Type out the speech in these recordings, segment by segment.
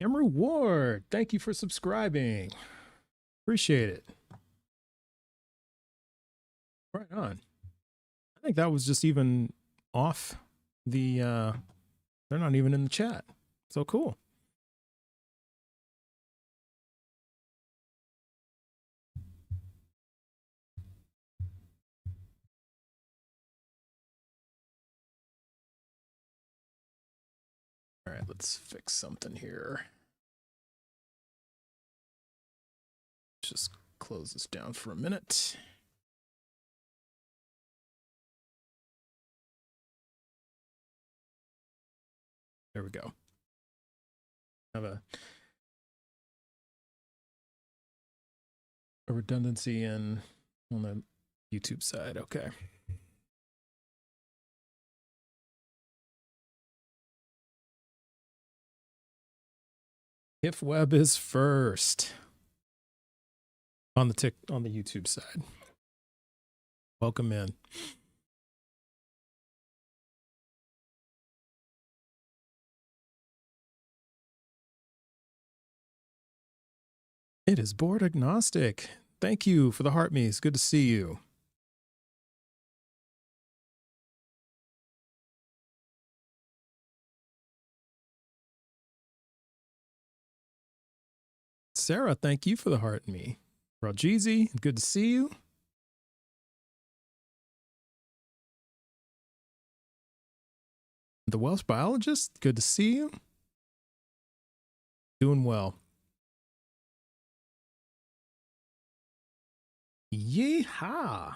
Emery Ward, thank you for subscribing. Appreciate it. Right on. I think that was just even off the, they're not even in the chat. So cool. All right, let's fix something here. Just close this down for a minute. There we go. Have a redundancy on the YouTube side. Okay. If web is first on the YouTube side. Welcome in. It is board agnostic. Thank you for the heart me's. Good to see you. Sarah, thank you for the heart me. Rajizi, good to see you. The Welsh biologist, good to see you. Doing well. Yeehaw.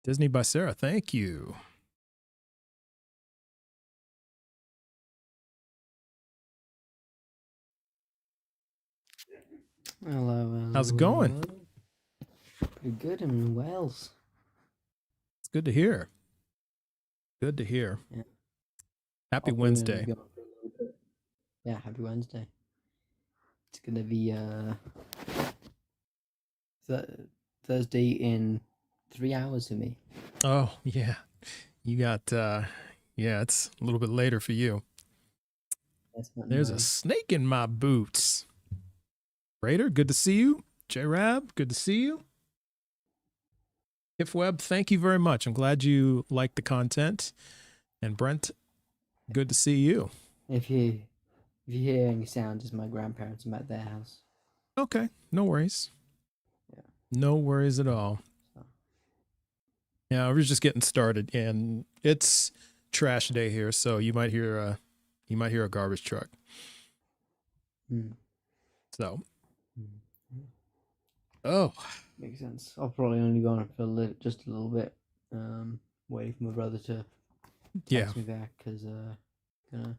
Disney by Sarah, thank you. Hello. How's it going? Pretty good in Wales. It's good to hear. Good to hear. Yeah. Happy Wednesday. Yeah, happy Wednesday. It's gonna be Thursday in 3 hours for me. Oh yeah, you got yeah, it's a little bit later for you. There's a snake in my boots. Raider, good to see you. J-Rab, good to see you. IfWeb, thank you very much. I'm glad you liked the content. And Brent, good to see you. If you hear any sounds, it's my grandparents. I'm at their house. Okay, no worries. Yeah. No worries at all. So. Yeah, we're just getting started, and it's trash day here, so you might hear a garbage truck. So. Oh, makes sense. I'll probably only go on for just a little bit. Waiting for my brother to text me back because gonna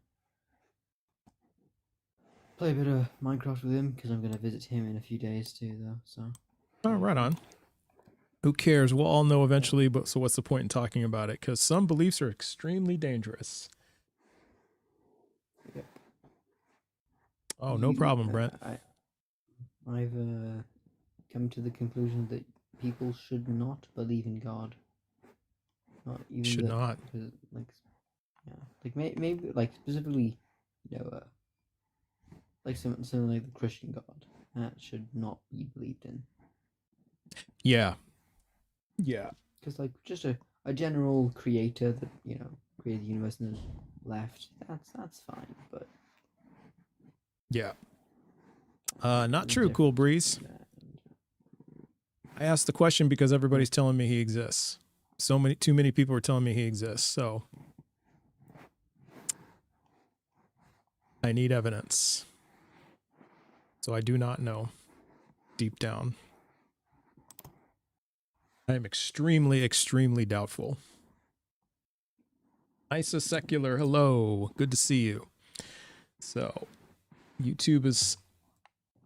play a bit of Minecraft with him because I'm gonna visit him in a few days too, though. So. Oh, right on. Who cares? We'll all know eventually, but so what's the point in talking about it? Because some beliefs are extremely dangerous. Yep. Oh, no problem, Brent. I've come to the conclusion that people should not believe in God. Not even should not. Like, yeah, like maybe like specifically, you know, like something like the Christian God that should not be believed in. Yeah. Yeah. Because like just a general creator that created the universe and then left. That's fine, but yeah. Not true, Cool Breeze. I asked the question because everybody's telling me he exists. Too many people are telling me he exists, so I need evidence. So I do not know deep down. I am extremely, extremely doubtful. Isa Secular, hello. Good to see you. So YouTube is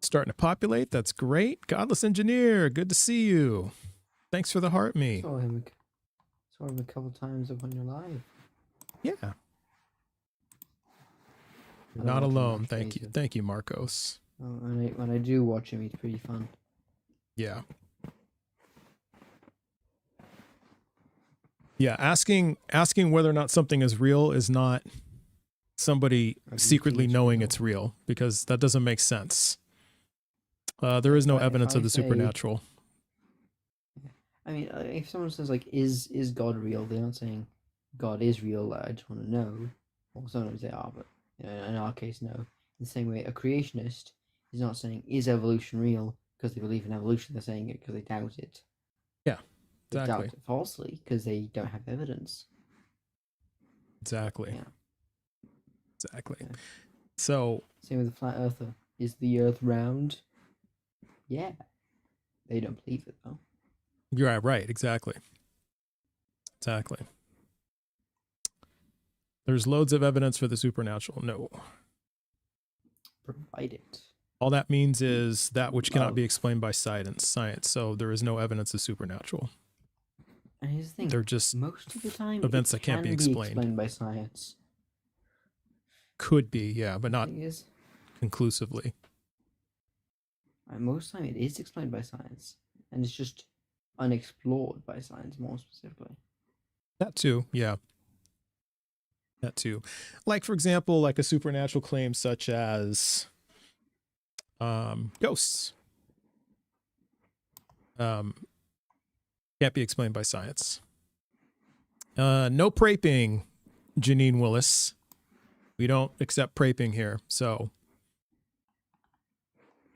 starting to populate. That's great. Godless Engineer, good to see you. Thanks for the heart me. Saw him a couple times up on your live. Yeah. Not alone. Thank you. Thank you, Marcos. When I do watch him, he's pretty fun. Yeah. Yeah, asking whether or not something is real is not somebody Or do you secretly think it's knowing real? it's real, because that doesn't make sense. There is no If evidence I of the say- supernatural. I mean, if someone says like, "Is God real?" They're not saying God is real. I just want to know. Well, sometimes they are, but in our case, no. In the same way, a creationist is not saying, "Is evolution real?" because they believe in evolution. They're saying it because they doubt it. Yeah, They exactly. doubt it falsely because they don't have evidence. Exactly. Yeah. Exactly. Yeah. So Same with the flat earther. Is the Earth round? Yeah. They don't believe it though. you're right. Exactly. Exactly. There's loads of evidence for the supernatural. No. Provide it. All that means is that which cannot be Love. explained by science. So there is no evidence of supernatural. And here's the thing. They're just Most of the time, events it that can't be can explained. by science. Could be, yeah, but not Thing is, conclusively. most of the time it is explained by science, and it's just unexplored by science more specifically. That too, yeah. That too. Like, for example, like a supernatural claim such as ghosts. Can't be explained by science. No praping, Janine Willis. We don't accept praping here, so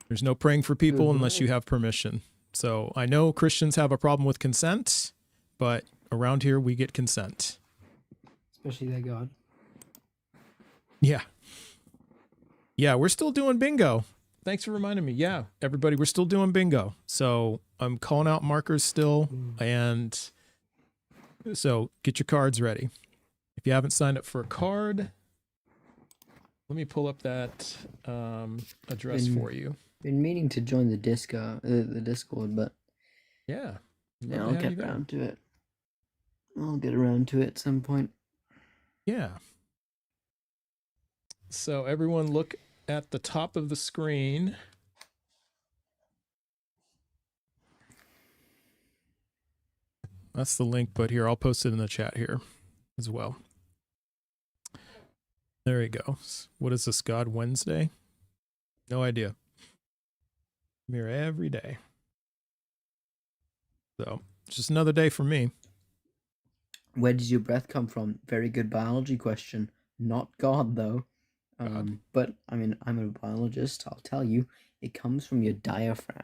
there's no praying for people unless you have permission. So I know Christians have a problem with consent, but around here we get consent. Especially their God. Yeah. Yeah, we're still doing bingo. Thanks for reminding me. Yeah, everybody, we're still doing bingo. So I'm calling out markers still, and so get your cards ready. If you haven't signed up for a card, let me pull up that address for you. Been meaning to join the Discord, but Yeah. yeah, I'll get around to it. I'll get around to it at some point. Yeah. So everyone look at the top of the screen. That's the link, but here, I'll post it in the chat here as well. There you go. What is this, God Wednesday? No idea. I'm here every day. So it's just another day for me. Where does your breath come from? Very good biology question. Not God, though. But I mean, I'm a biologist. I'll tell you, it comes from your diaphragm.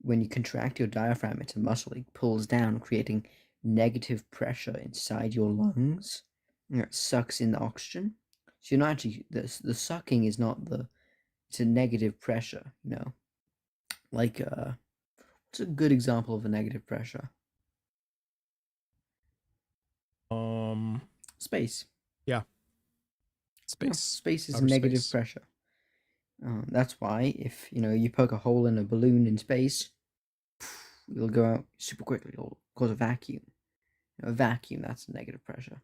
When you contract your diaphragm, it's a muscle. It pulls down, creating negative pressure inside your lungs. And it sucks in the oxygen. So you're not actually the sucking is not it's a negative pressure. You know, like what's a good example of a negative pressure? Space. Yeah. Space. Space is Outer negative space. pressure. That's why if you poke a hole in a balloon in space, it'll go out super quickly. It'll cause a vacuum. A vacuum, that's negative pressure.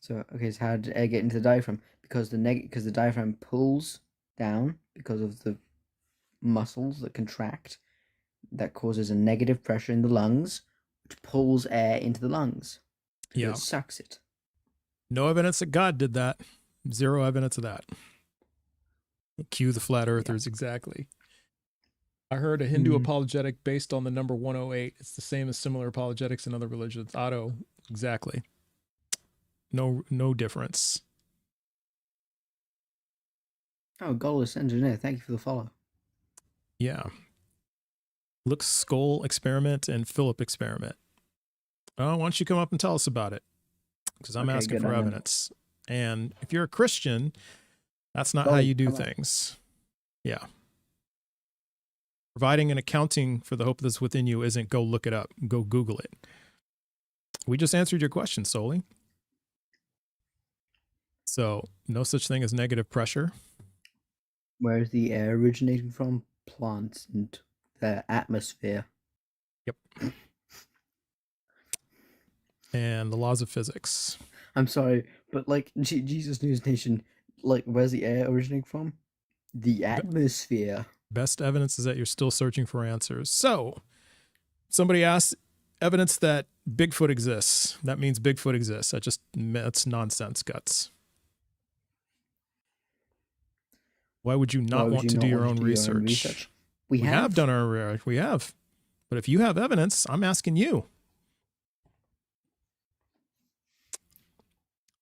So okay, so how did air get into the diaphragm? Because the diaphragm pulls down because of the muscles that contract. That causes a negative pressure in the lungs, which pulls air into the lungs. Yeah. It sucks it. No evidence that God did that. Zero evidence of that. Cue the flat earthers, exactly. I heard a Hindu apologetic based on the number 108. It's the same as similar apologetics in other religions. Otto, exactly. No difference. Oh, Goalless Engineer, thank you for the follow. Yeah. Look, Skull experiment and Philip experiment. Oh, why don't you come up and tell us about it? Because I'm asking for evidence. And if you're a Christian, that's not how you do things. Yeah. Providing an accounting for the hope that's within you isn't go look it up, go Google it. We just answered your question solely. So no such thing as negative pressure. Where is the air originating from? Plants and the atmosphere. Yep. And the laws of physics. I'm sorry, but like Jesus News Nation, like where's the air originating from? The atmosphere. Best evidence is that you're still searching for answers. So somebody asked evidence that Bigfoot exists. That means Bigfoot exists. That's nonsense, guts. Why would you not want to do your own research? We have done our we have. But if you have evidence, I'm asking you.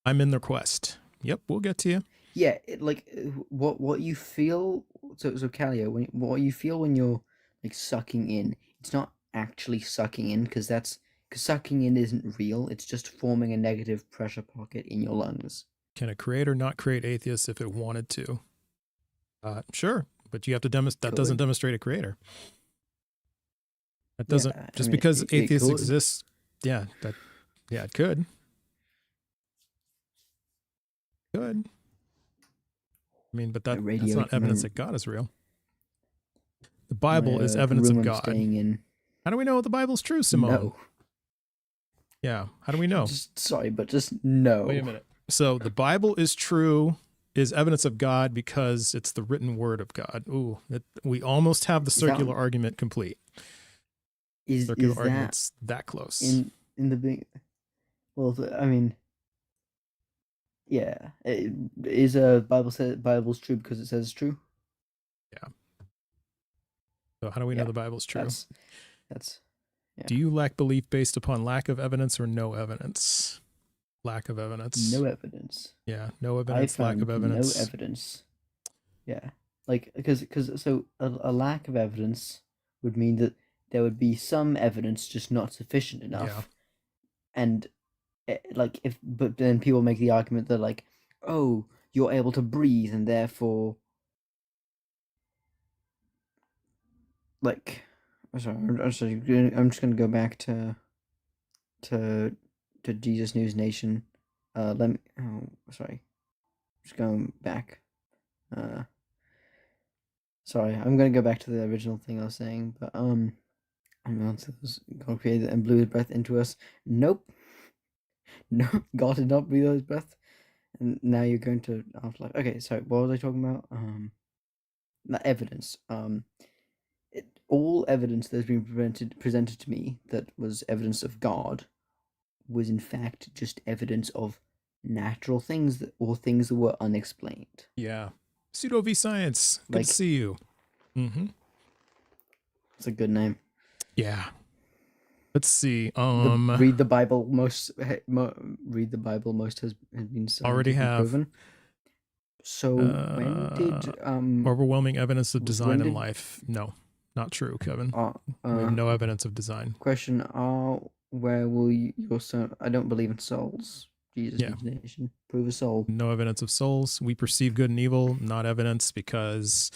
I'm in the quest. Yep, we'll get to you. Yeah, what you feel. So Calio, what you feel when you're like sucking in, it's not actually sucking in because sucking in isn't real. It's just forming a negative pressure pocket in your lungs. Can a creator not create atheists if it wanted to? Sure, but you have to demonstrate that doesn't demonstrate a creator. That doesn't because atheists exist. Yeah, it could. Good. I mean, but that's not evidence that God is real. The Bible is evidence of God. How do we know the Bible's true, Simone? No. Yeah, how do we know? Just no. Wait a minute. So the Bible is true, is evidence of God because it's the written word of God. Ooh, we almost have the circular argument complete. Circular argument's that close. In the big, well, I mean, yeah, is Bible's true because it says it's true. Yeah. So how do we know the Bible's true? That's. Yeah. Do you lack belief based upon lack of evidence or no evidence? Lack of evidence. No evidence. Yeah, no evidence. Lack of evidence. No evidence. Yeah, because a lack of evidence would mean that there would be some evidence, just not sufficient enough. Yeah. And but then people make the argument that like, oh, you're able to breathe and therefore, like, I'm just gonna go back to Jesus News Nation. Just going back. Sorry, I'm gonna go back to the original thing I was saying, but God created and blew His breath into us. Nope. No, God did not breathe His breath, and now you're going to afterlife. Okay, so what was I talking about? The evidence. All evidence that's been presented to me that was evidence of God was in fact just evidence of natural things or things that were unexplained. Yeah. Pseudo V Science. Good to see you. Mm-hmm. It's a good name. Yeah. Let's see. Read the Bible. Most has been already have proven. So when did overwhelming evidence of design in life? No, not true, Kevin. We have no evidence of design. Question: where will your soul? I don't believe in souls. Jesus Nation. Prove a soul. No evidence of souls. We perceive good and evil, not evidence, because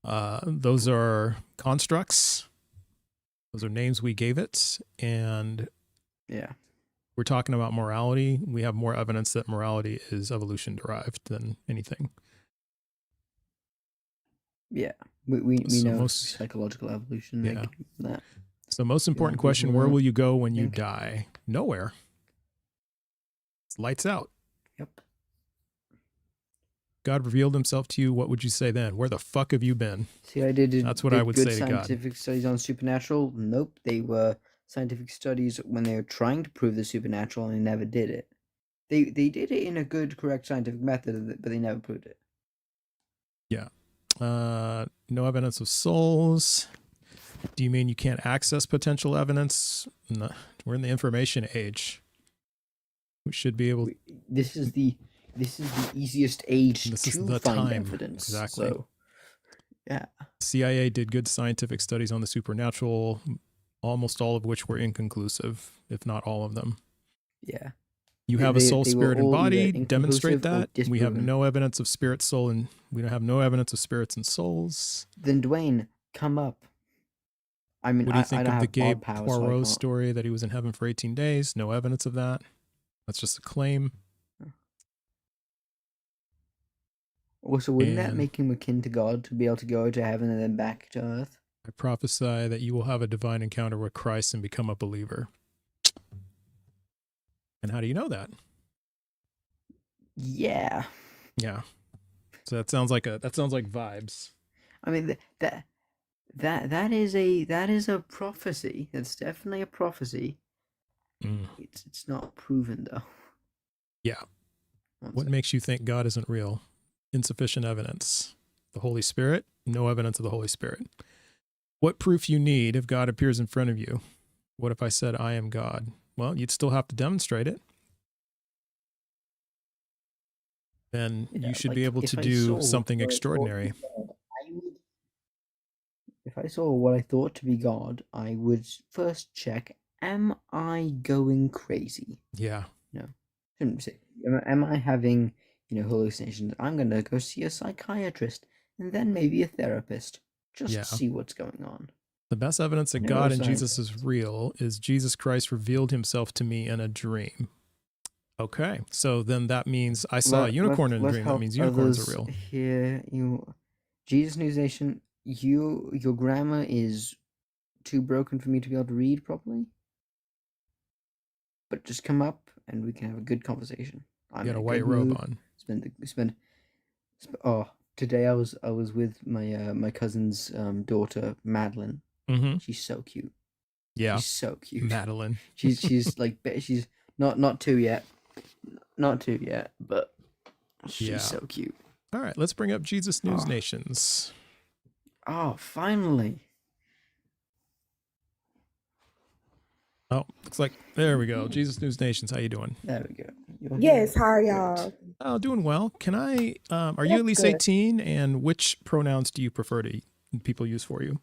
those are constructs. Those are names we gave it, and we're talking about morality. We have more evidence that morality is evolution derived than anything. Yeah, we know psychological evolution. Yeah. That. So most important question, where will you go when you die? Nowhere. It's lights out. Yep. God revealed himself to you. What would you say then? Where the fuck have you been? See, that's what I would say to God. Scientific studies on supernatural? Nope. They were scientific studies when they were trying to prove the supernatural and they never did it. They did it in a good, correct scientific method, but they never proved it. Yeah. No evidence of souls. Do you mean you can't access potential evidence? No. We're in the information age. We should be able. This is the easiest age to find evidence. Exactly. So, yeah. CIA did good scientific studies on the supernatural, almost all of which were inconclusive, if not all of them. Yeah. You have a soul, spirit, and body. Demonstrate that. We have no evidence of spirit, soul, and we don't have no evidence of spirits and souls. Then Dwayne, come up. I mean, what do you think of the Gabe Poirot story that he was in heaven for 18 days? No evidence of that. That's just a claim. Also, wouldn't that make him akin to God to be able to go to heaven and then back to earth? I prophesy that you will have a divine encounter with Christ and become a believer. And how do you know that? Yeah. Yeah. So that sounds like vibes. I mean that is a prophecy. That's definitely a prophecy. It's not proven though. Yeah. What makes you think God isn't real? Insufficient evidence. The Holy Spirit? No evidence of the Holy Spirit. What proof you need if God appears in front of you? What if I said, I am God? Well, you'd still have to demonstrate it. Then you should be able to do something extraordinary. If I saw what I thought to be God, I would first check, am I going crazy? Yeah. No. Shouldn't say. Am I having, hallucinations? I'm going to go see a psychiatrist and then maybe a therapist just to see what's going on. The best evidence that God and Jesus is real is Jesus Christ revealed himself to me in a dream. Okay, so then that means I saw a unicorn in a dream. That means unicorns are real. Here, Jesus News Nation, your grammar is too broken for me to be able to read properly. But just come up and we can have a good conversation. You got a white robe on. Today I was with my cousin's daughter Madeline. Mm-hmm. She's so cute. Yeah, she's so cute. Madeline. she's like she's not two yet, but she's so cute. All right, let's bring up Jesus News Nations. Oh, finally. Oh, looks like there we go. Jesus News Nations, how you doing? There we go. Yes, how are y'all? Oh, doing well. Can I? Are you at least 18? And which pronouns do you prefer to people use for you?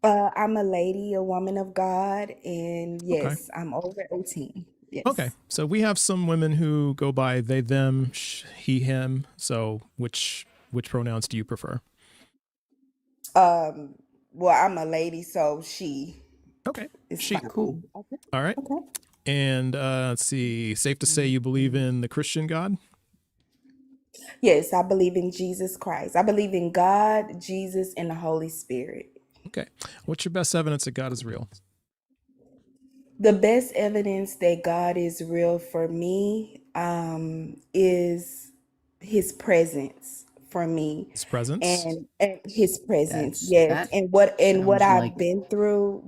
I'm a lady, a woman of God, and yes, I'm over 18. Yes. Okay, so we have some women who go by they, them, he, him. So which pronouns do you prefer? Well, I'm a lady, so she. Okay, she. Fine. Cool. Okay. All right. Okay. And let's see. Safe to say you believe in the Christian God? Yes, I believe in Jesus Christ. I believe in God, Jesus, and the Holy Spirit. Okay. What's your best evidence that God is real? The best evidence that God is real for me is his presence for me. His presence? And his presence, yes. And what I've been through,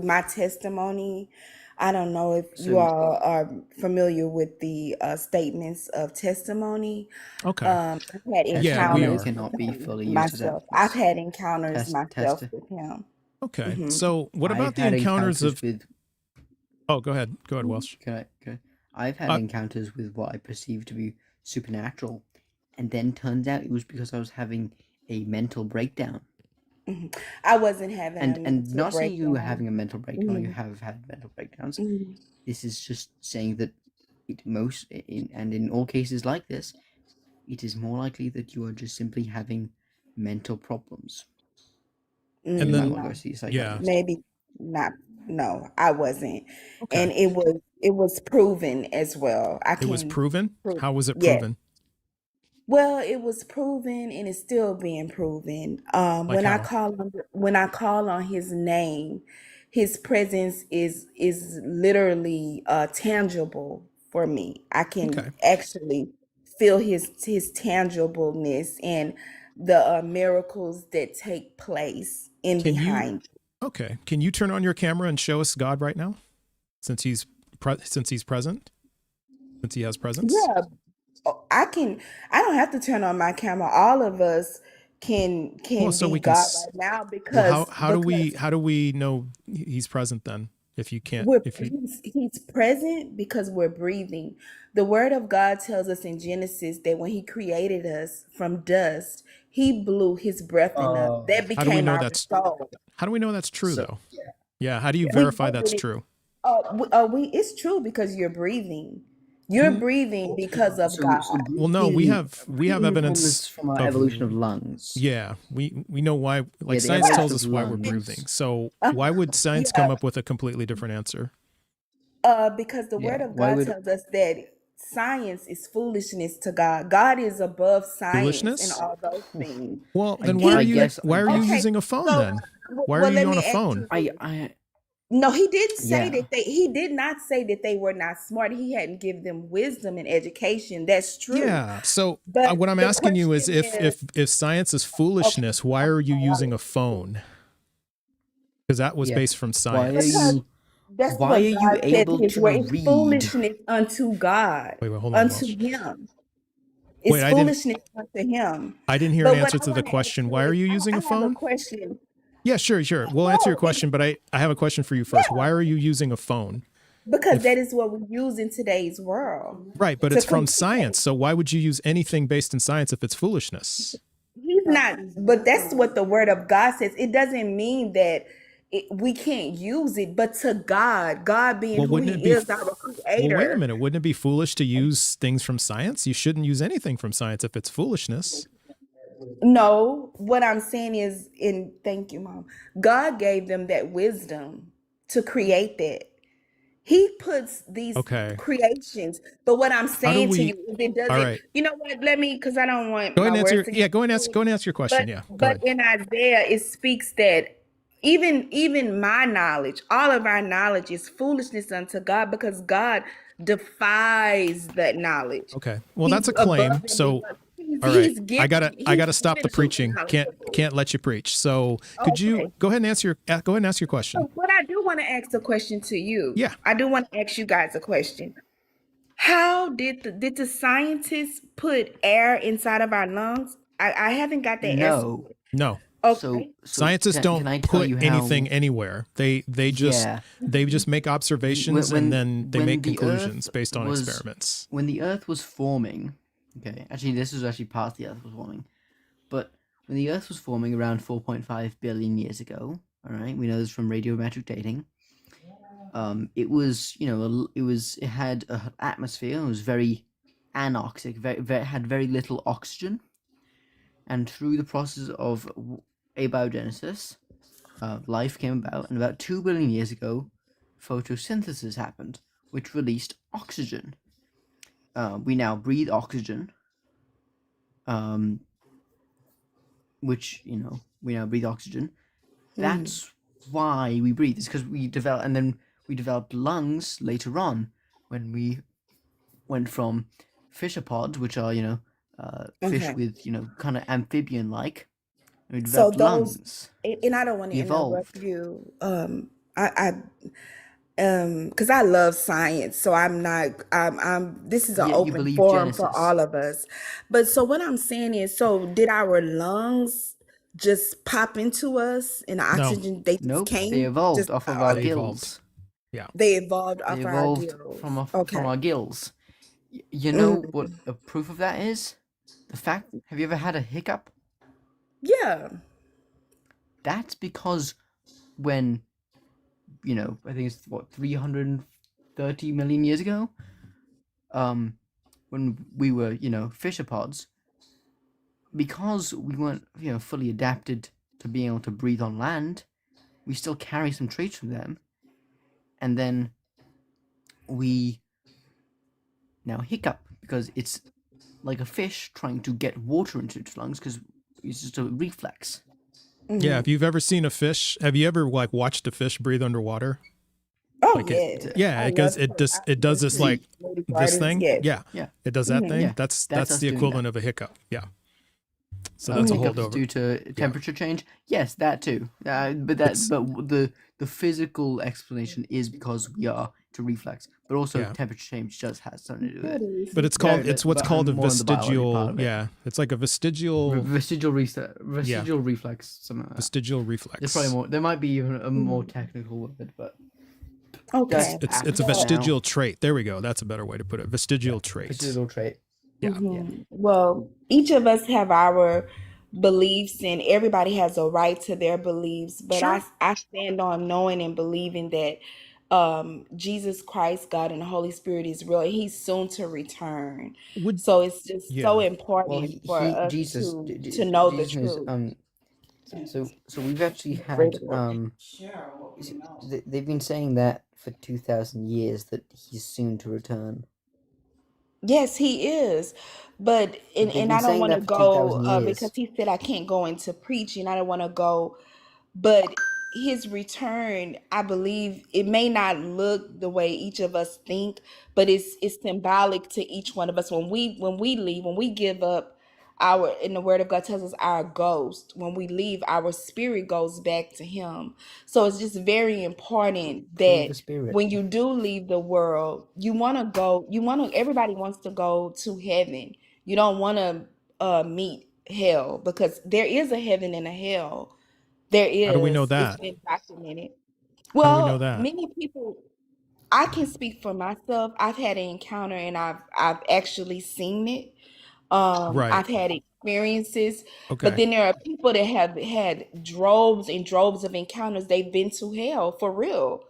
my testimony. I don't know if you all are familiar with the statements of testimony. Okay. I've had encounters cannot be fully myself. I've had encounters myself with him. Okay. Mm-hmm. So what about the encounters of Oh, go ahead. Go ahead, Welsh. Okay. I've had encounters with what I perceive to be supernatural, and then turns out it was because I was having a mental breakdown. Mm-hmm. I wasn't having and not saying you were having a mental breakdown. You have had mental breakdowns. This is just saying that in all cases like this, it is more likely that you are just simply having mental problems. And then maybe not. No, I wasn't. Okay. And it was proven as well. It was proven? How was it proven? Well, it was proven and it's still being proven. When I call on his name, his presence is literally tangible for me. I can actually feel his tangibleness and the miracles that take place behind. Okay. Can you turn on your camera and show us God right now? Since he's present? Since he has presence? Yeah. I don't have to turn on my camera. All of us can be God right now because how do we know he's present then? If you can't, he's present because we're breathing. The word of God tells us in Genesis that when he created us from dust, he blew his breath in us. That became our soul. How do we know that's true though? Yeah. How do you verify that's true? It's true because you're breathing. You're breathing because of God. Well, no, we have evidence from our evolution of lungs. Yeah, we know why. Like science tells us why we're breathing. So why would science come up with a completely different answer? Because the word of God tells us that science is foolishness to God. God is above science and all those things. Well, then why are you using a phone then? Why are you on a phone? No, he didn't say that he did not say that they were not smart. He hadn't given them wisdom and education. That's true. Yeah. So what I'm asking you is if science is foolishness, why are you using a phone? Because that was based from science. Why are you able to read? Foolishness unto God. Wait, hold on. Unto him. It's foolishness unto him. I didn't hear an answer to the question. Why are you using a phone? I have a question. Yeah, sure. We'll answer your question, but I have a question for you first. Why are you using a phone? Because that is what we use in today's world. Right, but it's from science. So why would you use anything based in science if it's foolishness? He's not, but that's what the word of God says. It doesn't mean that we can't use it, but to God being who he is, our creator. Well, wait a minute. Wouldn't it be foolish to use things from science? You shouldn't use anything from science if it's foolishness. No, what I'm saying is, thank you, Mom. God gave them that wisdom to create that. He puts these creations, but what I'm saying to you is it doesn't. Right. You know what? Let me, because I don't want. Go ahead and answer. Yeah, go ahead and answer your question. But in Isaiah, it speaks that even my knowledge, all of our knowledge, is foolishness unto God, because God defies that knowledge. Okay. Well, that's a claim. So. All right, I gotta stop the preaching. Can't let you preach. So could you go ahead and ask your question? But I do want to ask a question to you. Yeah, I do want to ask you guys a question. How did the scientists put air inside of our lungs? I haven't got that answer. No. Okay. So scientists don't put anything anywhere. They just make observations and then they make conclusions based on experiments. When the Earth was forming. Okay, actually, this was actually past the Earth was forming. But when the Earth was forming around 4.5 billion years ago, all right, we know this from radiometric dating. It was, it had an atmosphere. It was very anoxic. Had very little oxygen. And through the process of abiogenesis, life came about. And about 2 billion years ago, photosynthesis happened, which released oxygen. We now breathe oxygen, which, we now breathe oxygen. That's why we breathe. It's because we developed lungs later on when we went from fishopods, which are, fish with, kind of amphibian-like. We developed lungs. And I don't want to interrupt you. Because I love science, so I'm this is an open forum for all of us. But so what I'm saying is, so did our lungs just pop into us and the oxygen they just came? They evolved off of our gills. Yeah. They evolved off our gills. From our gills. You know what a proof of that is? The fact, have you ever had a hiccup? Yeah. That's because when I think it's 330 million years ago, when we were, fishopods, because we weren't, fully adapted to being able to breathe on land, we still carry some traits from them, and then we now hiccup because it's like a fish trying to get water into its lungs because it's just a reflex. Yeah, if you've ever seen a fish, have you ever watched a fish breathe underwater? Oh, yeah. Because it does this this thing. Yeah. It does that thing. Yeah. That's the equivalent of a hiccup. Yeah. So that's a holdover due to temperature change. Yes, that too. But the physical explanation is because we are to reflex, but also temperature change just has something to do with it. But it's what's called a vestigial. Yeah, it's like a vestigial reflex. Something like that. Vestigial reflex. There's probably more. There might be even a more technical word, but okay, it's a vestigial trait. There we go. That's a better way to put it. Vestigial trait. Vestigial trait. Yeah. Well, each of us have our beliefs, and everybody has a right to their beliefs. But I stand on knowing and believing that Jesus Christ, God, and the Holy Spirit is real. He's soon to return. So it's just so important for us to know the truth. So we've actually had they've been saying that for 2,000 years that he's soon to return. Yes, he is. But and I don't want to go because he said I can't go into preaching. I don't want to go, but his return, I believe it may not look the way each of us think, but it's symbolic to each one of us. When we leave, when we give up in the word of God tells us our ghost, when we leave, our spirit goes back to him. So it's just very important that when you do leave the world, everybody wants to go to heaven. You don't want to meet hell, because there is a heaven and a hell. There How do we know is. It's that? been documented. How do we know Well, that? many people, I can speak for myself. I've had an encounter and I've actually seen it. Right. I've had experiences, but Okay. then there are people that have had droves and droves of encounters. They've been to hell for real.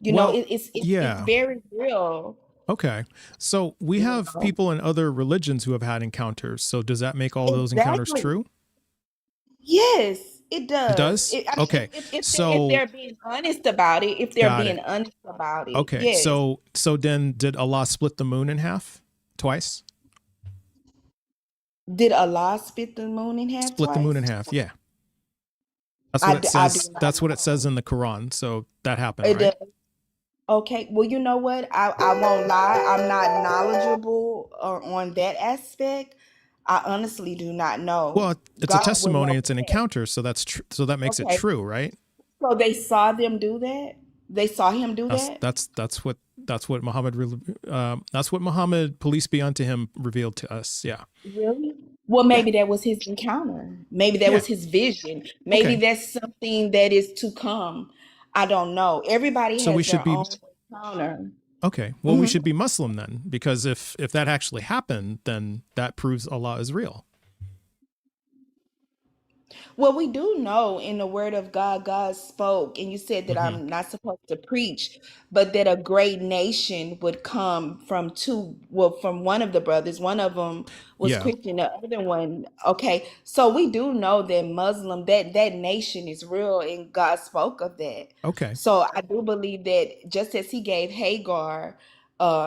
Well, It's yeah. very real. Okay. So we You have know people in other religions who have had encounters. So does that make all those encounters exactly. true? Yes, it It does. does? I mean, Okay. if So they're being honest about it, if they're got being it. honest about it, Okay. yes. So then did Allah split the moon in half twice? Did Allah split the moon in half Split the moon in twice? half. Yeah. That's what it I do says. not That's what it says know. in the Quran. So that happened, It right? does. Okay, well, you know what? I won't lie. I'm not knowledgeable on that aspect. I honestly do not know. Well, it's a God would testimony, know it's an best. encounter, so so that makes it Okay, true, right? so they saw them do that. They saw him do That's that. that's that's what Muhammad that's what Muhammad, peace be unto him, revealed to us. Yeah. Really? Well, Yeah. maybe that was his encounter. Maybe that Yeah. was his vision. Maybe Okay. that's something that is to come. I don't know. Everybody So we has should their be own encounter. okay. Well, we Mhm. should be Muslim then, because if that actually happened, then that proves Allah is real. Well, we do know in the word of God, God spoke, and you said that Hmm. I'm not supposed to preach, but that a great nation would come from from one of the brothers. One of them was Yeah. Christian, the other one, okay. So we do know that that nation is real, and God spoke of that. Okay. So I do believe that just as He gave Hagar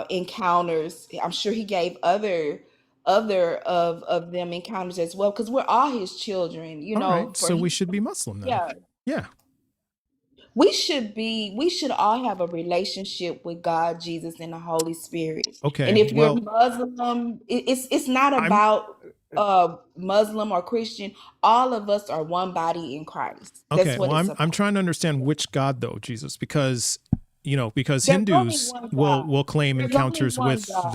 encounters, I'm sure He gave other of them encounters as well, because we're all his children, All right. for So we he, should be Muslim then. yeah, Yeah. we should all have a relationship with God, Jesus, and the Holy Spirit. And Okay. if you're Well, Muslim, it's not I'm about Muslim or Christian. All of us are one body in Christ. That's okay. what Well, it's I'm about. trying to understand which God though, Jesus, because because There's only Hindus one God. will claim There's only encounters one with God.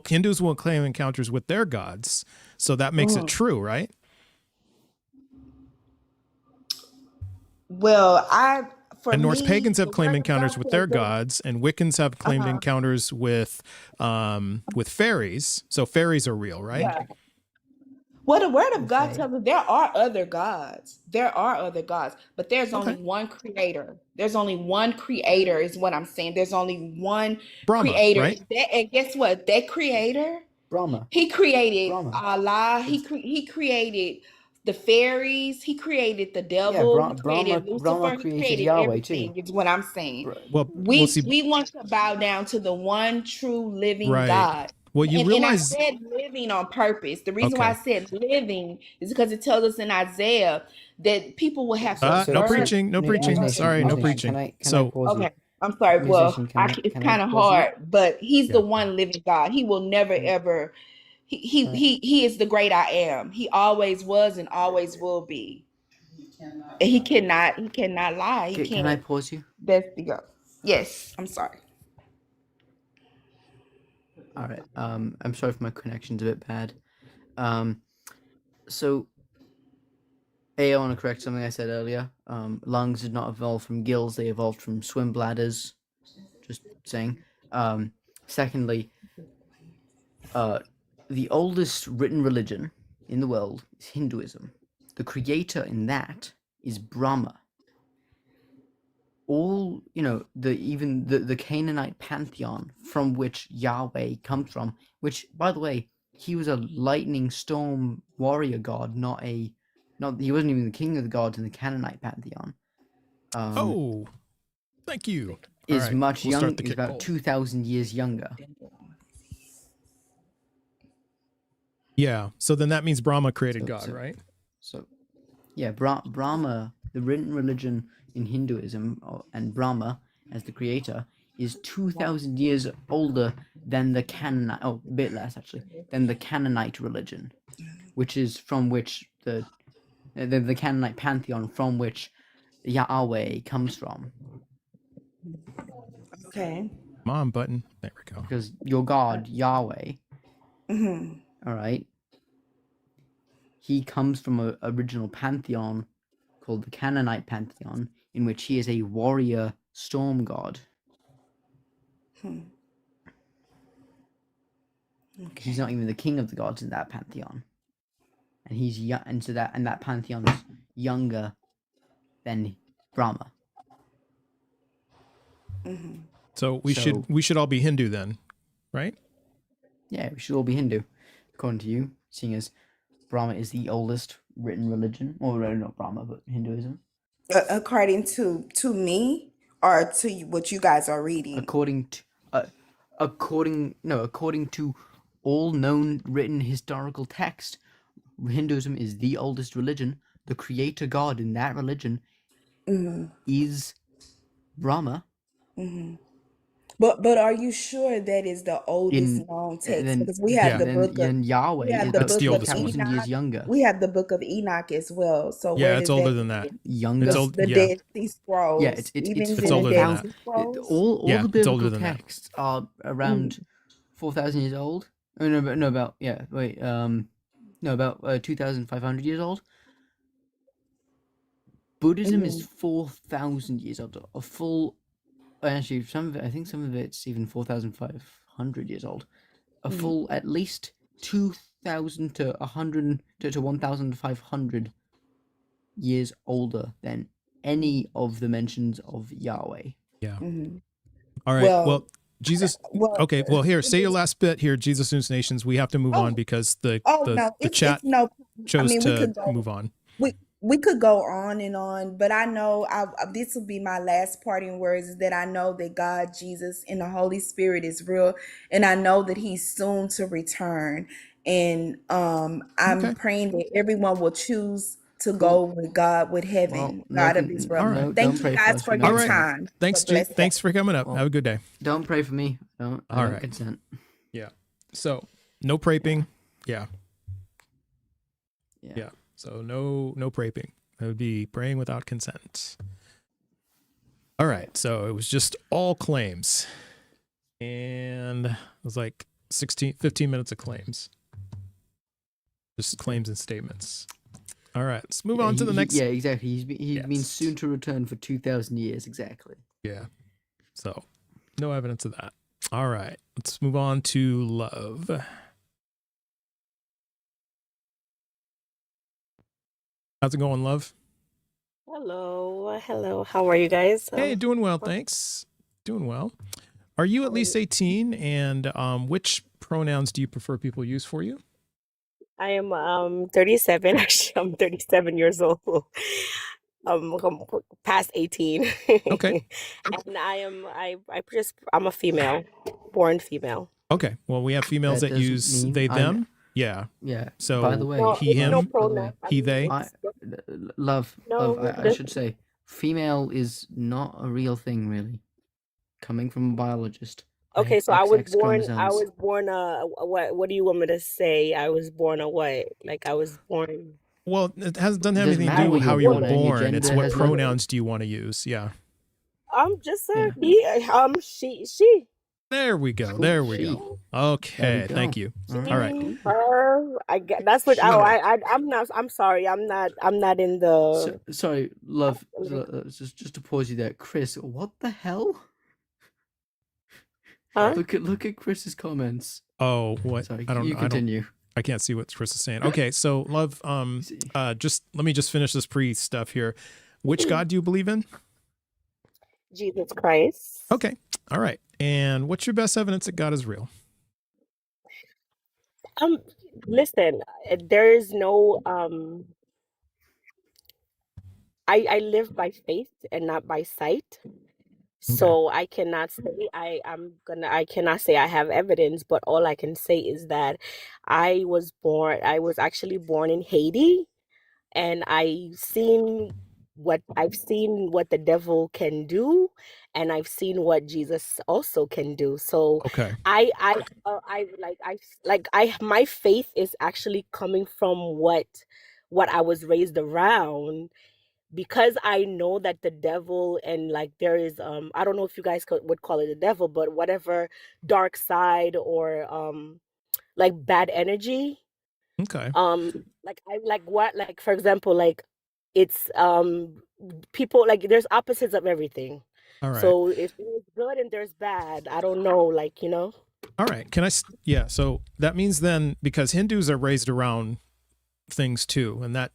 Hindus will claim encounters with their gods. So that makes it Mhm. true, right? Well, for And Norse me, pagans have the claimed word of God encounters with their tells us, gods, and Wiccans have claimed uh-huh, encounters with fairies. So fairies are real, right? yeah. Well, the word The of God Fae. tells us there are other gods. There are other gods, but there's only Okay. one creator. There's only one creator, is what I'm saying. There's only one Brahma, creator. right? And guess what? That creator, Brahma. he created Brahma. Allah. It's He created the fairies. He created the yeah. devil. He created Brahma Lucifer. He created created Yahweh too. everything, is what I'm saying. Br- Well, we'll We see. we want to bow down to the one true living Right. God. Well, you And I realize, said living on purpose. The reason why I okay. said living is because it tells us in Isaiah that people will have to So No burn preaching, no preaching. forever. Sorry, no Okay. preaching. Can I So, pause you? Okay. I'm sorry. Well, Musician, it's can I kind of pause you? hard, but he's the yeah. one living God. He will never Can ever can I he is the great I am. He always was and always will be. And he cannot lie. He can I can't. pause you? That's the go. Yes, I'm sorry. All right. I'm sorry if my connection's a bit bad. So I want to correct something I said earlier. Lungs did not evolve from gills; they evolved from swim bladders. Just saying. Secondly, the oldest written religion in the world is Hinduism. The creator in that is Brahma. All the Canaanite pantheon from which Yahweh comes from, which by the way, he was a lightning storm warrior god, he wasn't even the king of the gods in the Canaanite pantheon. Oh, thank you. All Is right. much We'll start young the is kick about poll. 2,000 years younger. Yeah. So then that means Brahma created So God, so right? so yeah, Brahma, the written religion in Hinduism, and Brahma as the creator is 2,000 years older than the Canaanite. Oh, a bit less actually than the Canaanite religion, which is from which the Canaanite pantheon from which Yahweh comes from. Okay. Come on, button. There we go. Because your God Yahweh, Hmm. all right, he comes from an original pantheon called the Canaanite pantheon, in which he is a warrior storm god. Okay. He's not even the king of the gods in that pantheon, and he's young, and that pantheon is younger than Brahma. So we should all be Hindu then, right? Yeah, we should all be Hindu, according to you, seeing as Brahma is the oldest written religion. Well, not Brahma, but Hinduism. According to me, or to what you guys are reading? According to all known written historical text, Hinduism is the oldest religion. The creator god in that religion is Brahma. But are you sure that is the oldest known text? Because we have the book of Yahweh is about the oldest 1,000 years younger. We have the book of Enoch as well. So yeah, it's older than that. Younger. The Dead Sea Scrolls. Yeah, it's older than that. All the biblical texts are around 4,000 years old. Oh, no, about 2,500 years old. Buddhism is 4,000 years old. A full, actually, I think some of it's even 4,500 years old. A full, at least 2,000 to 1,500 years older than any of the mentions of Yahweh. Yeah. All right. Well, Jesus. Okay. Well, here, say your last bit here. Jesus News Nations. We have to move on because the chat chose to move on. We could go on and on, but I know this will be my last parting words, is that I know that God, Jesus, and the Holy Spirit is real, and I know that He's soon to return. And I'm praying that everyone will choose to go with God, with heaven, God of Israel. Thank you guys for your time. Thanks, thanks for coming up. Have a good day. Don't pray for me. I don't consent. Yeah. So no praping. Yeah. So no praping. That would be praying without consent. All right. So it was just all claims. And it was like 15 minutes of claims. Just claims and statements. All right. Let's move on to the next. Yeah, exactly. He's been soon to return for 2,000 years. Exactly. Yeah. So no evidence of that. All right. Let's move on to love. How's it going, love? Hello. How are you guys? Hey, doing well, thanks. Doing well. Are you at least 18? And which pronouns do you prefer people use for you? I am 37. Actually, I'm 37 years old. I'm past 18. Okay. And I'm a female, born female. Okay. Well, we have females that use they, them. Yeah. Yeah. So by the way, he, him, he, they. I should say, female is not a real thing, really. Coming from a biologist. Okay, so I was born. What do you want me to say? I was born a what? Like I was born. Well, it doesn't have anything to do with how you were born. It's what pronouns do you want to use? Yeah. I'm just a he. She. There we go. Go. Okay, thank you. All right. I get that's what. I'm not. I'm sorry. I'm not in the. Sorry, love. Just to pause you there, Chris. What the hell? Huh? Look at Chris's comments. Oh, what? Sorry, you continue. I can't see what Chris is saying. Okay, so love. Just let me just finish this pre stuff here. Which God do you believe in? Jesus Christ. Okay. All right. And what's your best evidence that God is real? Listen, there is no I live by faith and not by sight. So I cannot say I cannot say I have evidence, but all I can say is that I was actually born in Haiti, and I've seen what the devil can do, and I've seen what Jesus also can do. So my faith is actually coming from what I was raised around, because I know that the devil and there is I don't know if you guys would call it the devil, but whatever dark side or bad energy, Okay. Like for example, like it's people, like there's opposites of everything. All right. So if there's good and there's bad, I don't know, like, All right. Yeah. So that means then, because Hindus are raised around things too, and that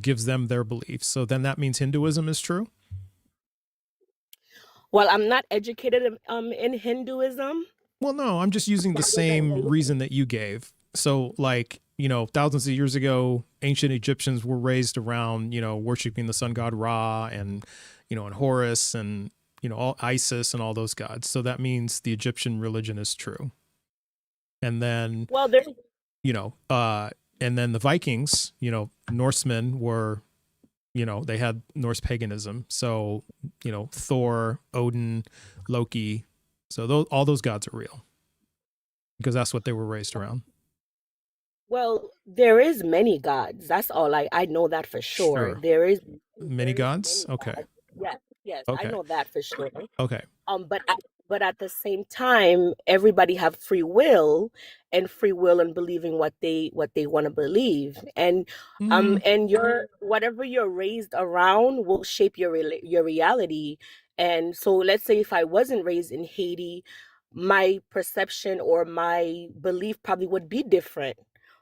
gives them their beliefs. So then that means Hinduism is true? Well, I'm not educated in Hinduism. Well, no, I'm just using the same reason that you gave. So, like, thousands of years ago, ancient Egyptians were raised around, worshiping the sun god Ra and, and Horus and, all Isis and all those gods. So that means the Egyptian religion is true. And then, well, there's, and then the Vikings, Norsemen were, they had Norse paganism. So, Thor, Odin, Loki. So all those gods are real because that's what they were raised around. Well, there is many gods. That's all I know that for sure. There is many gods. Okay. Gods. Yes, okay. I know that for sure. Okay. But at the same time, everybody have free will and believing what they want to believe, and whatever you're raised around will shape your reality. And so, let's say if I wasn't raised in Haiti, my perception or my belief probably would be different.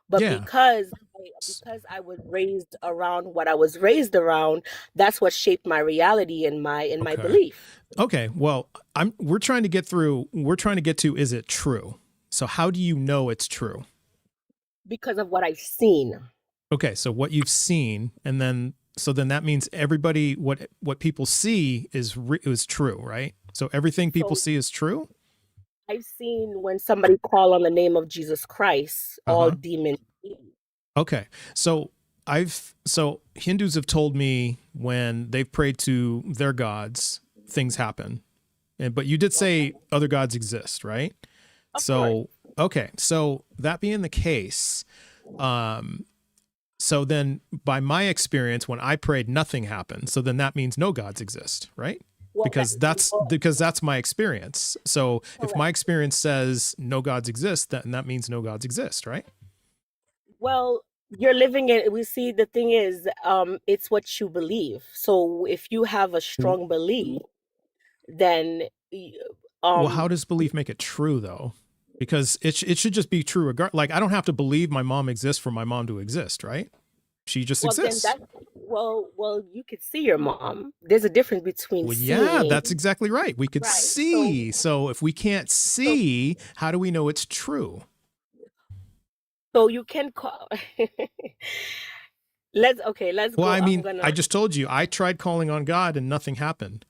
But because I was raised around what I was raised around, that's what shaped my reality and my belief. Okay. Well, we're trying to get to, is it true? So how do you know it's true? Because of what I've seen. Okay. So what you've seen, and then that means everybody, what people see is true, right? So everything people see is true? I've seen when somebody call on the name of Jesus Christ, all demons. Okay. So Hindus have told me when they've prayed to their gods, things happen. But you did say other gods exist, right? Of course. Okay. So that being the case, so then by my experience, when I prayed, nothing happened. So then that means no gods exist, right? Because that's my experience. So if my experience says no gods exist, then that means no gods exist, right? Well, you're living it. We see the thing is, it's what you believe. So if you have a strong belief, then well, how does belief make it true though? Because it should just be true. Like, I don't have to believe my mom exists for my mom to exist, right? She just exists. Well, you could see your mom. There's a difference between seeing. That's exactly right. We could see. So if we can't see, how do we know it's true? So you can call. Let's go. I mean, I just told you, I tried calling on God and nothing happened.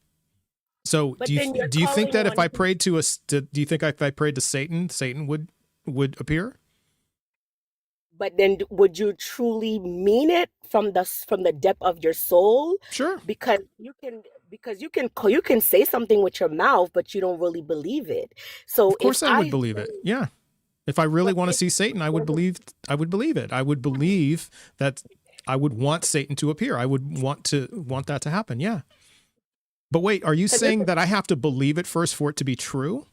So do you think that if I prayed do you think if I prayed to Satan, Satan would appear? But then would you truly mean it from the depth of your soul? Sure. Because you can say something with your mouth, but you don't really believe it. So of course I would believe it. Yeah. If I really want to see Satan, I would believe it. I would believe that I would want Satan to appear. I would want that to happen. Yeah. But wait, are you saying that I have to believe it first for it to be true?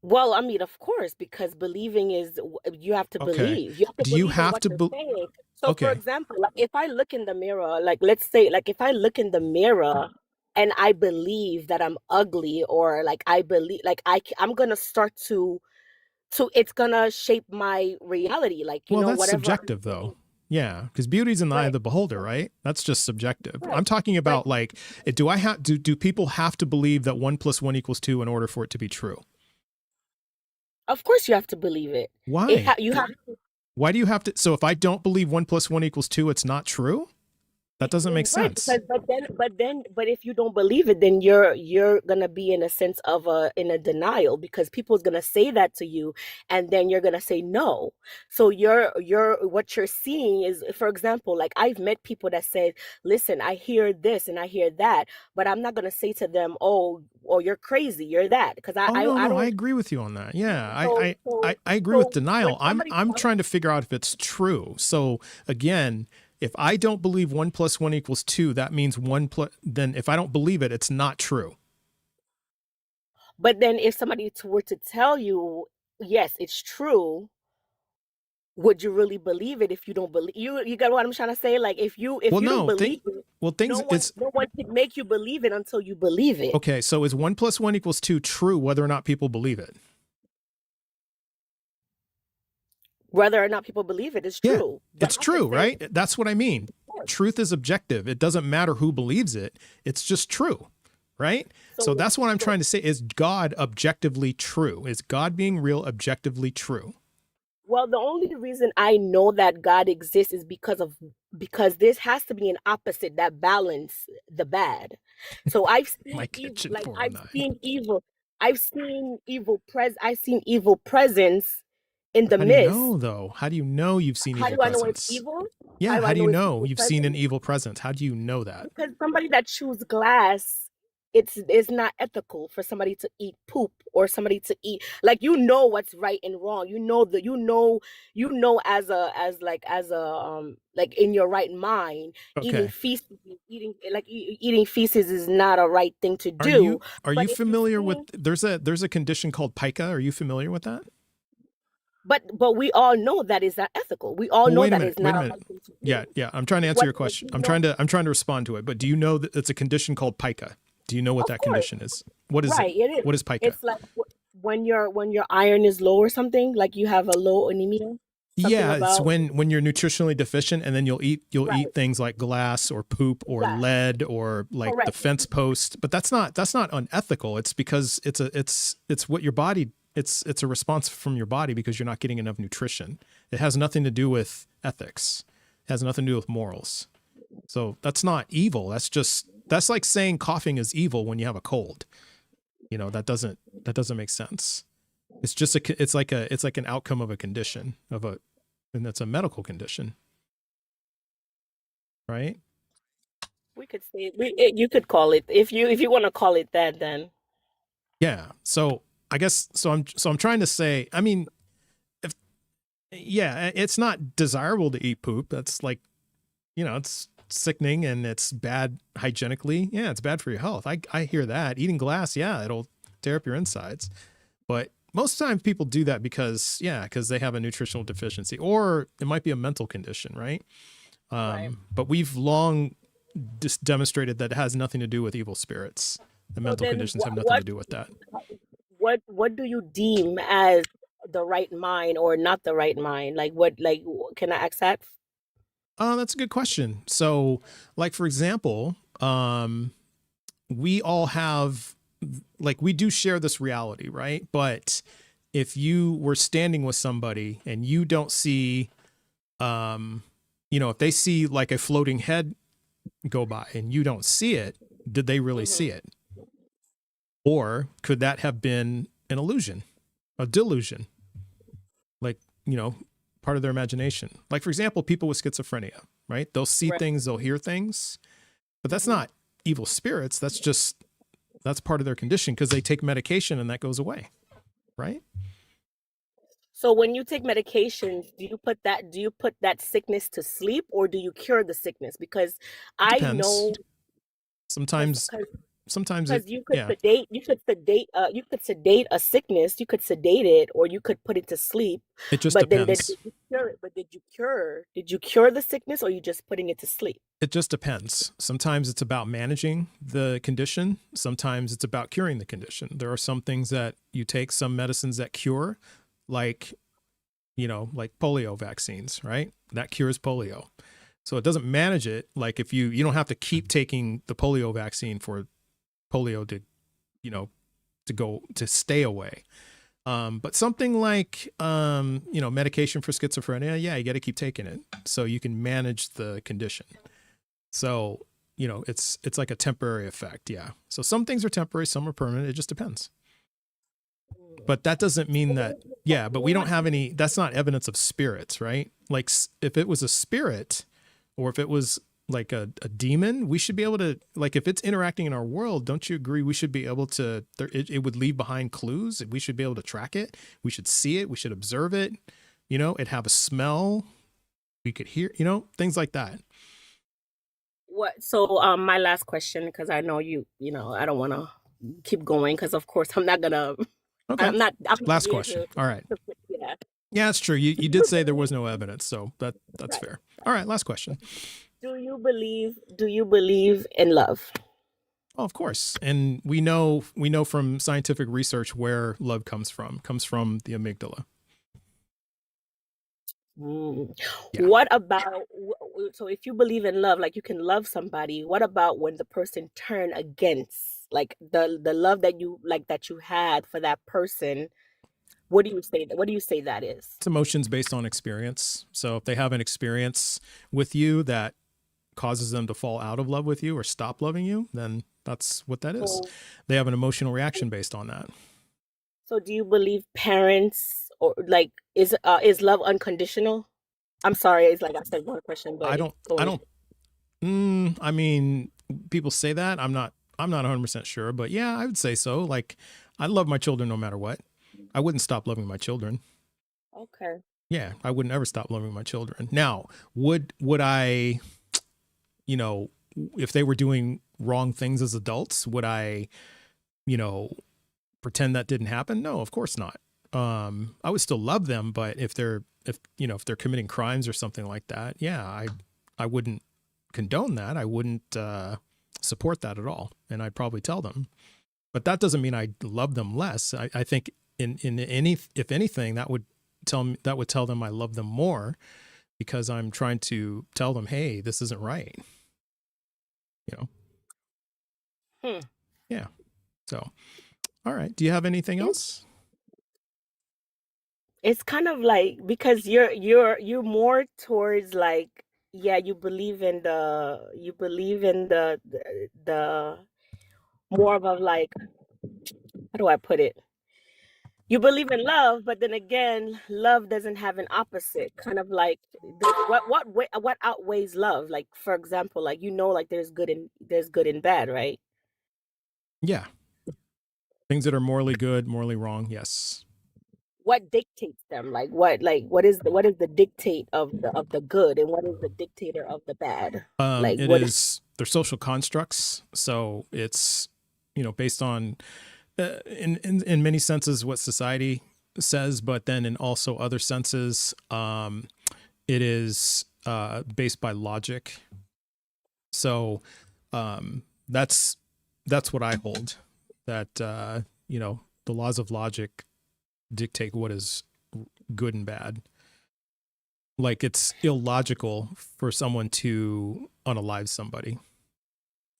Well, I mean, of course, because believing is, you have to believe. You have to Do you have to believe? So, for example, like if I look in the mirror, like let's say, like if I look in the mirror and I believe that I'm ugly, or like I believe, like I'm gonna start to it's gonna shape my reality. Like that's whatever subjective though. Yeah, because beauty's in the eye of the beholder, right? That's just subjective. Right. I'm talking about like, do people have to believe that 1 + 1 = 2 in order for it to be true? Of course you have to believe it. Why? You have to. Why do you have to? So if I don't believe 1 + 1 = 2, it's not true? That doesn't make sense. But if you don't believe it, then you're gonna be in a sense of in a denial, because people's gonna say that to you, and then you're gonna say no. So what you're seeing is, for example, like I've met people that said, "Listen, I hear this and I hear that," but I'm not gonna say to them, "Oh, you're crazy, you're that," because I don't. I agree with you on that. Yeah, I agree with denial. I'm trying to figure out if it's true. So again, if I don't believe 1 + 1 = 2, that means then if I don't believe it, it's not true. But then if somebody were to tell you yes, it's true. Would you really believe it if you don't believe you got what I'm trying to say? Like if you don't believe it, things no one can make you believe it until you believe it. Okay, so is 1 + 1 = 2 true whether or not people believe it? Whether or not people believe it is true. Yeah, it's true, right? That's what I mean. Truth is objective. It doesn't matter who believes it. It's just true, right? So that's what I'm trying to say. Is God objectively true? Is God being real objectively true? Well, the only reason I know that God exists is because this has to be an opposite that balance the bad. So I've seen evil, like I've seen evil. I've seen evil presence in the mist. How do you know, though? How do you know you've seen evil presence? How do I know it's evil? Yeah, how do you know you've seen an evil presence? How do you know that? Because somebody that chews glass, it's not ethical for somebody to eat poop or somebody to eat, like, what's right and wrong. As like in your right mind, eating feces is not a right thing to do. Are you familiar with there's a condition called pica? Are you familiar with that? But we all know that is not ethical. We all know that is not a right thing to do. Yeah. I'm trying to answer your question. I'm trying to respond to it. But do you know that it's a condition called pica? Do you know what that condition is? What is it? It is. What is pica? It's like when your iron is low or something, like you have a low anemia. Yeah, it's when you're nutritionally deficient, and then you'll eat things like glass or poop or lead or like the fence post. But that's not unethical. It's because it's what your body. It's a response from your body because you're not getting enough nutrition. It has nothing to do with ethics. It has nothing to do with morals. So that's not evil. That's like saying coughing is evil when you have a cold. That doesn't make sense. It's just it's like an outcome of a condition and that's a medical condition. Right? We could say you could call it if you want to call it that then. Yeah. So I guess I'm trying to say, I mean, it's not desirable to eat poop. That's like, it's sickening and it's bad hygienically. Yeah, it's bad for your health. I hear that. Eating glass, it'll tear up your insides. But most times people do that because they have a nutritional deficiency, or it might be a mental condition, right? But we've long demonstrated that it has nothing to do with evil spirits. The mental conditions have nothing to do with that. What do you deem as the right mind or not the right mind? Like can I ask that? That's a good question. So, like, for example, we all have, like, we do share this reality, right? But if you were standing with somebody and you don't see, if they see like a floating head go by and you don't see it, did they really see it? Or could that have been an illusion, a delusion? Like, part of their imagination. Like, for example, people with schizophrenia, right? They'll see things, they'll hear things, but that's not evil spirits. That's part of their condition because they take medication and that goes away, right? So when you take medications, do you put that sickness to sleep or do you cure the sickness? Because I know sometimes you could sedate a sickness, you could sedate it, or you could put it to sleep. It just depends. Did you cure it? But did you cure the sickness, or are you just putting it to sleep? It just depends. Sometimes it's about managing the condition. Sometimes it's about curing the condition. There are some things that you take, some medicines that cure, like polio vaccines, right? That cures polio. So it doesn't manage it. Like if you don't have to keep taking the polio vaccine for polio to stay away. But something like, medication for schizophrenia, you got to keep taking it so you can manage the condition. So, it's like a temporary effect. Yeah. So some things are temporary, some are permanent. It just depends. But that doesn't mean that, but we don't have any, that's not evidence of spirits, right? Like if it was a spirit or if it was like a demon, we should be able to, like, if it's interacting in our world, don't you agree we should be able to, it would leave behind clues. We should be able to track it. We should see it. We should observe it. It'd have a smell. We could hear, things like that. So my last question, because I know I don't want to keep going because of course I'm not gonna Okay. I'm not Last here question. All right. yeah. Yeah, that's true. You did say there was no evidence, so that's Right. fair. All right, last question. Do you believe in love? Oh, of course. And we know from scientific research where love comes from. Comes from the amygdala. Yeah. What about, so if you believe in love, like you can love somebody, what about when the person turn against, like the love that you had for that person? What do you say that is? It's emotions based on experience. So if they have an experience with you that causes them to fall out of love with you or stop loving you, then that's what that is. They have an emotional reaction based on that. So do you believe parents, or like, is love unconditional? I'm sorry, it's like I said one question, but I mean, people say that. I'm not 100% sure, but yeah, I would say so. Like, I love my children no matter what. I wouldn't stop loving my children. Okay. Yeah, I wouldn't ever stop loving my children. Now, would I, you know, if they were doing wrong things as adults, would I, pretend that didn't happen? No, of course not. I would still love them, but if they're committing crimes or something like that, yeah, I wouldn't condone that. I wouldn't support that at all, and I'd probably tell them. But that doesn't mean I love them less. I think if anything, that would tell them I love them more, because I'm trying to tell them, hey, this isn't right. Yeah. So, all right. Do you have anything else? It's kind of like, because you're more towards like, yeah, you believe in the more of a, like, how do I put it? You believe in love, but then again, love doesn't have an opposite. Kind of like, what outweighs love? Like, for example, like, like there's good and bad, right? Yeah. Things that are morally good, morally wrong. Yes. What dictates them? Like, what is the dictate of the good, and what is the dictator of the bad? Like, they're social constructs. So it's, based on, in many senses, what society says, but then in also other senses, it is based by logic. So that's what I hold, that the laws of logic dictate what is good and bad. Like, it's illogical for someone to unalive somebody,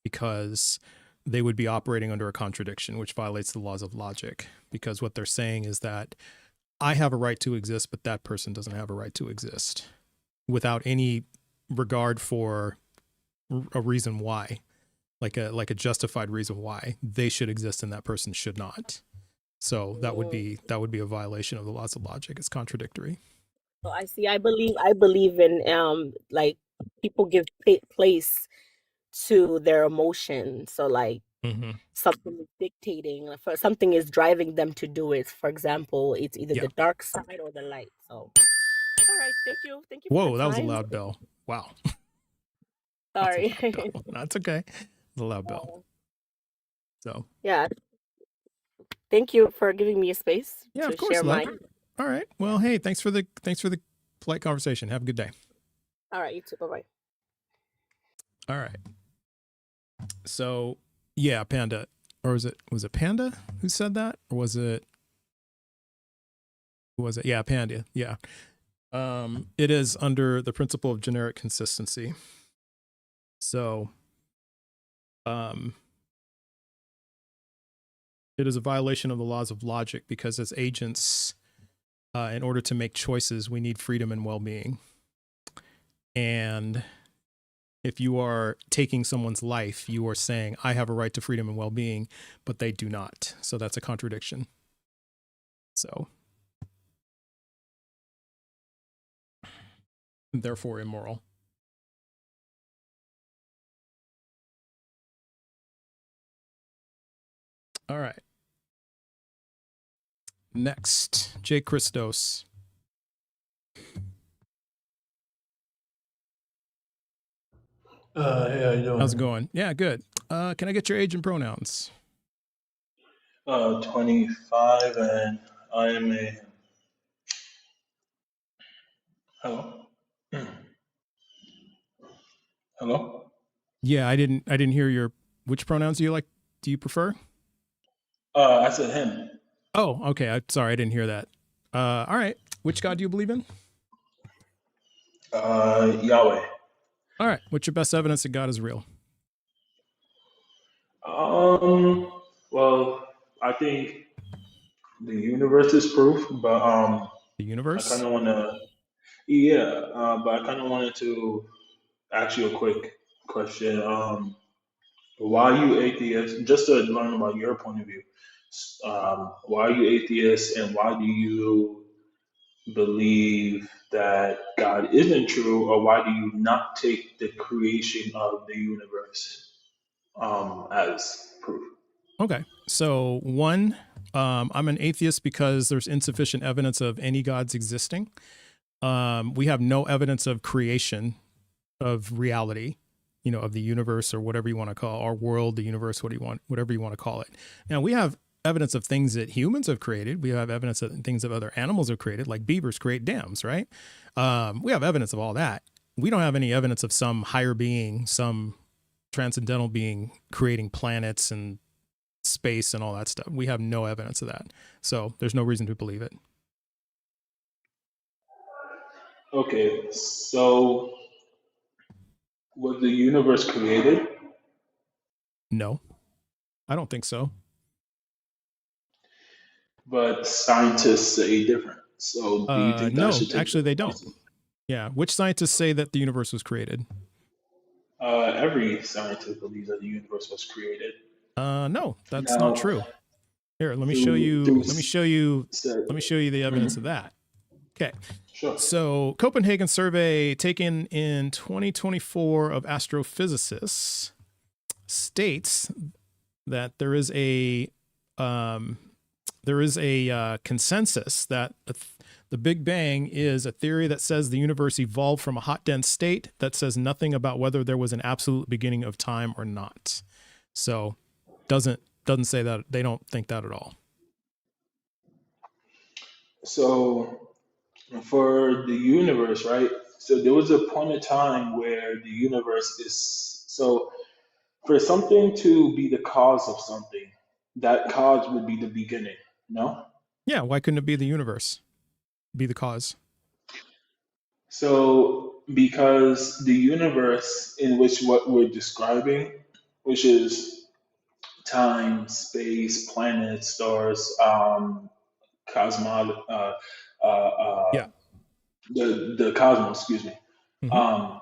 because they would be operating under a contradiction, which violates the laws of logic, because what they're saying is that I have a right to exist, but that person doesn't have a right to exist, without any regard for a reason why, like a justified reason why they should exist and that person should not. So that would be a violation of the laws of logic. It's contradictory. So I see. I believe in like, people give place to their emotions. So like, something is dictating, for something is driving them to do it. For example, it's either the dark side or the light. So, all right, thank you. Whoa, that was a loud bell. Wow. Sorry. That's okay. It's a loud bell. So yeah. Thank you for giving me a space to share my. All right. Well, hey, thanks for the polite conversation. Have a good day. All right, you too. Bye-bye. All right. So, yeah, Panda, or was it Panda who said that, or was it? Yeah, Panda. Yeah. It is under the principle of generic consistency. So, it is a violation of the laws of logic, because as agents, in order to make choices, we need freedom and well-being. And if you are taking someone's life, you are saying, I have a right to freedom and well-being, but they do not. So that's a contradiction. So, therefore immoral. All right. Next, Jay Christos. Hey, how you doing? How's it going? Yeah, good. Can I get your age and pronouns? 25, and I am a. Hello? Hello? Yeah, I didn't hear your. Which pronouns do you prefer? I said him. Oh, okay. Sorry, I didn't hear that. All right. Which God do you believe in? Yahweh. All right. What's your best evidence that God is real? Well, I think the universe is proof, but The I kind universe? of want to, yeah, but I kind of wanted to ask you a quick question. Why are you atheist? Just to learn about your point of view. Why are you atheist, and why do you believe that God isn't true, or why do you not take the creation of the universe as proof? Okay. So one, I'm an atheist because there's insufficient evidence of any gods existing. We have no evidence of creation of reality, of the universe or whatever you want to call our world, the universe, whatever you want to call it. Now we have evidence of things that humans have created. We have evidence of things that other animals have created, like beavers create dams, right? We have evidence of all that. We don't have any evidence of some higher being, some transcendental being creating planets and space and all that stuff. We have no evidence of that. So there's no reason to believe it. Okay, so was the universe created? No, I don't think so. But scientists say different. So do you think that I No, should take actually the they don't. Yeah. Which scientists say that the universe was created? every scientist believes that the universe was created. No, that's not Now, true. Here, let me show through you. through Let me show you. said, Let me show you the evidence of mhm, that. Okay. sure. So, Copenhagen survey taken in 2024 of astrophysicists states that there is a consensus that the Big Bang is a theory that says the universe evolved from a hot, dense state that says nothing about whether there was an absolute beginning of time or not. So, doesn't say that. They don't think that at all. So for the universe, right? So there was a point in time where the universe is so for something to be the cause of something, that cause would be the beginning. No? Yeah, why couldn't it be the universe? Be the cause? So because the universe in which what we're describing, which is time, space, planets, stars, cosmos, Yeah. the cosmos, excuse me. Hmm. Um,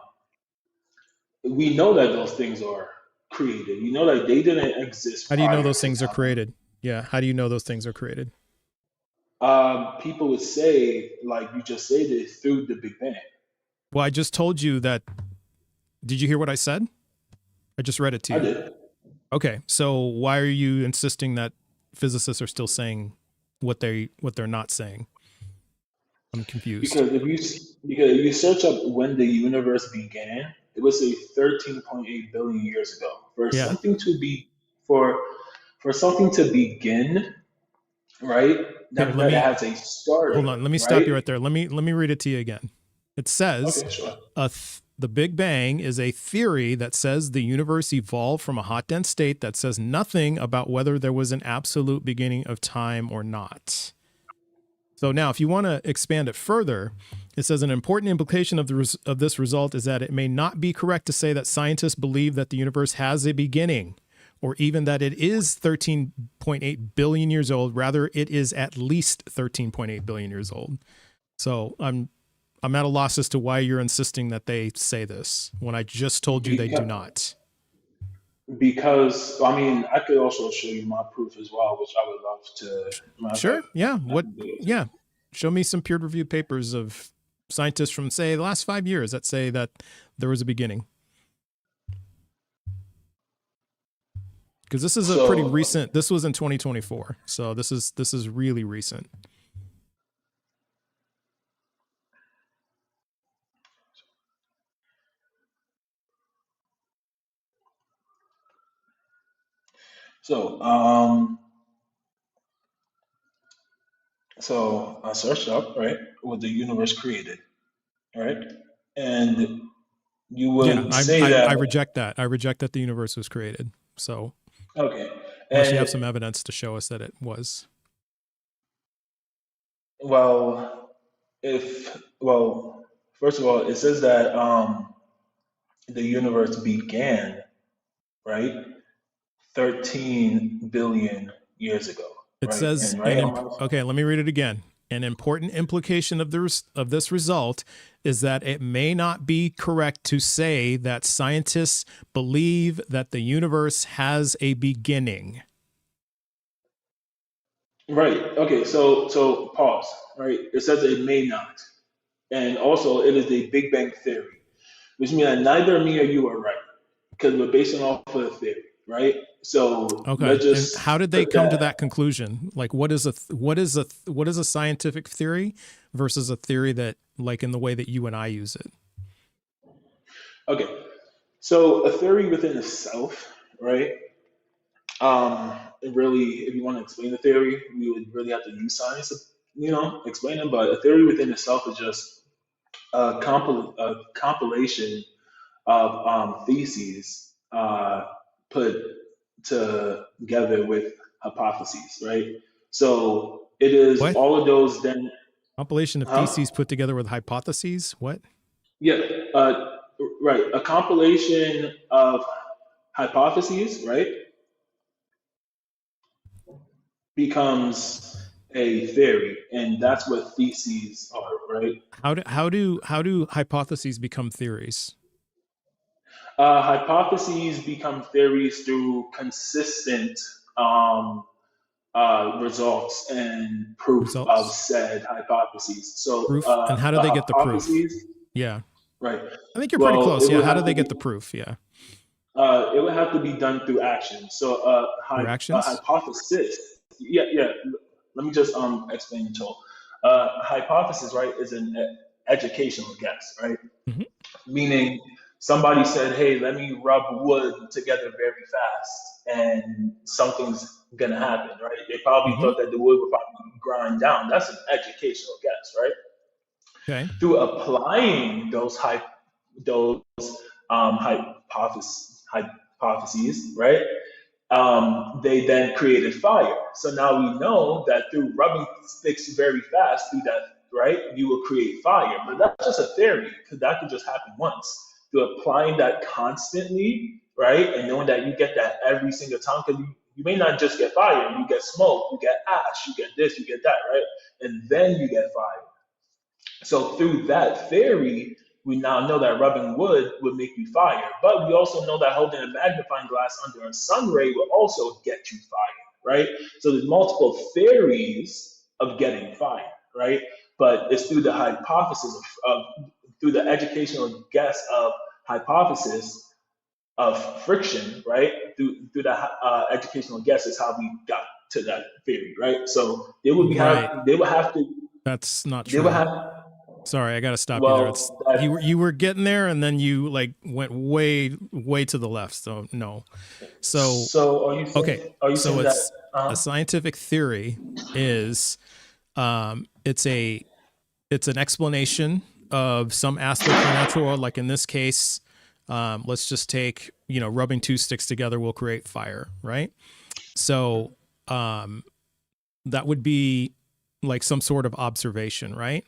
we know that those things are created. You know that they didn't exist How do you know prior those to things are time. created? Yeah. How do you know those things are created? People would say, like you just stated, through the Big Bang. Well, I just told you that. Did you hear what I said? I just read it to I you. did. Okay. So why are you insisting that physicists are still saying what they're not saying? I'm confused. Because if you search up when the universe began, it was a 13.8 billion years ago. Yeah. For for something to begin, right? That Here, means let that it me has a hold starting, on. Let me stop right? you right there. Let me read it to you again. It says Okay, sure. the Big Bang is a theory that says the universe evolved from a hot, dense state that says nothing about whether there was an absolute beginning of time or not. So now, if you want to expand it further, it says an important implication of this result is that it may not be correct to say that scientists believe that the universe has a beginning, or even that it is 13.8 billion years old. Rather, it is at least 13.8 billion years old. So I'm at a loss as to why you're insisting that they say this when I just told you they do Because, not. because I mean, I could also show you my proof as well, which I would love to. Matter of fact, Sure. Yeah. I What? can do it too. Yeah. Show me some peer-reviewed papers of scientists from, say, the last 5 years that say that there was a beginning. Because this is a pretty So, recent. This was in 2024, so this is really recent. so, So I searched up, right, was the universe created, right? And you would say that, I reject that. I reject that the universe was created. So, okay. unless you have And some evidence to show us that it was. well, first of all, it says that the universe began, right, 13 billion years ago, It right? says, And right, okay, let me read it again. An important implication of this result is that it may not be correct to say that scientists believe that the universe has a beginning. right. Okay, so pause. Right, it says it may not, and also it is a Big Bang theory, which means that neither me or you are right because we're basing off of a theory, right? So Okay, let's and just how did they put come to that. that conclusion? Like, what is a scientific theory versus a theory that, like, in the way that you and I use it? Okay, so a theory within itself, right? Really, if you want to explain the theory, we would really have to use science to, explain it. But a theory within itself is just a compilation of theses put together with hypotheses, right? So it is What? all of those then, Compilation of huh? theses put together with hypotheses? What? Yeah, right. A compilation of hypotheses, right, becomes a theory, and that's what theses are, right? How do hypotheses become theories? Hypotheses become theories through consistent um, results and proof of Results? said hypotheses. So Proof? And how do a they get the proof? hypothesis, Yeah. right? I think you're pretty Well, close. Yeah. How do they get the proof? Yeah. it would have to be done through action. So Through a actions? hypothesis, yeah, yeah. Let me just explain it all. Hypothesis, right, is an educational guess, right? Hmm. Meaning somebody said, "Hey, let me rub wood together very fast, and something's gonna happen," right? They probably Hmm. thought that the wood would probably grind down. That's an educational guess, right? Okay. Through applying those hypotheses, right? They then created fire. So now we know that through rubbing sticks very fast through that, right, you will create fire. But that's just a theory because that could just happen once. Through applying that constantly, right, and knowing that you get that every single time, because you may not just get fire, you get smoke, you get ash, you get this, you get that, right, and then you get fire. So through that theory, we now know that rubbing wood would make you fire, but we also know that holding a magnifying glass under a sun ray will also get you fire, right? So there's multiple theories of getting fire, right? But it's through the hypothesis through the educational guess of hypothesis of friction, right? Through the educational guess is how we got to that theory, right? So Right. they would have to That's not they would true. have Sorry, I got to stop you there. It's well, that, you were getting there, and then you like went way to the left. So no. So so okay. are you So saying that? it's a scientific theory is it's an explanation of some aspect of the natural world. Like in this case, let's just take, rubbing two sticks together will create fire, right? So that would be like some sort of observation, right?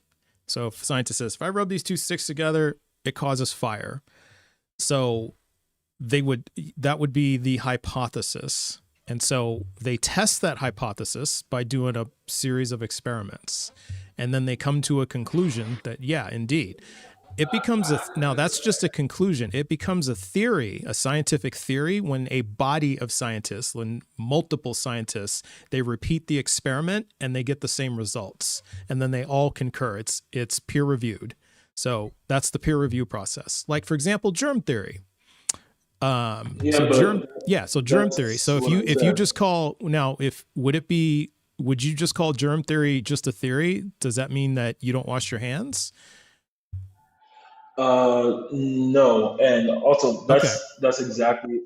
So if a scientist says, if I rub these two sticks together, it causes fire. So that would be the hypothesis. And so they test that hypothesis by doing a series of experiments. And then they come to a conclusion that, yeah, indeed. It becomes now that's just a conclusion. It becomes a theory, a scientific theory, when a body of scientists, when multiple scientists, they repeat the experiment and they get the same results. And then they all concur. It's peer reviewed. So that's the peer review process. Like, for example, germ theory. So germ theory. So if you just call now, would you just call germ theory just a theory? Does that mean that you don't wash your hands? No, and also Okay. that's exactly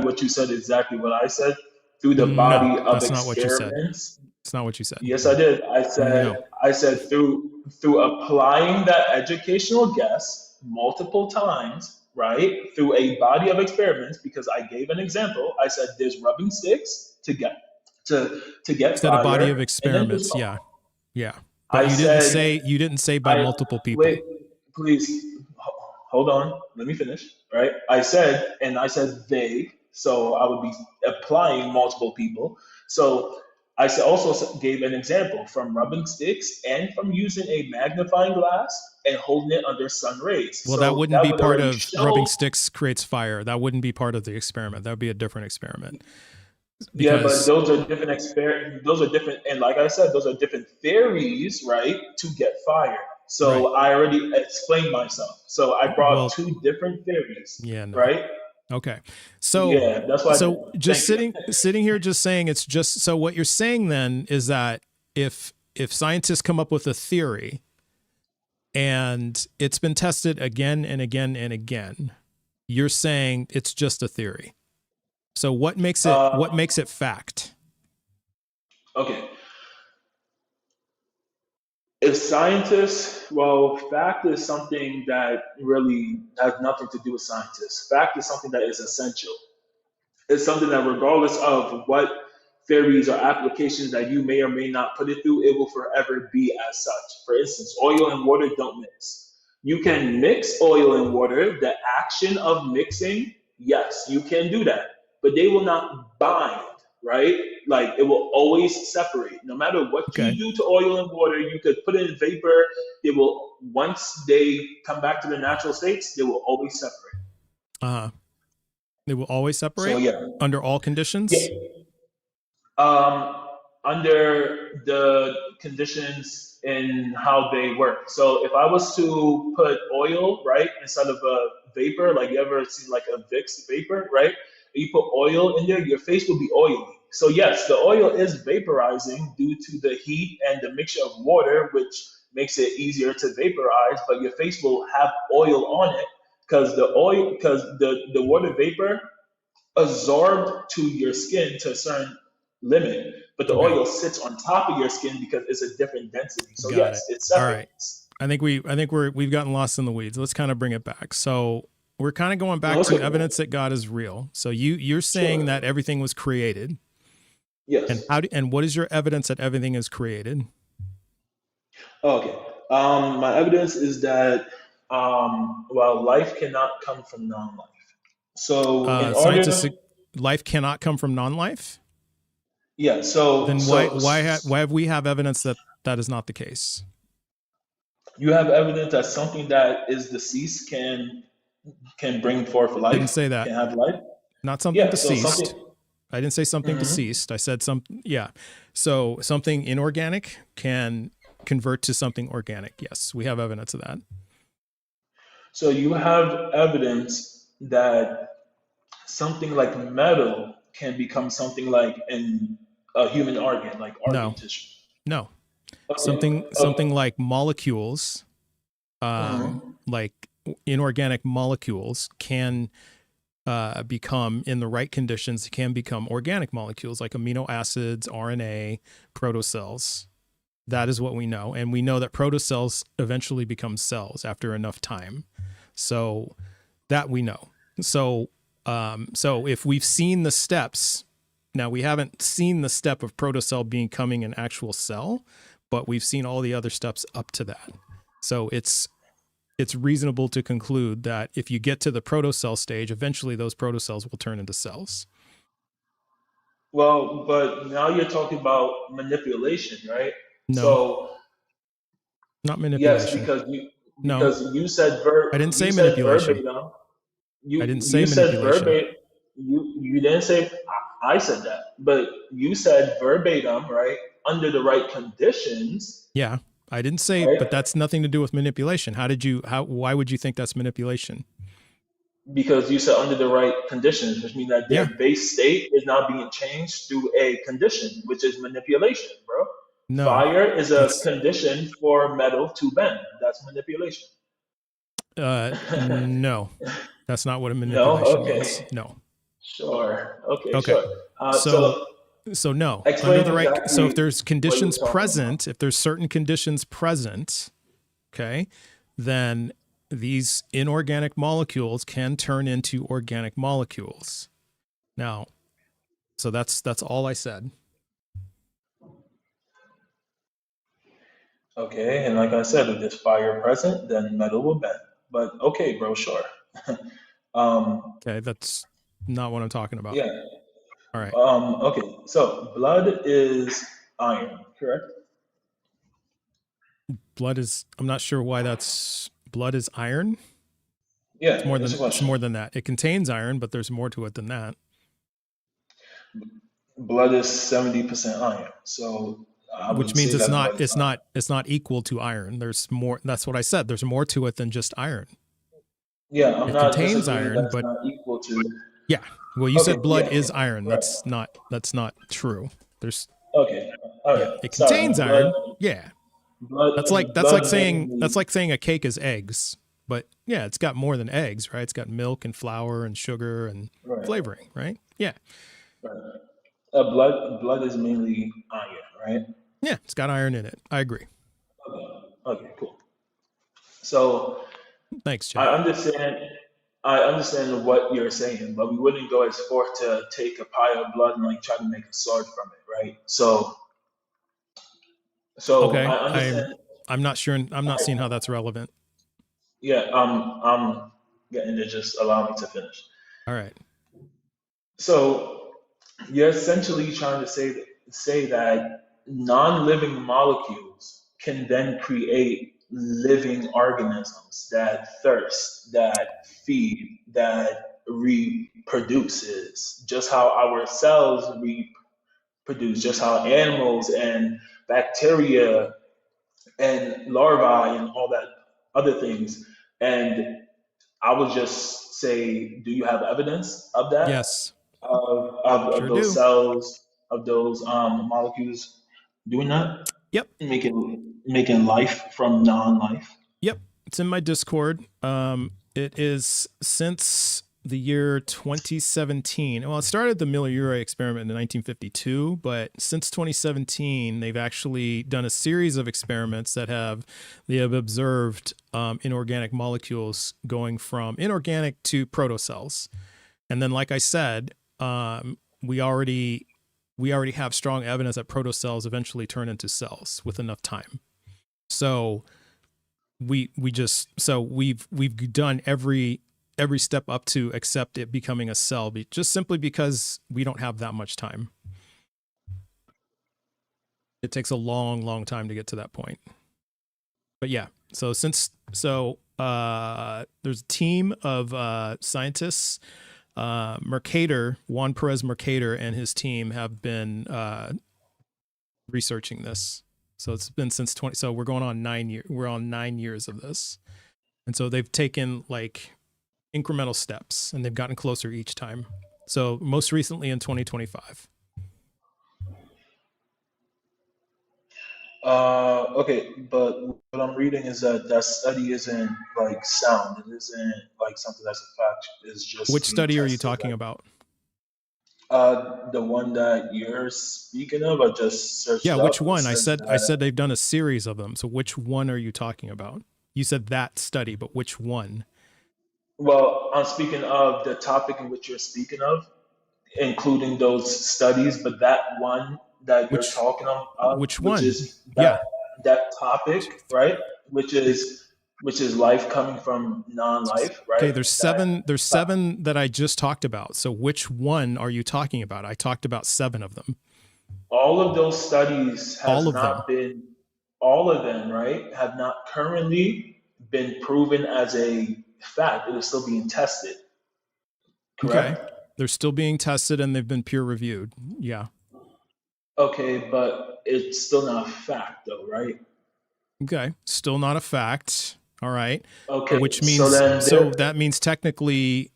what you said. Exactly what I said. Through the No, body of that's not what you said. experiments. It's not what you said. Yes, I did. I said through applying that educational guess multiple times, right? Through a body of experiments, because I gave an example. I said there's rubbing sticks to get Said a body of fire, and then there's experiments. Yeah. But I you said didn't say by multiple people. wait, please hold on. Let me finish. Right? I said vague, so I would be applying multiple people. So I also gave an example from rubbing sticks and from using a magnifying glass and holding it under sun rays. Well, so that wouldn't be would part already of show, rubbing sticks creates fire. That wouldn't be part of the experiment. That would be a different experiment. Yeah, but those are different Those are different, and like I said, those are different theories, right? To get fire. So I already explained myself. So I brought two different theories. Yeah. No. Right. Okay. So yeah, that's why. So just sitting here, just saying it's just so what you're saying then is that if scientists come up with a theory and it's been tested again and again and again, you're saying it's just a theory. So what makes it fact? Okay. If scientists, fact is something that really has nothing to do with scientists. Fact is something that is essential. It's something that regardless of what theories or applications that you may or may not put it through, it will forever be as such. For instance, oil and water don't mix. You can mix oil and water. The action of mixing, yes, you can do that. But they will not bind, right? Like it will always separate. No matter what you do to oil and water, you could put it in vapor. It will, once they come back to their natural states, they will always separate. They will always separate under all conditions? Yeah. Under the conditions in how they work. So if I was to put oil, right, instead of a vapor, like you ever see like a Vicks vapor, right? You put oil in there, your face will be oily. So yes, the oil is vaporizing due to the heat and the mixture of water, which makes it easier to vaporize, but your face will have oil on it because the water vapor absorbed to your skin to a certain limit, but the oil sits on top of your skin because it's a different density. So it separates. All right. I think we've gotten lost in the weeds. Let's kind of bring it back. So we're kind of going back to evidence that God is real. So you're saying that everything was created. Yes. And what is your evidence that everything is created? Okay. My evidence is that life cannot come from non-life. So life cannot come from non-life? Yeah. So then why have we have evidence that that is not the case? You have evidence that something that is deceased can bring forth life. I didn't say that. Can have life. Not something deceased. I didn't say something deceased. I said So something inorganic can convert to something organic. Yes, we have evidence of that. So you have evidence that something like metal can become something like a human organ, like organ tissue. No. Okay. Something like molecules, like inorganic molecules can become, in the right conditions, can become organic molecules like amino acids, RNA, protocells. That is what we know. And we know that protocells eventually become cells after enough time. So that we know. So if we've seen the steps, now we haven't seen the step of protocell becoming an actual cell, but we've seen all the other steps up to that. So it's reasonable to conclude that if you get to the protocell stage, eventually those protocells will turn into cells. Well, but now you're talking about manipulation, right? No. So not manipulation. Yes, because you said I didn't say manipulation. Verbatim. I didn't say manipulation. You didn't say I said that, but you said verbatim, right? Under the right conditions. Yeah, I didn't say, right? But that's nothing to do with manipulation. Why would you think that's manipulation? Because you said under the right conditions, which means that their base state is not being changed through a condition, which is manipulation, bro. No, fire is a condition for metal to bend. That's manipulation. No, that's not what a manipulation means. No. Sure. Okay. Sure. So no, Explain under the right. exactly So if there's what conditions you're talking about. present, if there's certain conditions present, okay, then these inorganic molecules can turn into organic molecules. Now, so that's all I said. Okay, and like I said, if there's fire present, then metal will bend. But okay, bro, sure. Okay, that's not what I'm talking about. Yeah. All right. Okay, so blood is iron, correct? Blood is. I'm not sure why that's. Blood is iron. Yeah, It's more than. it's a It's question. more than that. It contains iron, but there's more to it than that. Blood is 70% iron, so I Which would means say it's that not. blood is It's iron. not. It's not equal to iron. There's more. That's what I said. There's more to it than just iron. Yeah, I'm It not contains disagreeing that iron, it's but not equal to. yeah. Well, you Okay, said blood yeah, is iron. right. That's not. That's not true. There's. Okay, all Yeah. right. It Sorry, contains iron. Yeah. That's like mainly. saying a cake is eggs. But yeah, it's got more than eggs, right? It's got milk and flour and sugar and Right, flavoring, right? Yeah. right. Blood is mainly iron, right? Yeah, it's got iron in it. I agree. Okay, cool. So Thanks, Jay. I understand. I understand what you're saying, but we wouldn't go as far to take a pile of blood and like try to make a sword from it, right? So Okay. I understand. I'm not sure. I'm not seeing how that's relevant. Yeah, I'm getting to just allow me to finish. All right. So you're essentially trying to say that non-living molecules can then create living organisms that thirst, that feed, that reproduces, just how our cells reproduce, just how animals and bacteria and larvae and all that other things. And I would just say, do you have evidence of that? Yes. Of Sure those do. cells, of those molecules doing that? Yep. Making life from non-life? Yep. It's in my Discord. It is since the year 2017. Well, it started the Miller-Urey experiment in 1952, but since 2017, they've actually done a series of experiments that they have observed inorganic molecules going from inorganic to protocells. And then, like I said, we already have strong evidence that protocells eventually turn into cells with enough time. So we've done every step up to accept it becoming a cell, just simply because we don't have that much time. It takes a long time to get to that point. But yeah, there's a team of scientists. Juan Perez Mercader and his team have been researching this. So it's been since 20. So we're going on 9 years. We're on 9 years of this, and so they've taken like incremental steps, and they've gotten closer each time. So most recently in 2025. Okay, but what I'm reading is that study isn't like sound. It isn't like something that's a fact. It's just Which being study are you tested. talking about? The one that you're speaking of, I just searched Yeah, up. which It one? says I said that, they've done a series of them. So which one are you talking about? You said that study, but which one? well, I'm speaking of the topic in which you're speaking of, including those studies, but that one that you're talking of, Which which one? is Yeah. that topic, right? Which is life coming from non-life, right? Okay, there's seven that I just talked about. So which one are you talking about? I talked about 7 of them. All of those studies All of them. all of them, right, have not currently been proven as a fact. It is still being tested. Correct? Okay. They're still being tested and they've been peer reviewed. Yeah. Okay, but it's still not a fact though, right? Okay. Still not a fact. All right. Okay, Which means that means technically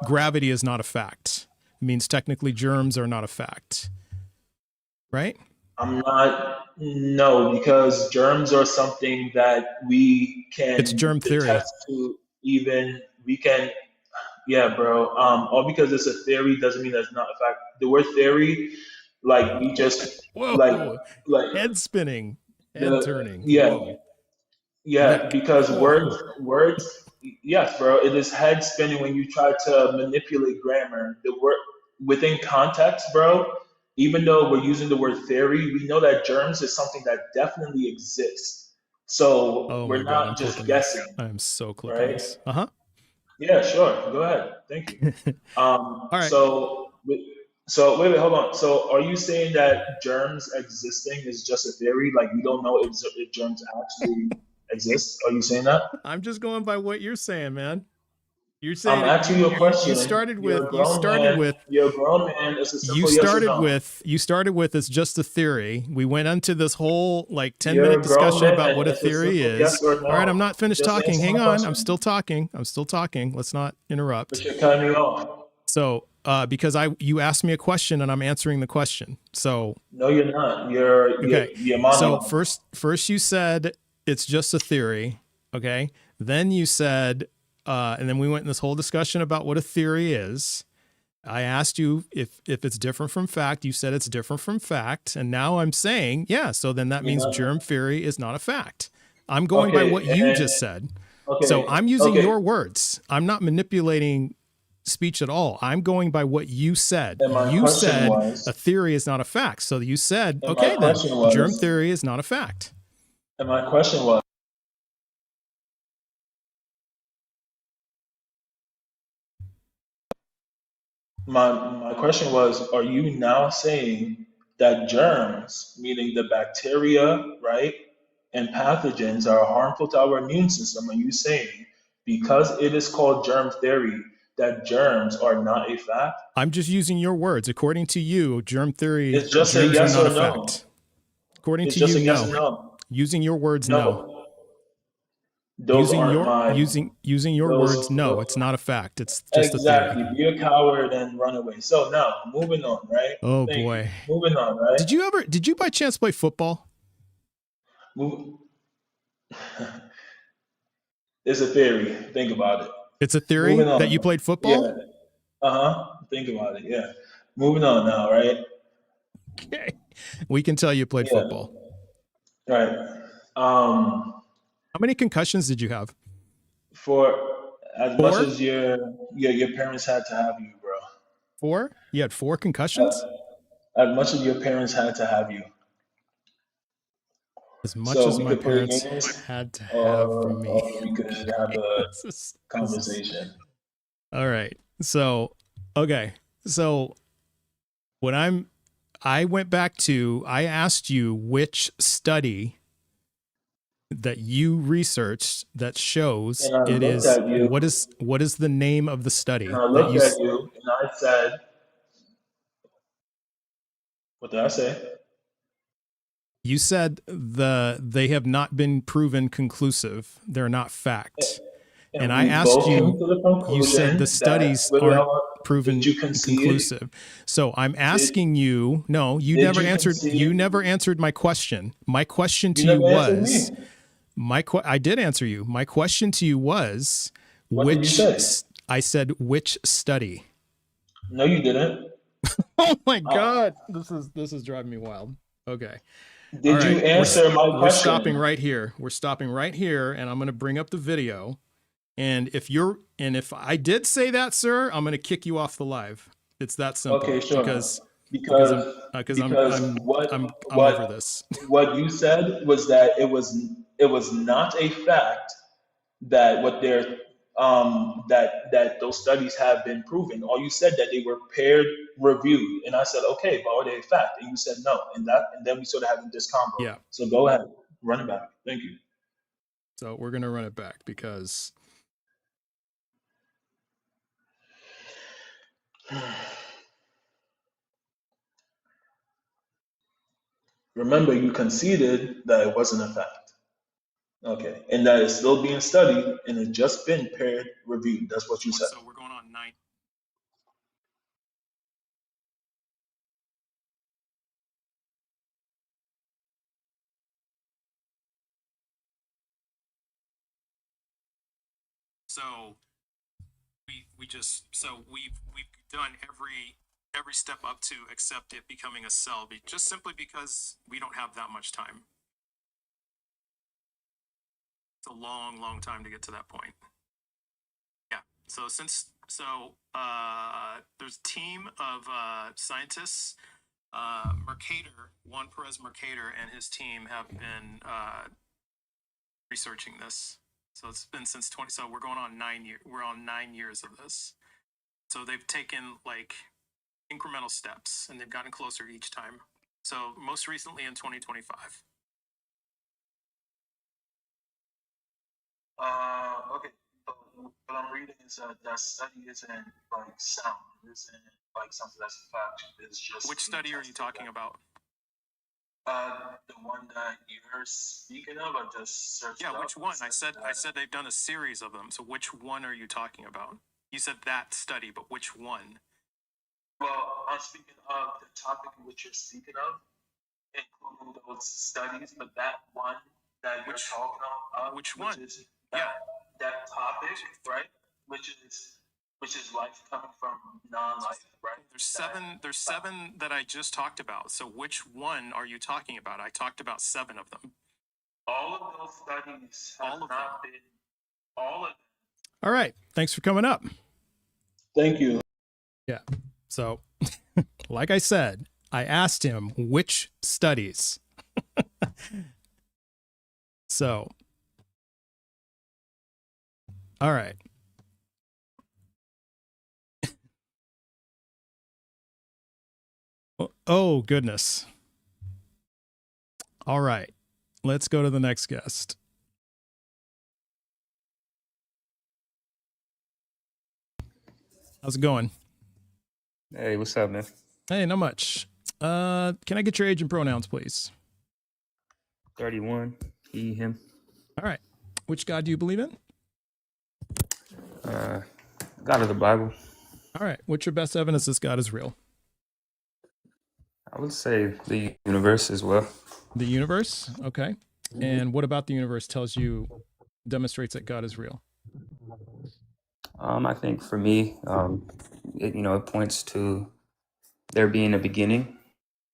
gravity is not a fact. It means technically germs are not a fact. Right? No, because germs are something that we can It's germ theory. test to yeah, bro. All because it's a theory doesn't mean that's not a fact. The word theory Like we just Whoa. like Head spinning. Head the turning. yeah. Whoa. Yeah, Neck. because Whoa. words, yes, bro, it is head spinning when you try to manipulate grammar. The word within context, bro, even though we're using the word theory, we know that germs is something that definitely exists. So Oh my we're God, I'm not just clipping this. guessing, I am so clipping right? this. Uh-huh. Yeah, sure. Go ahead. Thank you. All right. So wait, hold on. So are you saying that germs existing is just a theory? Like you don't know if germs actually exist? Are you saying that? I'm just going by what you're saying, man. You're I'm saying it, asking you a you question. started with you started with You're a grown man. It's a you simple yes or started no. with you started with it's just a theory. We went into this whole like 10-minute You're a grown discussion about man. what a It's a theory simple is. yes or All right, I'm no. not finished Just talking. answer Hang my on. I'm still question. talking. I'm still talking. Let's not But interrupt. you're cutting me off. So, because you asked me a question and I'm answering the question. So, No, you're not. okay. You're So monologuing. first you said it's just a theory. Okay. Then you said, and then we went in this whole discussion about what a theory is. I asked you if it's different from fact. You said it's different from fact. And now I'm saying, yeah, so then that means Uh-huh. germ theory is not a fact. I'm going by what Okay, you and just said. So okay, I'm using okay. your words. I'm not manipulating speech at all. I'm going by what you said. And my You question said a was, theory is not a fact. So you said, and my okay, then question germ was, theory is not a fact. and my question was, my question was, are you now saying that germs, meaning the bacteria, right, and pathogens are harmful to our immune system? Are you saying because it is called germ theory that germs are not a fact? I'm just using your words. According to you, It's just a germs are yes not or a fact. no. According It's to just you, a yes no. or no. Using your words, no. No, those aren't my Using your words, no. those. It's not a fact. It's just a theory. Exactly. Be a coward and run away. So now, moving on, right? Oh Thank you. boy. Moving on, right? Did you by chance play football? Move. It's a theory. Think about it. It's a theory Moving that you on. played Yeah. football? Think about it. Yeah. Moving on now, right? Okay. We can tell you played Yeah. football. Right. Um, How many concussions did you have? for as much 4? as your parents had to have you, bro. 4? You had 4 concussions? As much as your parents had to have you, As much so as we my could play parents games, had to have me. or we could have a This is conversation. all right. So, okay. So when I went back to, I asked you which study that you researched that shows And I it looked is at you, what is the name of the and study I that looked at you, and I said, "What did I say?" you said they have not been proven conclusive. They're not fact. And And I we asked both came you, to the you said the conclusion that studies wait, wait, aren't hold on. Did proven you concede? conclusive. So I'm Did asking you, no, did you concede? you never answered my question. My question You to you never answered was, me. I did answer you. My question to you was What did you say? I said which study? No, you didn't. Oh my Uh, god. This is driving me wild. Okay. All did you right. answer my We're stopping question? right here. We're stopping right here and I'm going to bring up the video. And if I did say that, sir, I'm going to kick you off the live. It's that simple Okay, sure. because Because because I'm over this. what you said was that it was not a fact that what they're that those studies have been proven. Or you said that they were paired reviewed, and I said, okay, but are they a fact? And you said no, and then we sort of having this combo. Yeah. So go ahead, run it back. Thank you. So we're going to run it back because Remember, you conceded that it wasn't a fact. Okay, and that it's still being studied, and it's just been paired reviewed. That's what you said. so we're going on 9. So we've done every step up to except it becoming a cell, just simply because we don't have that much time. It's a long, long time to get to that point. Yeah. So there's a team of scientists. Juan Perez Mercader and his team have been researching this. So it's been since 20. So we're going on 9 years. We're on 9 years of this. So they've taken like incremental steps, and they've gotten closer each time. So most recently in 2025. Okay. So what I'm reading is that study isn't like sound. It isn't like something that's a fact. It's just. Which study are you talking about? The one that you're speaking of, I just searched. Yeah, which one? I said they've done a series of them. So which one are you talking about? You said that study, but which one? Well, I'm speaking of the topic in which you're speaking of, including those studies, but that one that you're talking about, which one? Is that topic, right? Which is life coming from non-life, right? There's seven that I just talked about. So which one are you talking about? I talked about 7 of them. All of those studies have not been all of them. All right. Thanks for coming up. Thank you. Yeah. So, like I said, I asked him which studies. So, all right. Oh, goodness. All right. Let's go to the next guest. How's it going? Hey, what's up, man? Hey, not much. Can I get your age and pronouns, please? 31, he, him. All right. Which God do you believe in? God of the Bible. All right. What's your best evidence this God is real? I would say the universe as well. The universe? Okay. And what about the universe demonstrates that God is real? I think for me, it points to there being a beginning.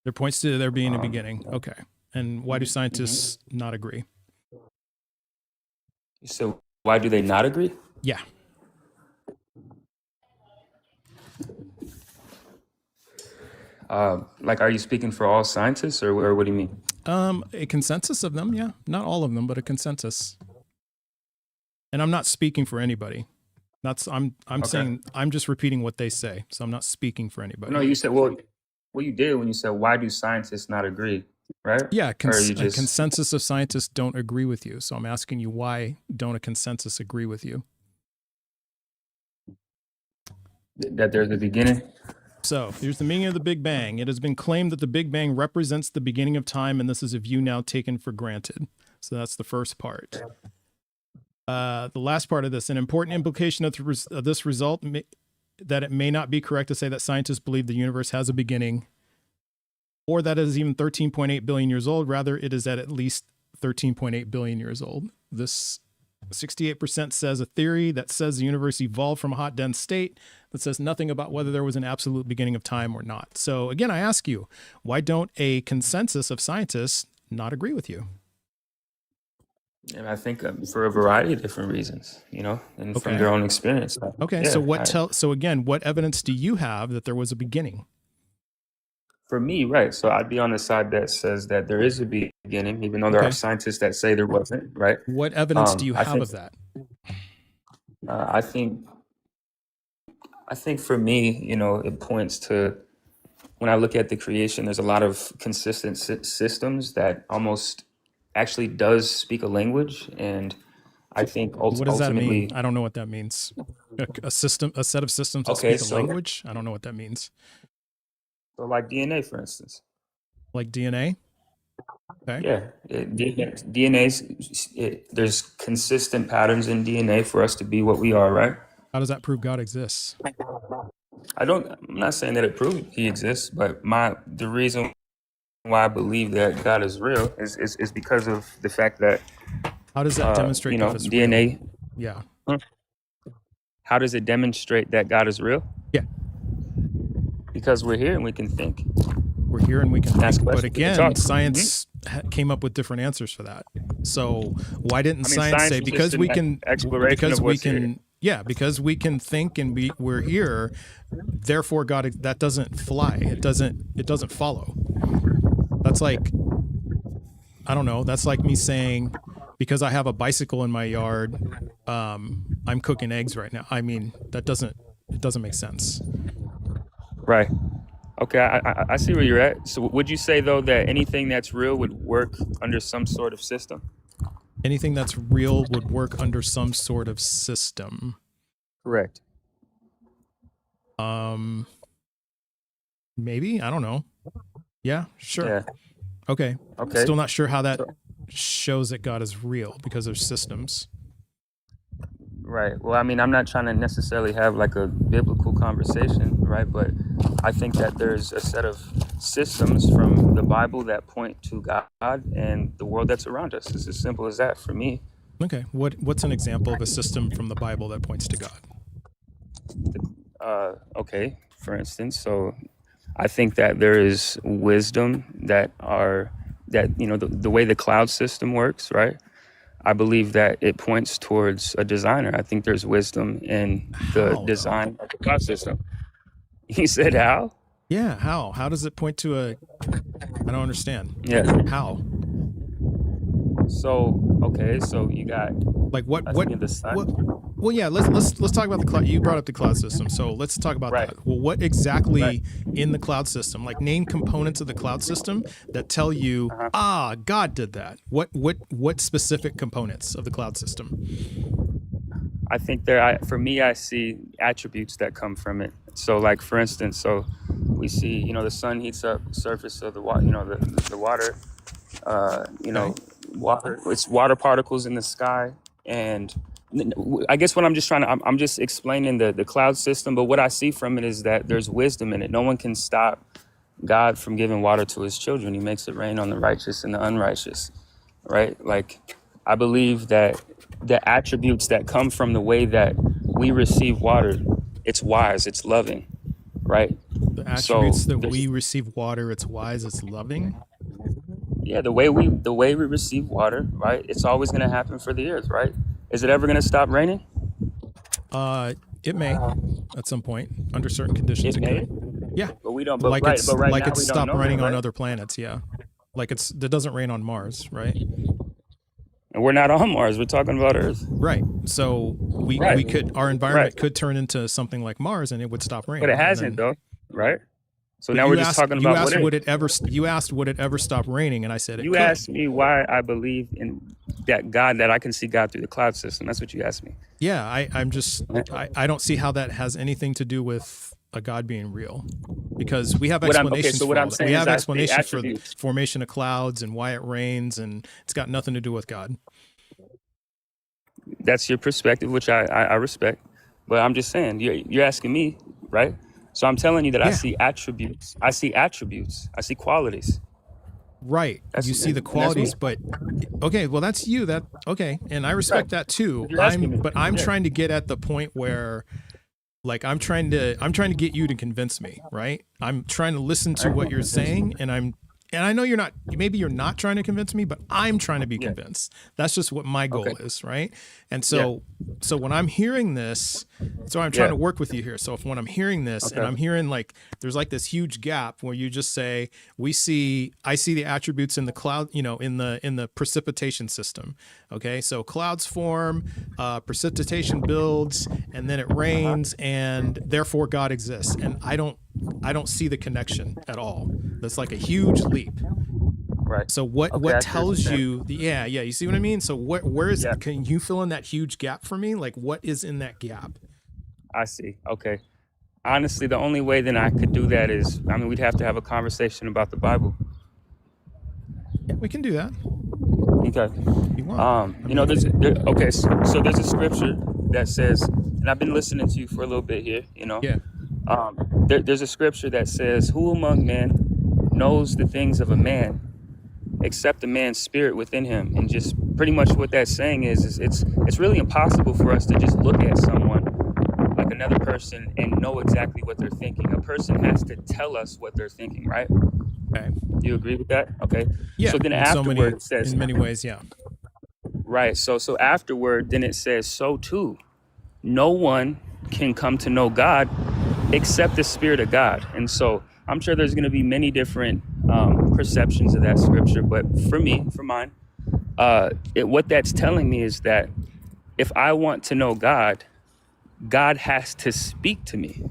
There points to there being a beginning. Okay. And why do scientists not agree? So why do they not agree? Yeah. Are you speaking for all scientists or what do you mean? A consensus of them, yeah. Not all of them, but a consensus. And I'm not speaking for anybody. I'm okay. Saying I'm just repeating what they say. So I'm not speaking for anybody. No, you said you did when you said why do scientists not agree, right? Yeah, a consensus of scientists don't agree with you. So I'm asking you, why don't a consensus agree with you? That there's a beginning. So here's the meaning of the Big Bang. It has been claimed that the Big Bang represents the beginning of time, and this is a view now taken for granted. So that's the first part. The last part of this, an important implication of this result, that it may not be correct to say that scientists believe the universe has a beginning, or that it is even 13.8 billion years old. Rather, it is at least 13.8 billion years old. This 68% says a theory that says the universe evolved from a hot, dense state that says nothing about whether there was an absolute beginning of time or not. So again, I ask you, why don't a consensus of scientists not agree with you? And I think for a variety of different reasons, and from their own experience. Okay. Yeah, so again, what evidence do you have that there was a beginning? For me, right. So I'd be on the side that says that there is a beginning, even though there are scientists that say there wasn't, right? What evidence do you have of that? I think for me, it points to, when I look at the creation, there's a lot of consistent systems that almost actually does speak a language. And I think ultimately... What does that mean? I don't know what that means. A set of systems that speak a language? I don't know what that means. So like DNA, for instance. Like DNA? Okay. Yeah. There's consistent patterns in DNA for us to be what we are, right? How does that prove God exists? I'm not saying that it proves he exists, but the reason why I believe that God is real is because of the fact that... How does that demonstrate God is DNA? Real? Yeah. How does it demonstrate that God is real? Yeah. Because we're here and we can think. We're here and we can Ask think. But questions, we can again, talk. science came up with different answers for that. So why didn't science say, is just because an we can, exploration because of we what's here. can, yeah, because we can think and we're here, therefore God, that doesn't fly. It doesn't follow. That's like, I don't know. That's like me saying, because I have a bicycle in my yard, I'm cooking eggs right now. I mean, it doesn't make sense. Right. Okay, I see where you're at. So would you say, though, that anything that's real would work under some sort of system? Anything that's real would work under some sort of system. Correct. Maybe, I don't know. Yeah, sure. Yeah. Okay. Okay. Still not sure how that shows that God is real, because there's systems. Right. Well, I mean, I'm not trying to necessarily have like a biblical conversation, right? But I think that there's a set of systems from the Bible that point to God and the world that's around us. It's as simple as that for me. Okay. What's an example of a system from the Bible that points to God? Okay. For instance, so I think that there is wisdom that the way the cloud system works, right? I believe that it points towards a designer. I think there's wisdom in the design of the cloud system. You said how? Yeah, how? How does it point to I don't understand. Yeah. How? So, okay, so you got like what the sun. Well, yeah, let's talk about the cloud. You brought up the cloud system, so let's talk about that. Well, what exactly in the cloud system? Like, name components of the cloud system that tell you, God did that. What specific components of the cloud system? I think for me, I see attributes that come from it. So, like, for instance, so we see, the sun heats up the surface of the water, the water, water. It's water particles in the sky. And I guess what I'm just I'm just explaining the cloud system. But what I see from it is that there's wisdom in it. No one can stop God from giving water to his children. He makes it rain on the righteous and the unrighteous, right? Like, I believe that the attributes that come from the way that we receive water, it's wise, it's loving, right? The attributes that we receive water, it's wise, it's loving. Yeah, the way we receive water, right? It's always going to happen for the earth, right? Is it ever going to stop raining? It may at some point under certain conditions. It may. Could. Yeah, but we don't. But right now, it's stopped raining on other planets. Yeah, like it doesn't rain on Mars, right? And we're not on Mars. We're talking about Earth. Right. So our environment could turn into something like Mars, and it would stop raining. But it hasn't, though, right? So now we're just talking about you asked would it ever stop raining, and I said it could. Asked me why I believe in that God, that I can see God through the cloud system. That's what you asked me. Yeah, I don't see how that has anything to do with a God being real, because we have explanations for all that. We have explanations for the formation of clouds and why it rains, and it's got nothing to do with God. That's your perspective, which I respect, but I'm just saying you're asking me, right? So I'm telling you that I see attributes. I see qualities. Right. You see the qualities, but okay, well, that's you. And I respect that too. I'm trying to get at the point where, like, I'm trying to get you to convince me, right? I'm trying to listen to what you're saying, and I know maybe you're not trying to convince me, but I'm trying to be convinced. That's just what my goal is, right? And so when I'm hearing this, I'm trying to work with you here. So when I'm hearing this and I'm hearing, like, there's like this huge gap where you just say, I see the attributes in the cloud, in the precipitation system. Okay. So clouds form, precipitation builds, and then it rains, and therefore God exists. And I don't see the connection at all. That's like a huge leap. Right. So what tells you? You see what I mean? So where is? Can you fill in that huge gap for me? Like, what is in that gap? I see. Okay. Honestly, the only way then I could do that is, we'd have to have a conversation about the Bible. Yeah, we can do that. Okay. So there's a scripture that says, and I've been listening to you for a little bit here. Yeah. There's a scripture that says, "Who among men knows the things of a man, except the man's spirit within him?" And just pretty much what that's saying is it's really impossible for us to just look at someone like another person and know exactly what they're thinking. A person has to tell us what they're thinking, right? Okay. Do you agree with that? Okay. Yeah. So then afterward, it says, in many ways, yeah. Right. So afterward, then it says, so too, no one can come to know God except the Spirit of God. And so I'm sure there's going to be many different perceptions of that scripture, but for mine, what that's telling me is that if I want to know God, God has to speak to me.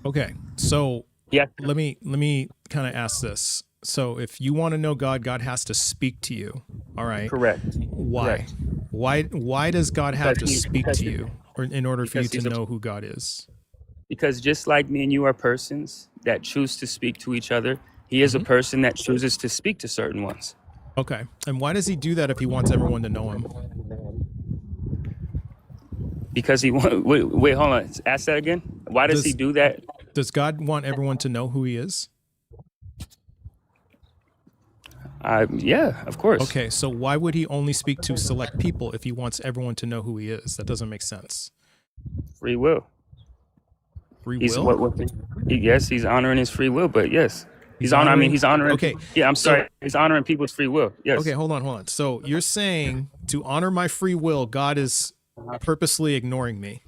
Okay. So yeah, let me kind of ask this. So if you want to know God, God has to speak to you. All right. Correct. Why? Correct. Why does God have to speak to you, or in order for you to know who God is? Because just like me and you are persons that choose to speak to each other, he is a person that chooses to speak to certain ones. Okay. And why does he do that if he wants everyone to know him? Because he wants, wait, hold on. Ask that again. Why does he do that? Does God want everyone to know who he is? Yeah, of course. Okay, so why would he only speak to select people if he wants everyone to know who he is? That doesn't make sense. Free will. Free will? Yes, he's honoring his free will, but yes. He's honoring. Okay. Yeah, I'm sorry. He's honoring people's free will. Yes. Okay, hold on. So you're saying to honor my free will, God is purposely ignoring me.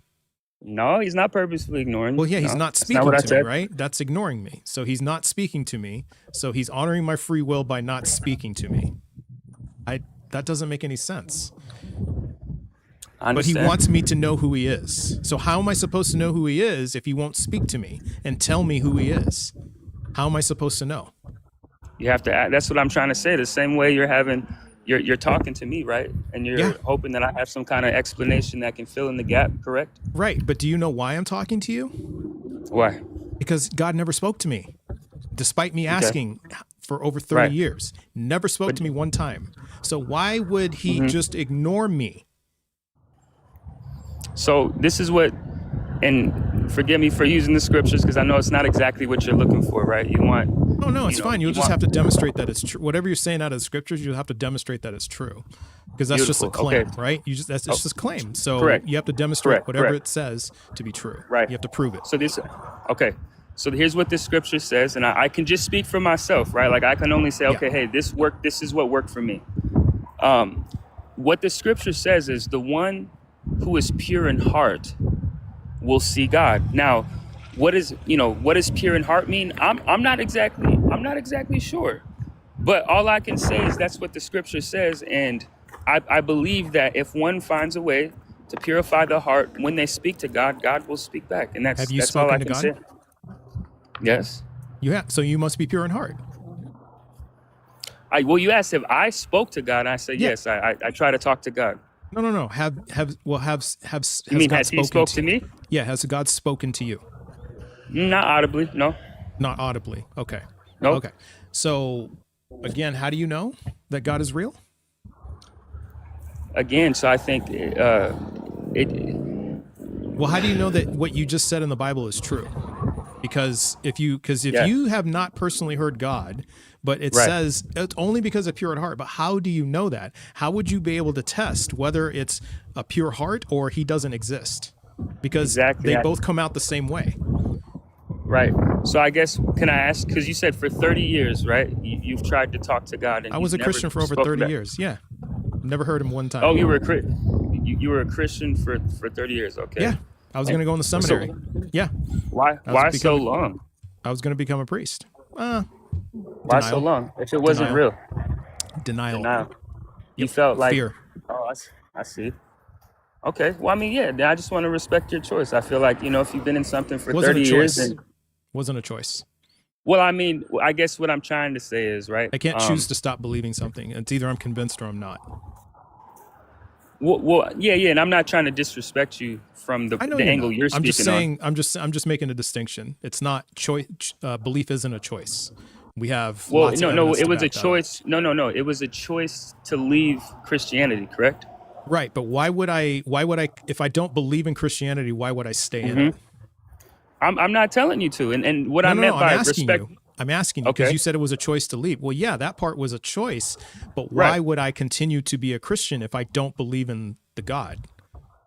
No, he's not purposely ignoring me. Well, yeah, he's not speaking to me, right? That's ignoring me. So he's not speaking to me. So he's honoring my free will by not speaking to me. That doesn't make any sense. But he wants me to know who he is. So how am I supposed to know who he is if he won't speak to me and tell me who he is? How am I supposed to know? You have to act. That's what I'm trying to say. The same way you're talking to me, right? And you're hoping that I have some kind of explanation that can fill in the gap, correct? Right. But do you know why I'm talking to you? Why? Because God never spoke to me, despite me asking for over 30 years. Never spoke to me one time. So why would he just ignore me? So this is what, and forgive me for using the scriptures because I know it's not exactly what you're looking for, right? You want... No, it's fine. You'll just have to demonstrate that it's true. Whatever you're saying out of the scriptures, you'll have to demonstrate that it's true, because that's just a claim, right? It's just a claim. So you have to demonstrate whatever it says to be true. Right. You have to prove it. So here's what this scripture says, and I can just speak for myself, right? Like I can only say, okay, hey, this is what worked for me. What the scripture says is the one who is pure in heart will see God. Now, what does pure in heart mean? I'm not exactly sure, but all I can say is that's what the scripture says, and I believe that if one finds a way to purify the heart when they speak to God, God will speak back, and that's all I can say. Yes. You have. So you must be pure in heart. You asked if I spoke to God. I said yes. I try to talk to God. No. Has he spoke to me? Yeah. Has God spoken to you? Not audibly. No. Not audibly. Okay. No. Okay. So again, how do you know that God is real? Again, so I think Well, how do you know that what you just said in the Bible is true? Because if you have not personally heard God, but it says it's only because of pure at heart. But how do you know that? How would you be able to test whether it's a pure heart or he doesn't exist? Because they both come out the same way. Right. So I guess, can I ask, because you said for 30 years, right? You've tried to talk to God. And I was a Christian for over 30 years. Yeah. Never heard him one time. Oh, you were a Christian for 30 years. Okay. Yeah. I was going to go in the seminary. Why so long? I was going to become a priest. Why so long? If it wasn't real? Denial. You felt like fear. Oh, I see. Okay. Well, I mean, I just want to respect your choice. I feel like, if you've been in something for 30 years. Wasn't a choice. Well, I mean, I guess what I'm trying to say is, right? I can't choose to stop believing something. It's either I'm convinced or I'm not. Well, and I'm not trying to disrespect you from the angle you're speaking on. I'm just making a distinction. It's not choice. Belief isn't a choice. We have. Well, no, it was a choice. No, it was a choice to leave Christianity, correct? Right, but why would I? If I don't believe in Christianity, why would I stay in it? I'm not telling you to. And what I meant by respect. I'm asking you because you said it was a choice to leave. Well, yeah, that part was a choice, but why would I continue to be a Christian if I don't believe in the God?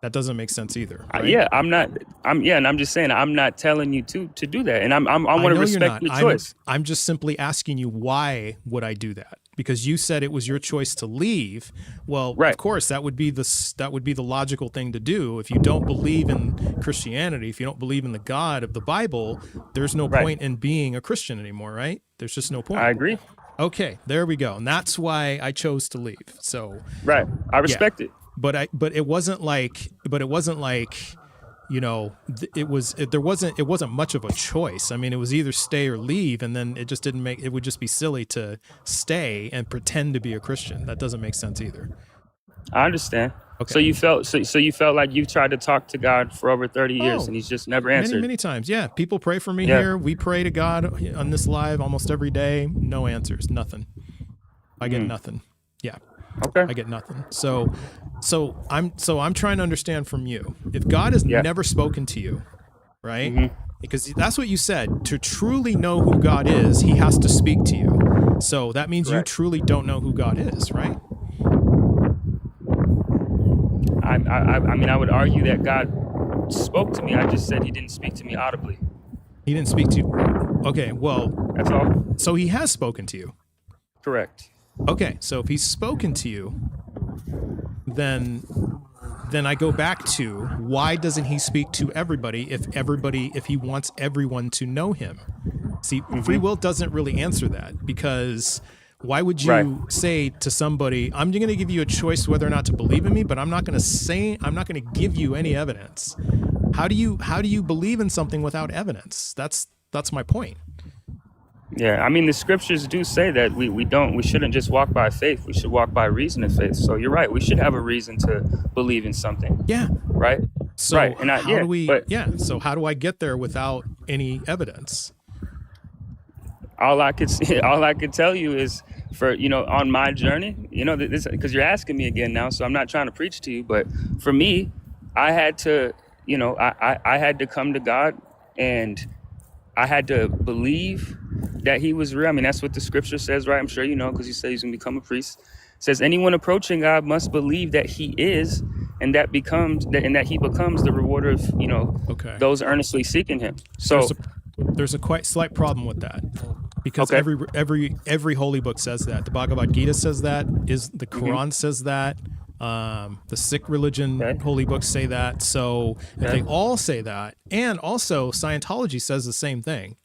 That doesn't make sense either, right? Yeah, and I'm just saying I'm not telling you to do that, and I want to respect your choice. I'm just simply asking you, why would I do that? Because you said it was your choice to leave. Well, right. Of course, that would be the logical thing to do. If you don't believe in Christianity, if you don't believe in the God of the Bible, there's no point in being a Christian anymore, right? There's just no point. I agree. Okay, there we go, and that's why I chose to leave. So, right, I respect it. But it wasn't like, you know, it wasn't much of a choice. I mean, it was either stay or leave, and then it just it would just be silly to stay and pretend to be a Christian. That doesn't make sense either. I understand. Okay. So you felt like you tried to talk to God for over 30 years and he's just never answered. Many times. Yeah. People pray for me here. We pray to God on this live almost every day. No answers, nothing. I get nothing. Yeah. Okay. I get nothing. So I'm trying to understand from you. If God has never spoken to you, right? Because that's what you said. To truly know who God is, he has to speak to you. So that means you truly don't know who God is, right? I mean, I would argue that God spoke to me. I just said he didn't speak to me audibly. He didn't speak to you. Okay, well, that's all. So he has spoken to you. Correct. Okay, so if he's spoken to you, then I go back to, why doesn't he speak to everybody if he wants everyone to know him? See, free will doesn't really answer that, because why would you say to somebody, I'm going to give you a choice whether or not to believe in me, but I'm not going to give you any evidence. How do you believe in something without evidence? That's my point. Yeah, I mean, the scriptures do say that we shouldn't just walk by faith. We should walk by reason and faith. So you're right. We should have a reason to believe in something. Yeah. Right. So and so how do I get there without any evidence? All I could tell you is, on my journey, this, because you're asking me again now, so I'm not trying to preach to you, but for me, I had to, I had to come to God, and I had to believe that he was real. I mean, that's what the scripture says, right? I'm sure you know, because he says he's going to become a priest. It says anyone approaching God must believe that he is, and that he becomes the rewarder of, those earnestly seeking him. So there's a quite slight problem with that, because every holy book says that. The Bhagavad Gita says that. The Quran says that. The Sikh religion holy books say that. So if they all say that, and also Scientology says the same thing.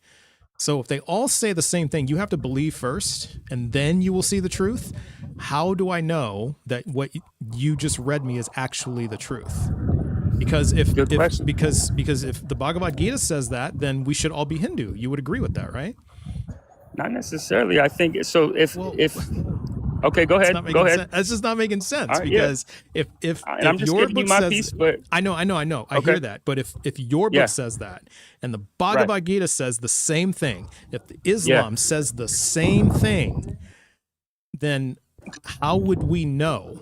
So if they all say the same thing, you have to believe first, and then you will see the truth. How do I know that what you just read me is actually the truth? Because if the Bhagavad Gita says that, then we should all be Hindu. You would agree with that, right? Not necessarily. I think so. Okay, go ahead. Go ahead. That's just not making sense, because if I'm just your giving book you my says, piece, but I know, I hear that. But if your book says that, and the Bhagavad Gita says the same thing, if Islam says the same thing, then how would we know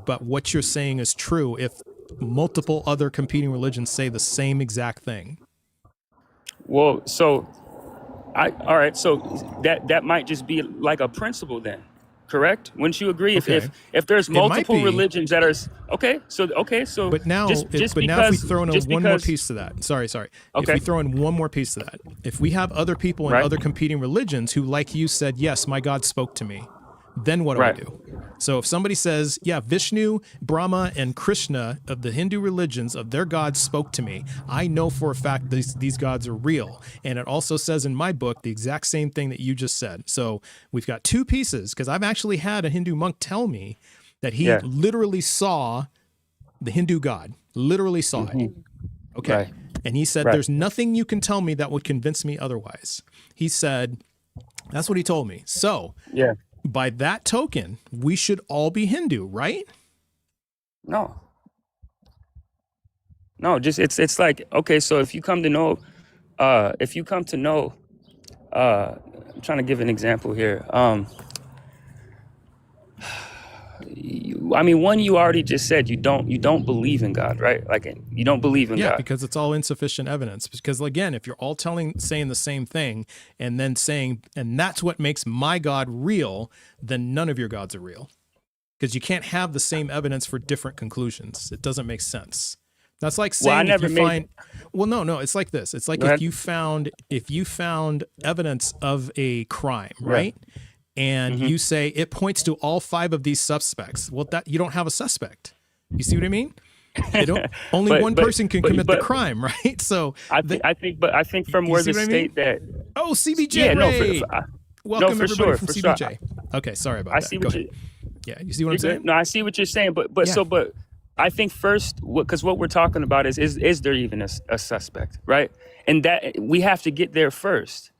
but what you're saying is true if multiple other competing religions say the same exact thing? Well, so all right, so that might just be like a principle then. Correct? Wouldn't you agree? If there's multiple religions that are so but now if we throw in one more piece to that. Sorry. Okay. If we throw in one more piece to that, if we have other people in other competing religions who, like you said, yes, my God spoke to me, then what do I do? So if somebody says, yeah, Vishnu, Brahma, and Krishna of the Hindu religions, of their gods spoke to me, I know for a fact these gods are real. And it also says in my book the exact same thing that you just said. So we've got two pieces, because I've actually had a Hindu monk tell me that he literally saw the Hindu god, literally saw it. Okay. Right. And he said, there's nothing you can tell me that would convince me otherwise. He said, that's what he told me. So by that token, we should all be Hindu, right? No, just it's like, okay, so if you come to know, I'm trying to give an example here. You already just said you don't believe in God, right? Like, you don't believe in God. Yeah, because it's all insufficient evidence. Because again, if you're all saying the same thing, and then saying, and that's what makes my God real, then none of your gods are real. because you can't have the same evidence for different conclusions. It doesn't make sense. That's like Well, I saying never if you made. find, well, no, it's like this. It's like Go ahead. if you found evidence of a crime, Yeah. right? And Mm-hmm. you say it points to all 5 of these suspects. Well, that you don't have a suspect. You see what I mean? Only one person can commit the crime, right? So I think from you where see the what I mean? state that. oh, CBJ Yeah, no, Ray. Welcome for everybody sure, from for sure. CBJ. Okay, sorry about I that. see Go what ahead. you. Yeah, you see what I'm You're saying? good. No, I see what you're saying, but Yeah. but I think first, because what we're talking about is there even a suspect, right? And that we have to get there first.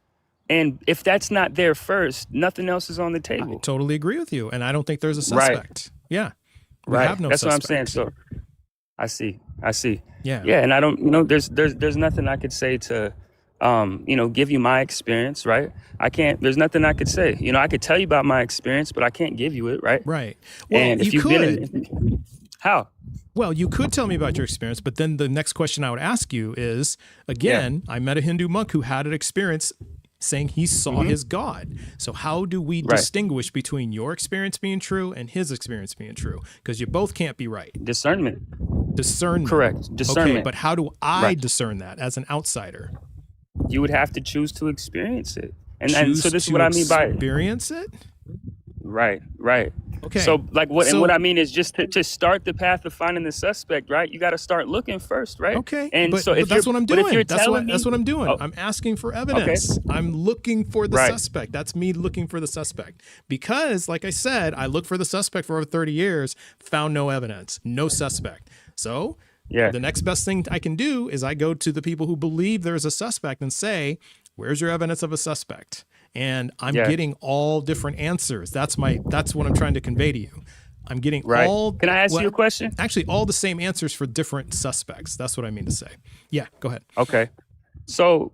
And if that's not there first, nothing else is on the I table. totally agree with you, and I don't think there's a Right. suspect. Yeah, we Right. have no That's suspect. what I'm saying. So I see. Yeah. Yeah, and I don't, there's nothing I could say to, give you my experience, right? I can't. There's nothing I could say. I could tell you about my experience, but I can't give you it, right? Right. Well, And if you you've could. been in, how? Well, you could tell me about your experience, but then the next question I would ask you is, again, I met a Hindu monk who had an experience saying he saw his God. So how do we Right. distinguish between your experience being true and his experience being true? Because you both can't be right. Discernment. Discernment. Correct. Discernment. Okay, but how do I Right. discern that as an outsider? You would have to choose to experience it. And Choose so this is to what I mean by experience it? right. Okay. So and So- what I mean is just to start the path of finding the suspect, right? You got to start looking first, right? Okay, And but, so but if that's you're, what I'm but if doing. you're That's telling what I'm doing. Oh. I'm asking for evidence. I'm looking for the Right. suspect. That's me looking for the suspect. Because, like I said, I looked for the suspect for over 30 years, found no evidence, no suspect. So Yeah. the next best thing I can do is I go to the people who believe there's a suspect and say, where's your evidence of a suspect? And I'm Yeah. getting all different answers. That's what I'm trying to convey to you. I'm getting Right. all. Can I ask you a question? Actually, all the same answers for different suspects. That's what I mean to say. Yeah, go ahead. Okay. So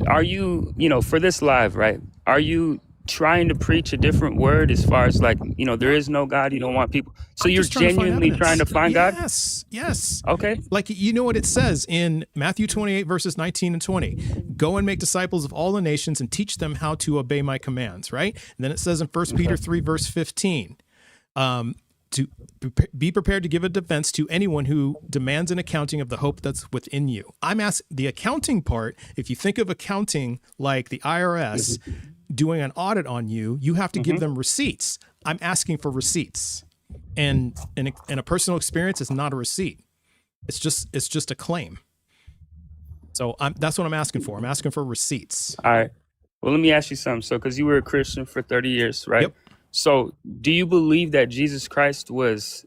are you, for this live, right? Are you trying to preach a different word as far as like, there is no God, you don't want people. So I'm you're just trying to find genuinely evidence. trying to find God? Yes. Okay. Like, you know what it says in Matthew 28, verses 19 and 20. Go and make disciples of all the nations and teach them how to obey my commands, right? And then it says in 1 Peter 3, verse 15, to be prepared to give a defense to anyone who demands an accounting of the hope that's within you. I'm asking the accounting part. If you think of accounting like the IRS doing an audit on you, you have to give them receipts. I'm asking for receipts, and a personal experience is not a receipt. It's just a claim. So that's what I'm asking for. I'm asking for receipts. All right. Well, let me ask you something. So, because you were a Christian for 30 years, right? Yep. So, do you believe that Jesus Christ was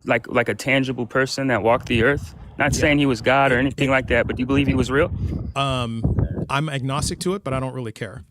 like a tangible person that walked the earth? Not saying he was God or anything like that, but do you believe he was real? I'm agnostic to it, but I don't really care.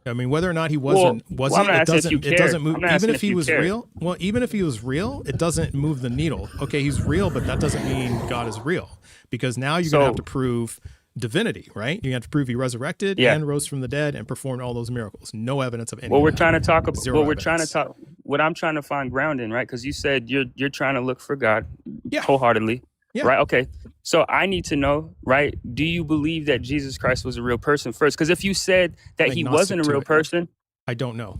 I mean, whether or not he was I'm not asking if you it care. doesn't move. I'm not Even asking if if he you was care. real, well, even if he was real, it doesn't move the needle. Okay, he's real, but that doesn't mean God is real, because now you're gonna have to prove divinity, right? You have to prove he resurrected and rose from the dead and performed all those miracles. No evidence of any. Well, we're of that. trying to talk about. Zero Well, we're evidence. trying to talk. What I'm trying to find ground in, right? Because you said you're trying to look for God, Yeah. wholeheartedly, Yeah. right? Okay. So I need to know, right? Do you believe that Jesus Christ was a real person first? Because if you said that I'm he agnostic wasn't a to real it. person, I don't know.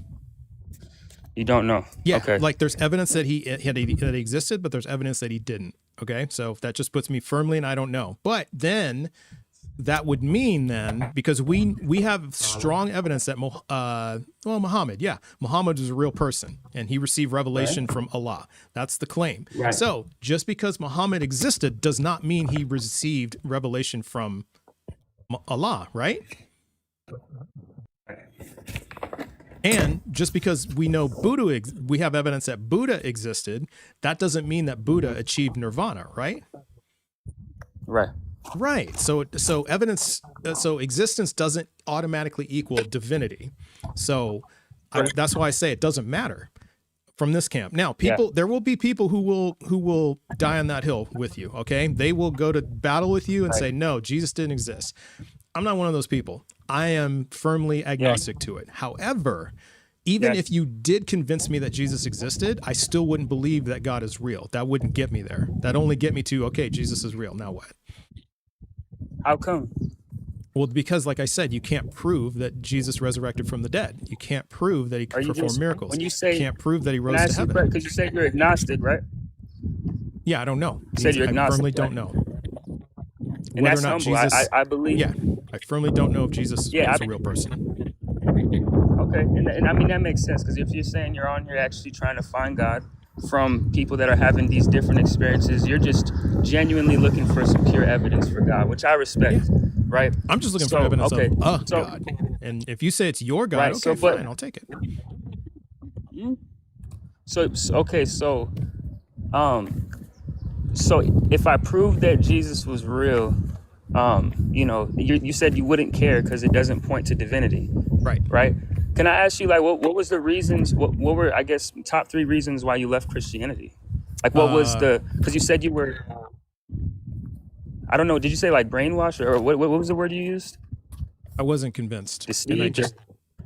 you don't know. Yeah, Okay. like there's evidence that that he existed, but there's evidence that he didn't. Okay, so that just puts me firmly in I don't know. But then that would mean then, because we have strong evidence that Muhammad is a real person and he received revelation from Allah. That's the claim. Right. So just because Muhammad existed does not mean he received revelation from Allah, right? And just because we know we have evidence that Buddha existed, that doesn't mean that Buddha achieved nirvana, right? Right. Right. So evidence, so existence doesn't automatically equal divinity. So that's why I say it doesn't matter from this camp. Now, there will be people who will die on that hill with you. Okay, they will go to battle with you and say, no, Jesus didn't exist. I'm not one of those people. I am firmly agnostic to it. However, even if you did convince me that Jesus existed, I still wouldn't believe that God is real. That wouldn't get me there. That'd only get me to, okay, Jesus is real. Now what? How come? Well, because like I said, you can't prove that Jesus resurrected from the dead. You can't prove that he could perform miracles. When you say, you can't prove that he rose to heaven. Because you said you're agnostic, right? Yeah, I don't know. You said you're agnostic. I firmly right? don't know. And Whether that's or not humble. Jesus, I believe. Yeah, I firmly don't know if Jesus was a real person. Okay, and I mean that makes sense, because if you're saying you're on here actually trying to find God from people that are having these different experiences, you're just genuinely looking for some pure evidence for God, which I respect, right? I'm just looking for evidence of God. And if you say it's your God, right, okay, fine, I'll take it. So if I prove that Jesus was real, you said you wouldn't care because it doesn't point to divinity. Right. Can I ask you, like, what was the reasons, what were, I guess, top 3 reasons why you left Christianity? Like, what was because you said you were, I don't know, did you say like brainwashed, or what was the word you used? I wasn't convinced. Deceived? And I just,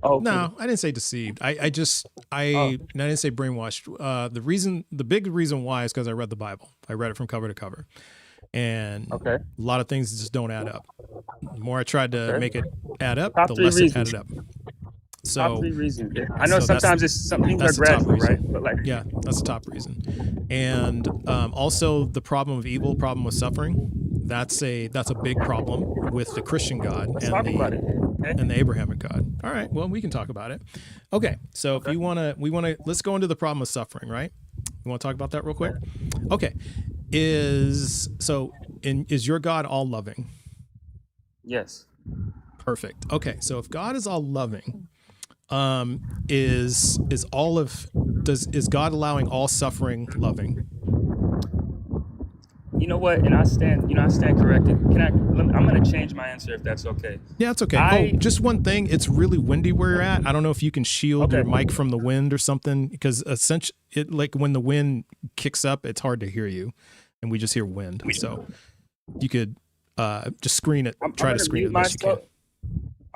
okay. No, I didn't say deceived. I didn't say brainwashed. The big reason why is because I read the Bible. I read it from cover to cover. And a lot of things just don't add up. The more I tried to make it add up, the less it added up. So top 3 reasons. I know sometimes some things are gradual, right? But yeah, that's the top reason. And also the problem of evil, problem with suffering. That's a big problem with the Christian God and the Abrahamic God. All right, well, we can talk about it. Okay, so if you let's go into the problem of suffering, right? You want to talk about that real quick? Okay. Is your God all loving? Yes. Perfect. Okay, so if God is all loving, is God allowing all suffering loving? You know what? And I stand corrected. I'm going to change my answer if that's okay. Yeah, it's okay. Just one thing. It's really windy where you're at. I don't know if you can shield your mic from the wind or something, because essentially, when the wind kicks up, it's hard to hear you, and we just hear wind. So you could just screen it. Try to screen it as best you can.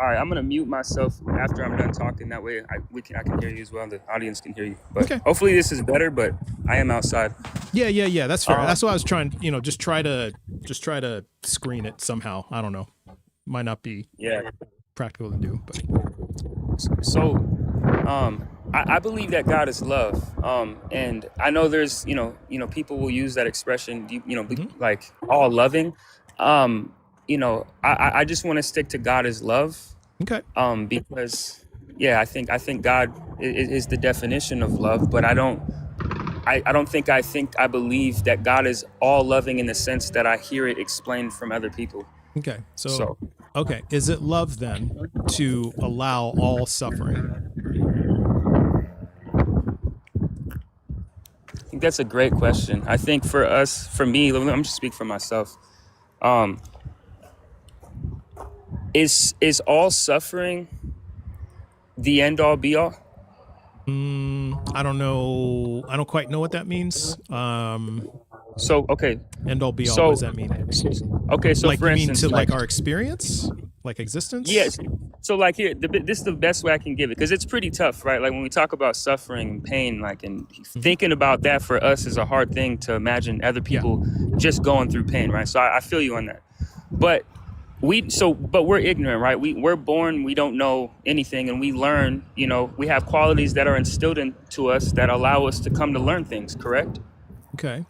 All right, I'm gonna mute myself after I'm done talking. That way, I can hear you as well. The audience can hear you. But hopefully, this is better. But I am outside. Yeah. That's fair. That's what I was trying. Just try to screen it somehow. I don't know. Might not be practical to do. But so, I believe that God is love. And I know there's people will use that expression. Like all loving. I just want to stick to God as love. Okay. Because I think God is the definition of love, but I believe that God is all loving in the sense that I hear it explained from other people. Okay. So okay. Is it love then to allow all suffering? I think that's a great question. I think for me, I'm just speak for myself. Is all suffering the end all be all? I don't know. I don't quite know what that means. So okay. End all be all. What does that mean? Okay, so like, for instance, like our experience, like existence. Yes. So like here, this is the best way I can give it, because it's pretty tough, right? Like when we talk about suffering and pain, like, and thinking about that for us is a hard thing to imagine other people just going through pain, right? So I feel you on that, but we're ignorant, right? We're born, we don't know anything, and we learn, we have qualities that are instilled into us that allow us to come to learn things, correct? Okay.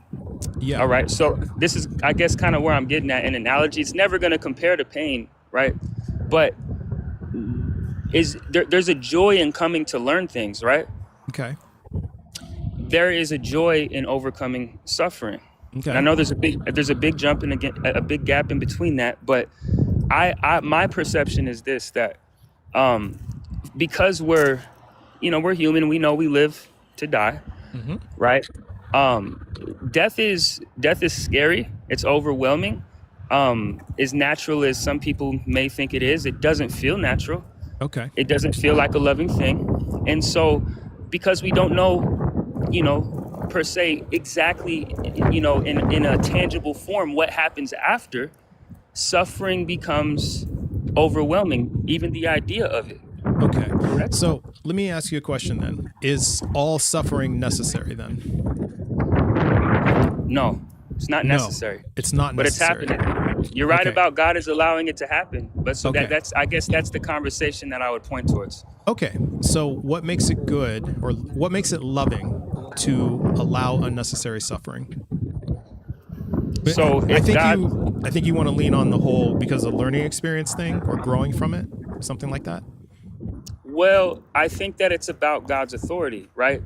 Yeah. All right. So this is, I guess, kind of where I'm getting at. An analogy, it's never going to compare to pain, right? But there's a joy in coming to learn things, right? Okay. There is a joy in overcoming suffering. Okay. And I know there's a big jump and a big gap in between that, but my perception is this, that because we're human, we know we live to die, right? Death is scary. It's overwhelming. As natural as some people may think it is, it doesn't feel natural. Okay. It doesn't feel like a loving thing. And so because we don't know, per se, exactly, in a tangible form, what happens after, suffering becomes overwhelming, even the idea of it. Okay. Correct? So let me ask you a question then. Is all suffering necessary then? No, it's not necessary. It's not necessary. But it's happening. You're right Okay. about God is allowing it to happen. But so Okay. that's I guess that's the conversation that I would point towards. Okay. So what makes it good, or what makes it loving to allow unnecessary suffering? So I if think God, you want to lean on the whole because of learning experience thing or growing from it, something like that. well, I think that it's about God's authority, right?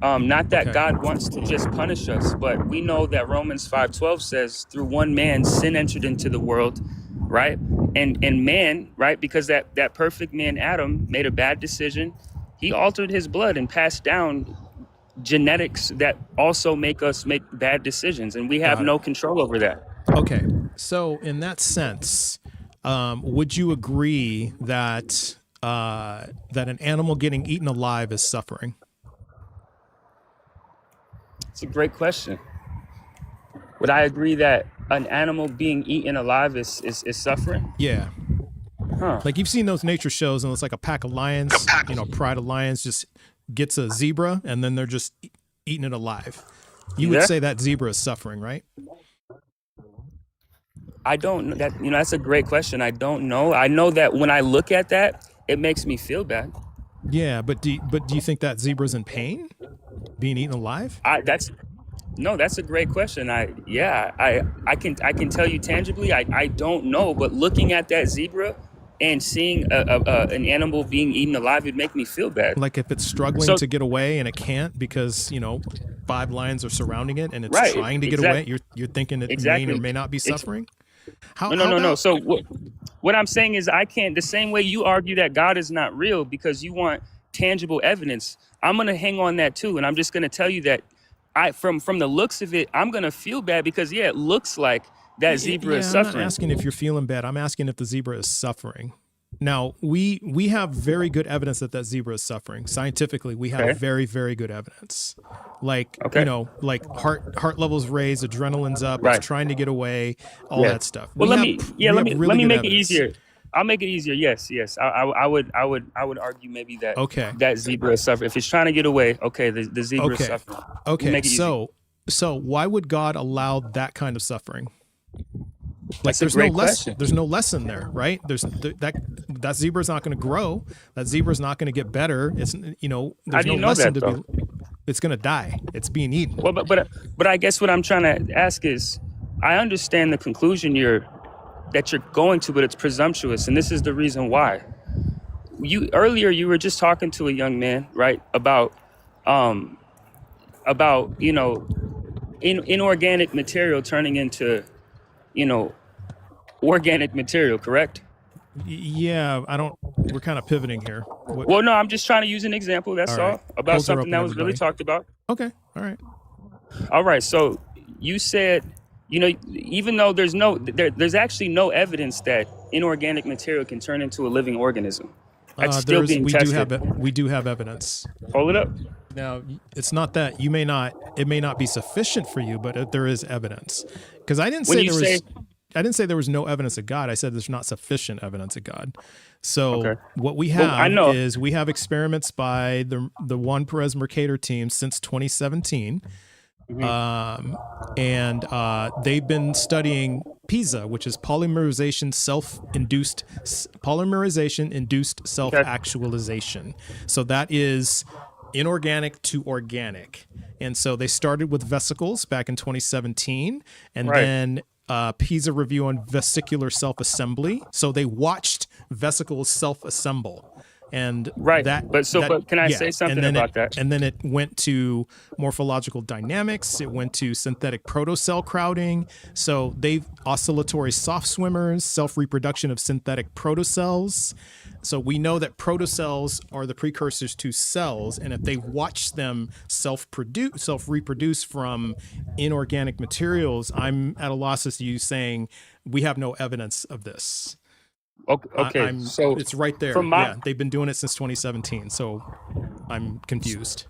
Not that Okay. God wants to just punish us, but we know that Romans 5:12 says, through one man sin entered into the world, right? And man, right, because that perfect man Adam made a bad decision, he altered his blood and passed down genetics that also make us make bad decisions, and we have Got it. no control over that. Okay. So in that sense, would you agree that that an animal getting eaten alive is suffering? It's a great question. Would I agree that an animal being eaten alive is suffering? Yeah. Huh. Like you've seen those nature shows and it's like a pack of lions, you know, pride of lions just gets a zebra and then they're just eating it alive. You would Yeah. say that zebra is suffering, right? I don't know that, that's a great question. I don't know. I know that when I look at that, it makes me feel bad. Yeah, but do you think that zebra's in pain being eaten alive? That's a great question. I can tell you tangibly, I don't know, but looking at that zebra and seeing an animal being eaten alive would make me feel bad. Like if it's struggling to get away and it can't because, 5 lions are surrounding it and it's Right, trying to get away, you're thinking it may or may not be suffering? No. So what I'm saying is I can't, the same way you argue that God is not real because you want tangible evidence, I'm going to hang on that too. And I'm just going to tell you that from the looks of it, I'm going to feel bad because, it looks like that zebra is suffering. I'm not asking if you're feeling bad. I'm asking if the zebra is suffering. Now, we have very good evidence that zebra is suffering. Scientifically, we have very, very good evidence. Like, like heart levels raised, adrenaline's up, it's trying to get away, all that stuff. Well, let me make it easier. I'll make it easier. Yes. I would argue maybe that that zebra is suffering. If it's trying to get away, the zebra is suffering. Okay. So why would God allow that kind of suffering? Like there's no lesson there, right? That zebra's not going to grow. That zebra's not going to get better. It's there's no lesson to be. It's going to die. It's being eaten. Well, but I guess what I'm trying to ask is, I understand the conclusion that you're going to, but it's presumptuous, and this is the reason why. Earlier you were just talking to a young man, right, about inorganic material turning into organic material, correct? Yeah, we're kind of pivoting here. Well, no, I'm just trying to use an example, that's all about something that was really talked about. Okay, all right. So you said, even though there's actually no evidence that inorganic material can turn into a living organism. That's still being tested. We do have evidence. Hold it up. Now, it's not that it may not be sufficient for you, but there is evidence. Because I didn't say there was no evidence of God. I said there's not sufficient evidence of God. So what we have is we have experiments by the Juan Perez Mercator team since 2017. And they've been studying PISA, which is polymerization-induced self-actualization. So that is inorganic to organic. And so they started with vesicles back in 2017, and then PISA review on vesicular self-assembly. So they watched vesicles self-assemble. And but can I say something about that? And then it went to morphological dynamics. It went to synthetic protocell crowding. So they've oscillatory soft swimmers, self-reproduction of synthetic protocells. So we know that protocells are the precursors to cells, and if they watch them self-reproduce from inorganic materials, I'm at a loss as to you saying we have no evidence of this. Okay, so it's right there. They've been doing it since 2017, so I'm confused.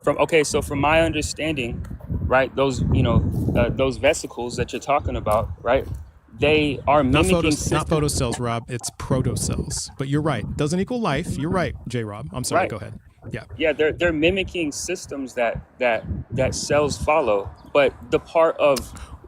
From my understanding, right, those vesicles that you're talking about, right, they are mimicking not photocells, Rob. It's protocells. But you're right. Doesn't equal life. You're right, J. Rob. I'm sorry. Go ahead. Yeah. They're mimicking systems that cells follow. But the part of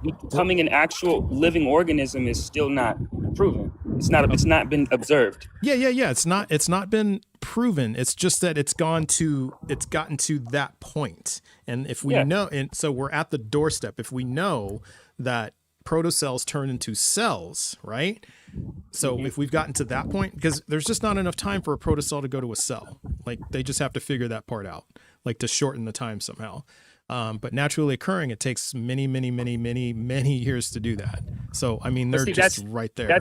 becoming an actual living organism is still not proven. It's not been observed. Yeah. It's not been proven. It's just that it's gotten to that point. And if we know, and so we're at the doorstep, if we know that protocells turn into cells, right? So if we've gotten to that point, because there's just not enough time for a protocell to go to a cell. Like they just have to figure that part out, like to shorten the time somehow. But naturally occurring, it takes many years to do that. So, I mean, they're just right there.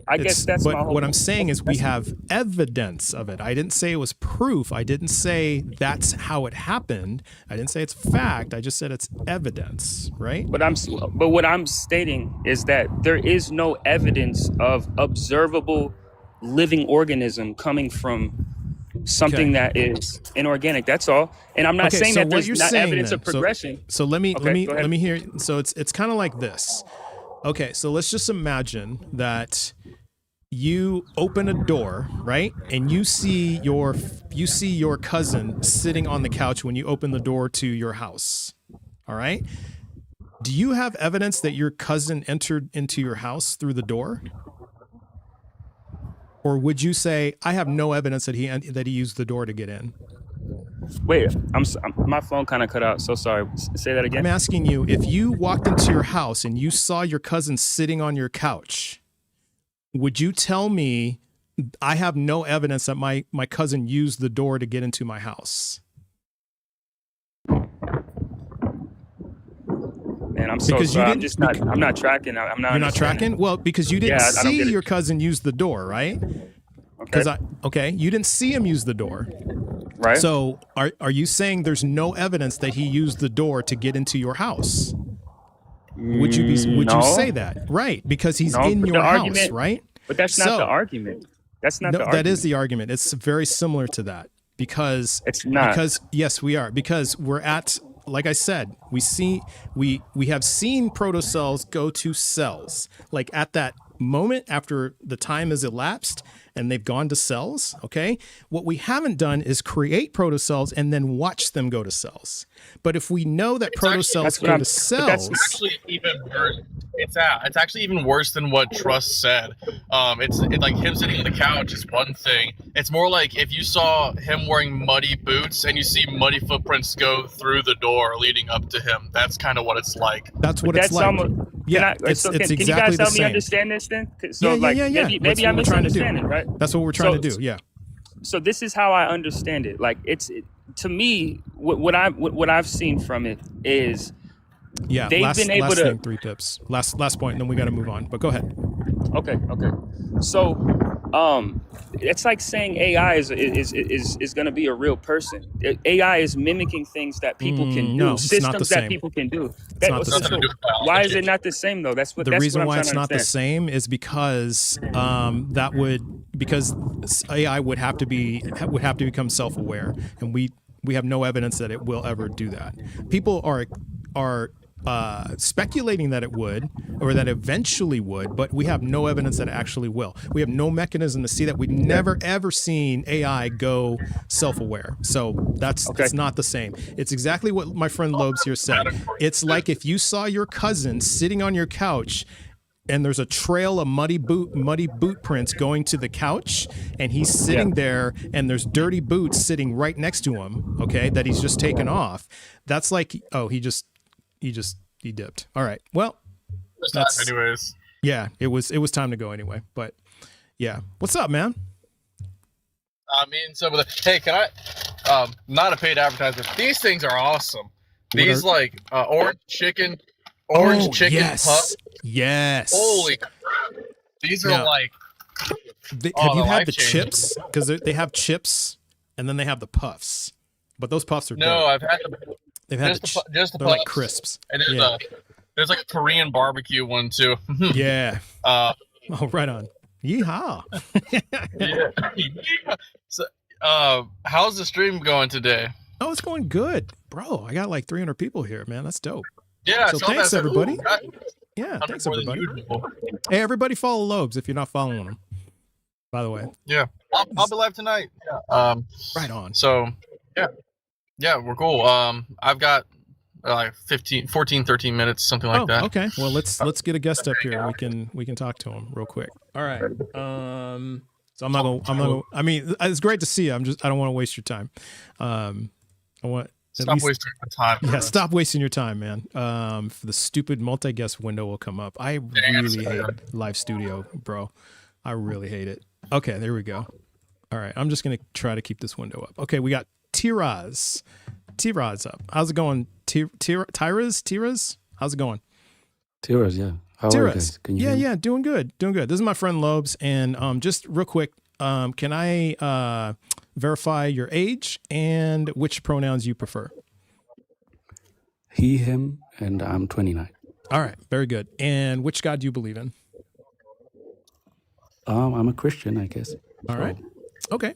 I guess that's but my whole what I'm saying is we have evidence of it. I didn't say it was proof. I didn't say that's how it happened. I didn't say it's fact. I just said it's evidence, right? But what I'm stating is that there is no evidence of observable living organism coming from something that is inorganic. That's all. And I'm not saying that there's not evidence of progression. So let me hear. So it's kind of like this. Okay, so let's just imagine that you open a door, right? And you see your cousin sitting on the couch when you open the door to your house. All right? Do you have evidence that your cousin entered into your house through the door? Or would you say, I have no evidence that he used the door to get in? Wait, my phone kind of cut out. So sorry. Say that again. I'm asking you, if you walked into your house and you saw your cousin sitting on your couch, would you tell me, I have no evidence that my cousin used the door to get into my house? Man, I'm so sorry. I'm not tracking. You're not tracking? Well, because you didn't see your cousin use the door, right? Okay. You didn't see him use the door. Right. So are you saying there's no evidence that he used the door to get into your house? Would you say that? Right, because he's in your house, right? But that's not the argument. That's not the argument. That is the argument. It's very similar to that because it's not. Because yes, we are. Because we're at, like I said, we have seen protocells go to cells. Like at that moment after the time has elapsed and they've gone to cells, okay? What we haven't done is create protocells and then watch them go to cells. But if we know that protocells go to cells... It's actually even worse. It's actually even worse than what Trust said. It's like him sitting on the couch is one thing. It's more like if you saw him wearing muddy boots and you see muddy footprints go through the door leading up to him. That's kind of what it's like. That's what it's like. Yeah, it's exactly the same. Can you guys help me understand this then? So maybe I'm misunderstanding, right? That's what we're trying to do. Yeah. So this is how I understand it. Like to me, what I've seen from it is, they've been able to. 3 pips. Last point, and then we got to move on. But go ahead. Okay. So, it's like saying AI is going to be a real person. AI is mimicking things that people can do, systems that people can do. Why is it not the same though? That's the reason why it's not the same is because because AI would have to become self-aware, and we have no evidence that it will ever do that. People are speculating that it would, or that eventually would, but we have no evidence that it actually will. We have no mechanism to see that. We've never ever seen AI go self-aware. So it's not the same. It's exactly what my friend Lobes here said. It's like if you saw your cousin sitting on your couch and there's a trail of muddy boot prints going to the couch, and he's sitting there, and there's dirty boots sitting right next to him, okay, that he's just taken off. That's like, he dipped. All right. Well, anyways. Yeah, it was time to go anyway. But yeah, what's up, man? Hey, can I? Not a paid advertisement. These things are awesome. These orange chicken puffs. Yes. Holy crap! These are like. Have you had the chips? Because they have chips, and then they have the puffs. But those puffs are dope. I've had the. They've had just the puffs. Like crisps. And there's like a Korean barbecue one too. Yeah. Right on. Yeehaw. Yeah. So, how's the stream going today? Oh, it's going good, bro. I got like 300 people here, man. That's dope. Yeah. So thanks, everybody. Yeah, thanks, everybody. Hey, everybody, follow Lobes if you're not following him. By the way. Yeah, I'll be live tonight. Yeah. Right on. So, yeah, we're cool. I've got like 14, 13 minutes, something like that. Okay. Well, let's get a guest up here and we can talk to him real quick. All right. So I'm not gonna. I mean, it's great to see you. I don't want to waste your time. I want. Stop wasting my time. Yeah, stop wasting your time, man. The stupid multi-guest window will come up. I really hate Live Studio, bro. I really hate it. Okay, there we go. All right, I'm just gonna try to keep this window up. Okay, we got Tiraz. Tiraz up. How's it going? Tiraz? How's it going? Tiraz, yeah. How are you guys? Can you hear me? Yeah, doing good. This is my friend Lobes, and just real quick, can I verify your age and which pronouns you prefer? He, him, and I'm 29. All right, very good. And which God do you believe in? I'm a Christian, I guess. All right. Okay.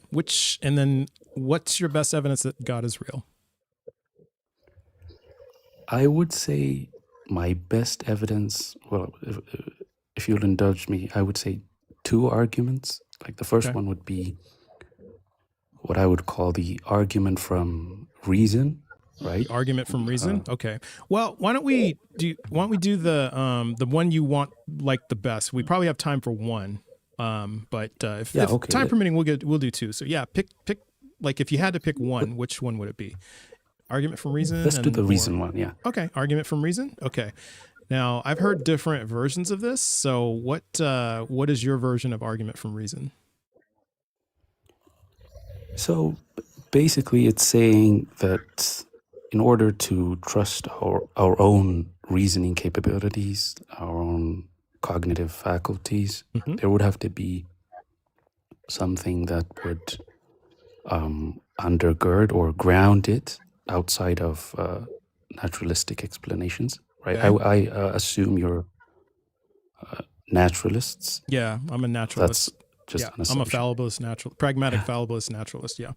And then what's your best evidence that God is real? I would say my best evidence, well, if you'll indulge me, I would say 2 arguments. Like the first one would be what I would call the argument from reason, right? The argument from reason? Okay. Well, why don't we do the one you want like the best? We probably have time for one. But if time permitting, we'll do 2. So yeah, pick like if you had to pick one, which one would it be? Argument from reason? Let's do the reason one, yeah. Okay, argument from reason? Okay. Now, I've heard different versions of this, so what is your version of argument from reason? So basically it's saying that in order to trust our own reasoning capabilities, our own cognitive faculties, there would have to be something that would undergird or ground it outside of naturalistic explanations, right? Okay. I assume you're naturalists. Yeah, I'm a naturalist. That's just an I'm a assumption. pragmatic fallibleist naturalist, yeah.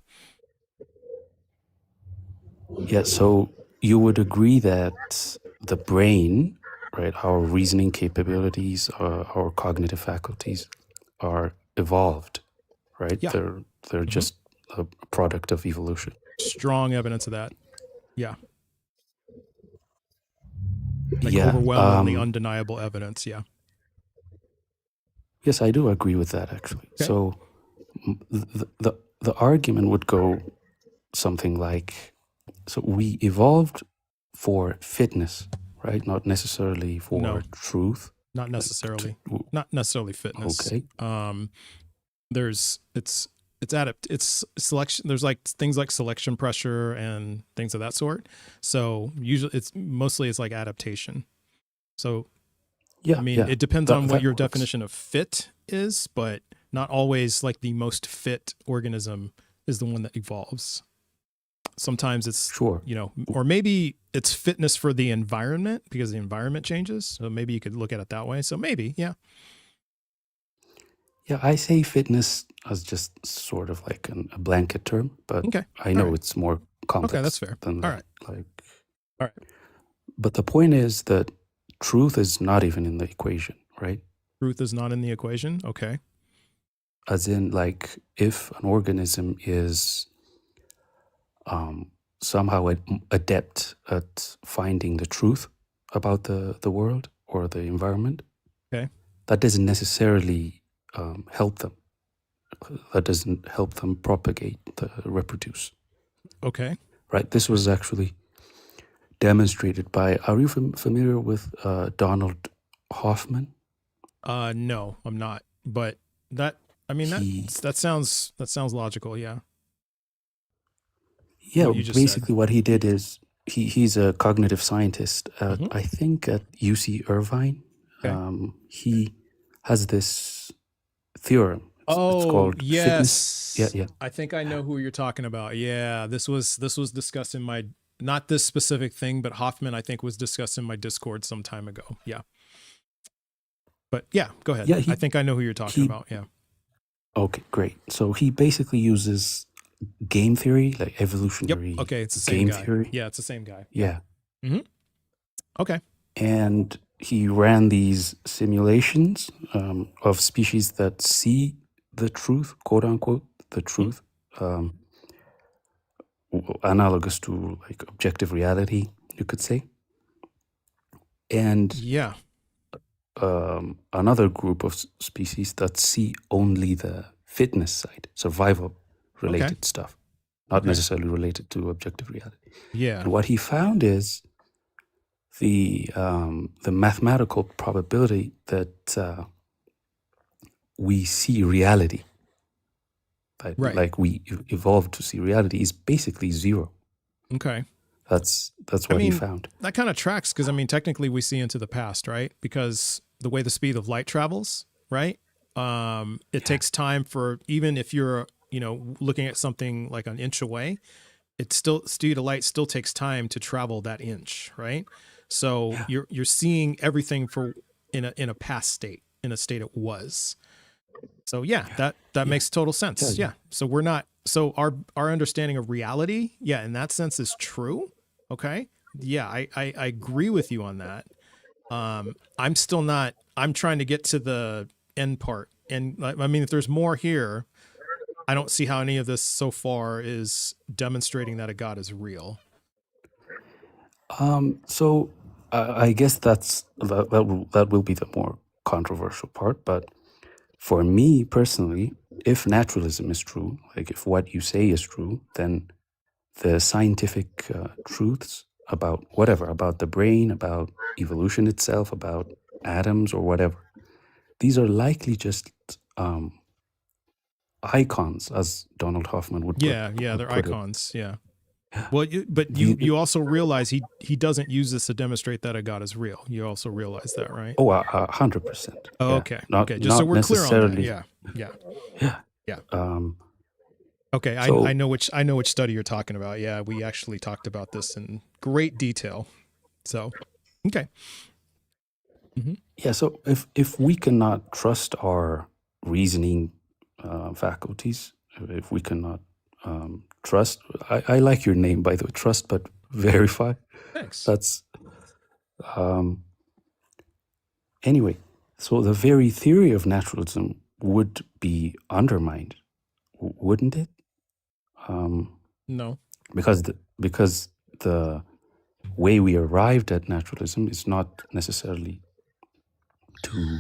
Yeah, so you would agree that the brain, right, our reasoning capabilities, our cognitive faculties are evolved, right? Yeah. They're just a product of evolution. Strong evidence of that. Yeah. Like Yeah, overwhelmingly undeniable evidence, yeah. Yes, I do agree with that, actually. Okay. So the argument would go something like, so we evolved for fitness, right? Not necessarily for truth. Not necessarily. Not necessarily fitness. Okay. It's selection. There's like things like selection pressure and things of that sort. So usually it's like adaptation. So yeah, I mean, it depends on what your definition of fit is, but not always like the most fit organism is the one that evolves. Sometimes it's, or maybe it's fitness for the environment because the environment changes. So maybe you could look at it that way. So maybe, yeah. Yeah, I say fitness as just sort of like a blanket term, but I know it's more complex. Okay, that's fair. Than All right. Like, all right. But the point is that truth is not even in the equation, right? Truth is not in the equation? Okay. As in, like, if an organism is somehow adept at finding the truth about the world or the environment, that doesn't necessarily help them. That doesn't help them propagate, reproduce. Okay. Right. This was actually demonstrated by. Are you familiar with Donald Hoffman? No, I'm not. But that sounds logical. Yeah. Yeah. Basically, what he did is he's a cognitive scientist. I think at UC Irvine. Okay. He has this theorem. It's called yes. Fitness. Yeah. I think I know who you're talking about. Yeah, this was discussed in my, not this specific thing, but Hoffman I think was discussed in my Discord some time ago. Yeah. But yeah, go ahead. Yeah, I think I know who you're talking about. Yeah. Okay, great. So he basically uses game theory, like evolutionary. Yep. Okay, it's the same game guy. theory. Yeah, it's the same guy. Yeah. Mm-hmm. Okay. And he ran these simulations of species that see the truth, quote unquote, the truth, analogous to like objective reality, you could say. And Yeah. Another group of species that see only the fitness side, survival-related stuff, not necessarily related to objective reality. Yeah. And what he found is the mathematical probability that we see reality, Right. like we evolved to see reality, is basically zero. Okay. That's what he found. That kind of tracks because, I mean, technically we see into the past, right? Because the way the speed of light travels, right? It takes time for, even if you're, looking at something like an inch away, it's still, speed of light still takes time to travel that inch, right? So you're seeing everything in a past state, in a state it was. So that makes total sense. Yeah. So our understanding of reality, in that sense is true. Okay. Yeah, I agree with you on that. I'm still not, I'm trying to get to the end part. And I mean, if there's more here, I don't see how any of this so far is demonstrating that a God is real. So I guess that will be the more controversial part. But for me personally, if naturalism is true, like if what you say is true, then the scientific truths about about the brain, about evolution itself, about atoms or whatever, these are likely just icons, as Donald Hoffman would put they're put icons. It. Yeah. Well, you also realize he doesn't use this to demonstrate that a God is real. You also realize that, right? Oh, 100%. Oh, okay. Okay. Just so we're clear on that. Yeah. Okay. I know which study you're talking about. Yeah, we actually talked about this in great detail. So, okay. Mm-hmm. Yeah. So if we cannot trust our reasoning faculties, if we cannot trust, I like your name, by the way, trust but verify. Thanks. That's anyway. So the very theory of naturalism would be undermined, wouldn't it? No, because the way we arrived at naturalism is not necessarily to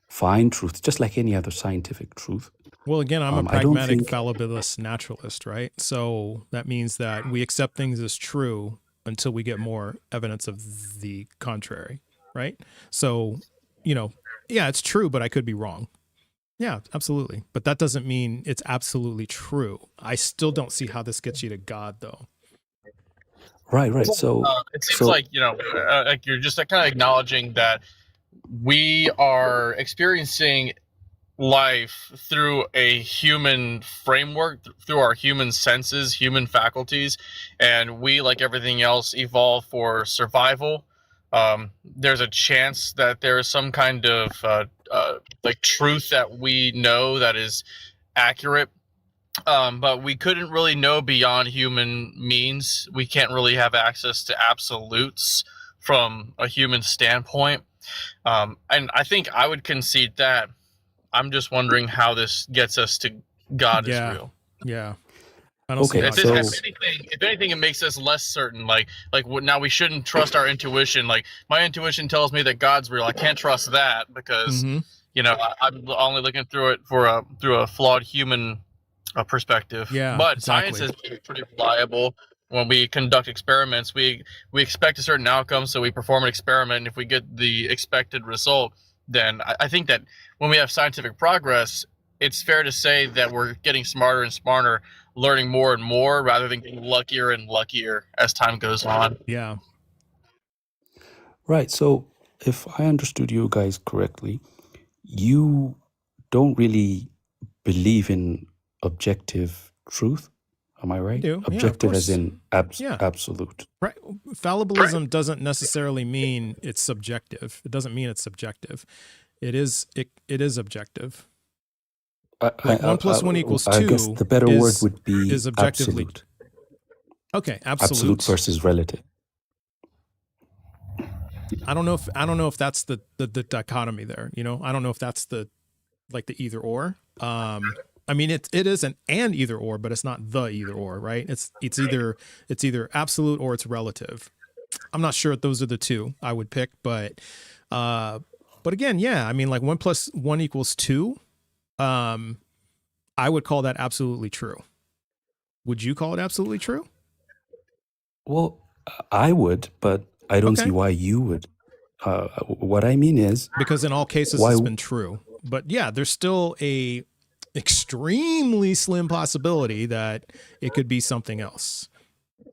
find truth, just like any other scientific truth. Well, again, I'm a pragmatic fallibilist naturalist, right? So that means that we accept things as true until we get more evidence of the contrary, right? So, it's true, but I could be wrong. Yeah, absolutely. But that doesn't mean it's absolutely true. I still don't see how this gets you to God, though. Right. So it seems like like you're just kind of acknowledging that we are experiencing life through a human framework, through our human senses, human faculties, and we, like everything else, evolve for survival. There's a chance that there is some kind of like truth that we know that is accurate, but we couldn't really know beyond human means. We can't really have access to absolutes from a human standpoint, and I think I would concede that. I'm just wondering how this gets us to God is real. Yeah. I don't see if anything, it makes us less certain. Like now we shouldn't trust our intuition. Like my intuition tells me that God's real. I can't trust that because I'm only looking through it through a flawed human perspective. Yeah, but exactly. Science is pretty reliable. When we conduct experiments, we expect a certain outcome, so we perform an experiment. And if we get the expected result, then I think that when we have scientific progress, it's fair to say that we're getting smarter and smarter, learning more and more, rather than getting luckier and luckier as time goes on. Yeah. Right. So if I understood you guys correctly, you don't really believe in objective truth. Am I right? I do. Objective as in absolute. Right. Fallibilism doesn't necessarily mean it's subjective. It doesn't mean it's subjective. It is objective. 1 + 1 = 2. I guess the better word would be is objectively absolute. Okay, absolute versus relative. I don't know if that's the dichotomy there. I don't know if that's the either or. I mean, it is an and either or, but it's not the either or, right? It's either absolute or it's relative. I'm not sure if those are the two I would pick, but again, yeah, I mean, like 1 + 1 = 2. I would call that absolutely true. Would you call it absolutely true? Well, I would, but I don't see Okay. why you would. What I mean is, Because in all cases why? it's been true. But yeah, there's still a extremely slim possibility that it could be something else.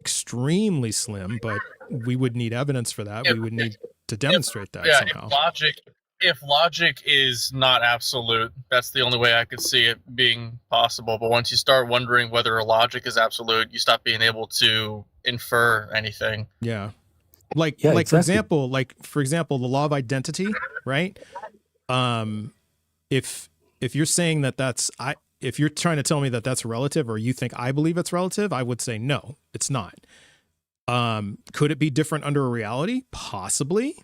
Extremely slim, but we would need evidence for that. We would need to demonstrate that somehow. If logic is not absolute, that's the only way I could see it being possible. But once you start wondering whether logic is absolute, you stop being able to infer anything. Yeah. Like exactly. for example, the law of identity, right? If you're saying that if you're trying to tell me that that's relative, or you think I believe it's relative, I would say no, it's not. Could it be different under a reality? Possibly.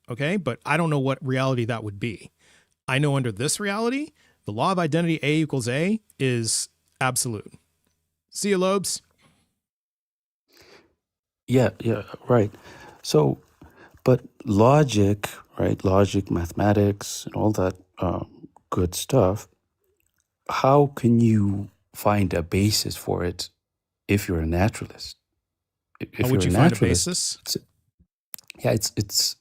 Okay. But I don't know what reality that would be. I know under this reality, the law of identity A = A is absolute. See you, Lobes. Yeah, right. So, but logic, right? Logic, mathematics, and all that good stuff. How can you find a basis for it if you're a naturalist? If How would you find a basis? It's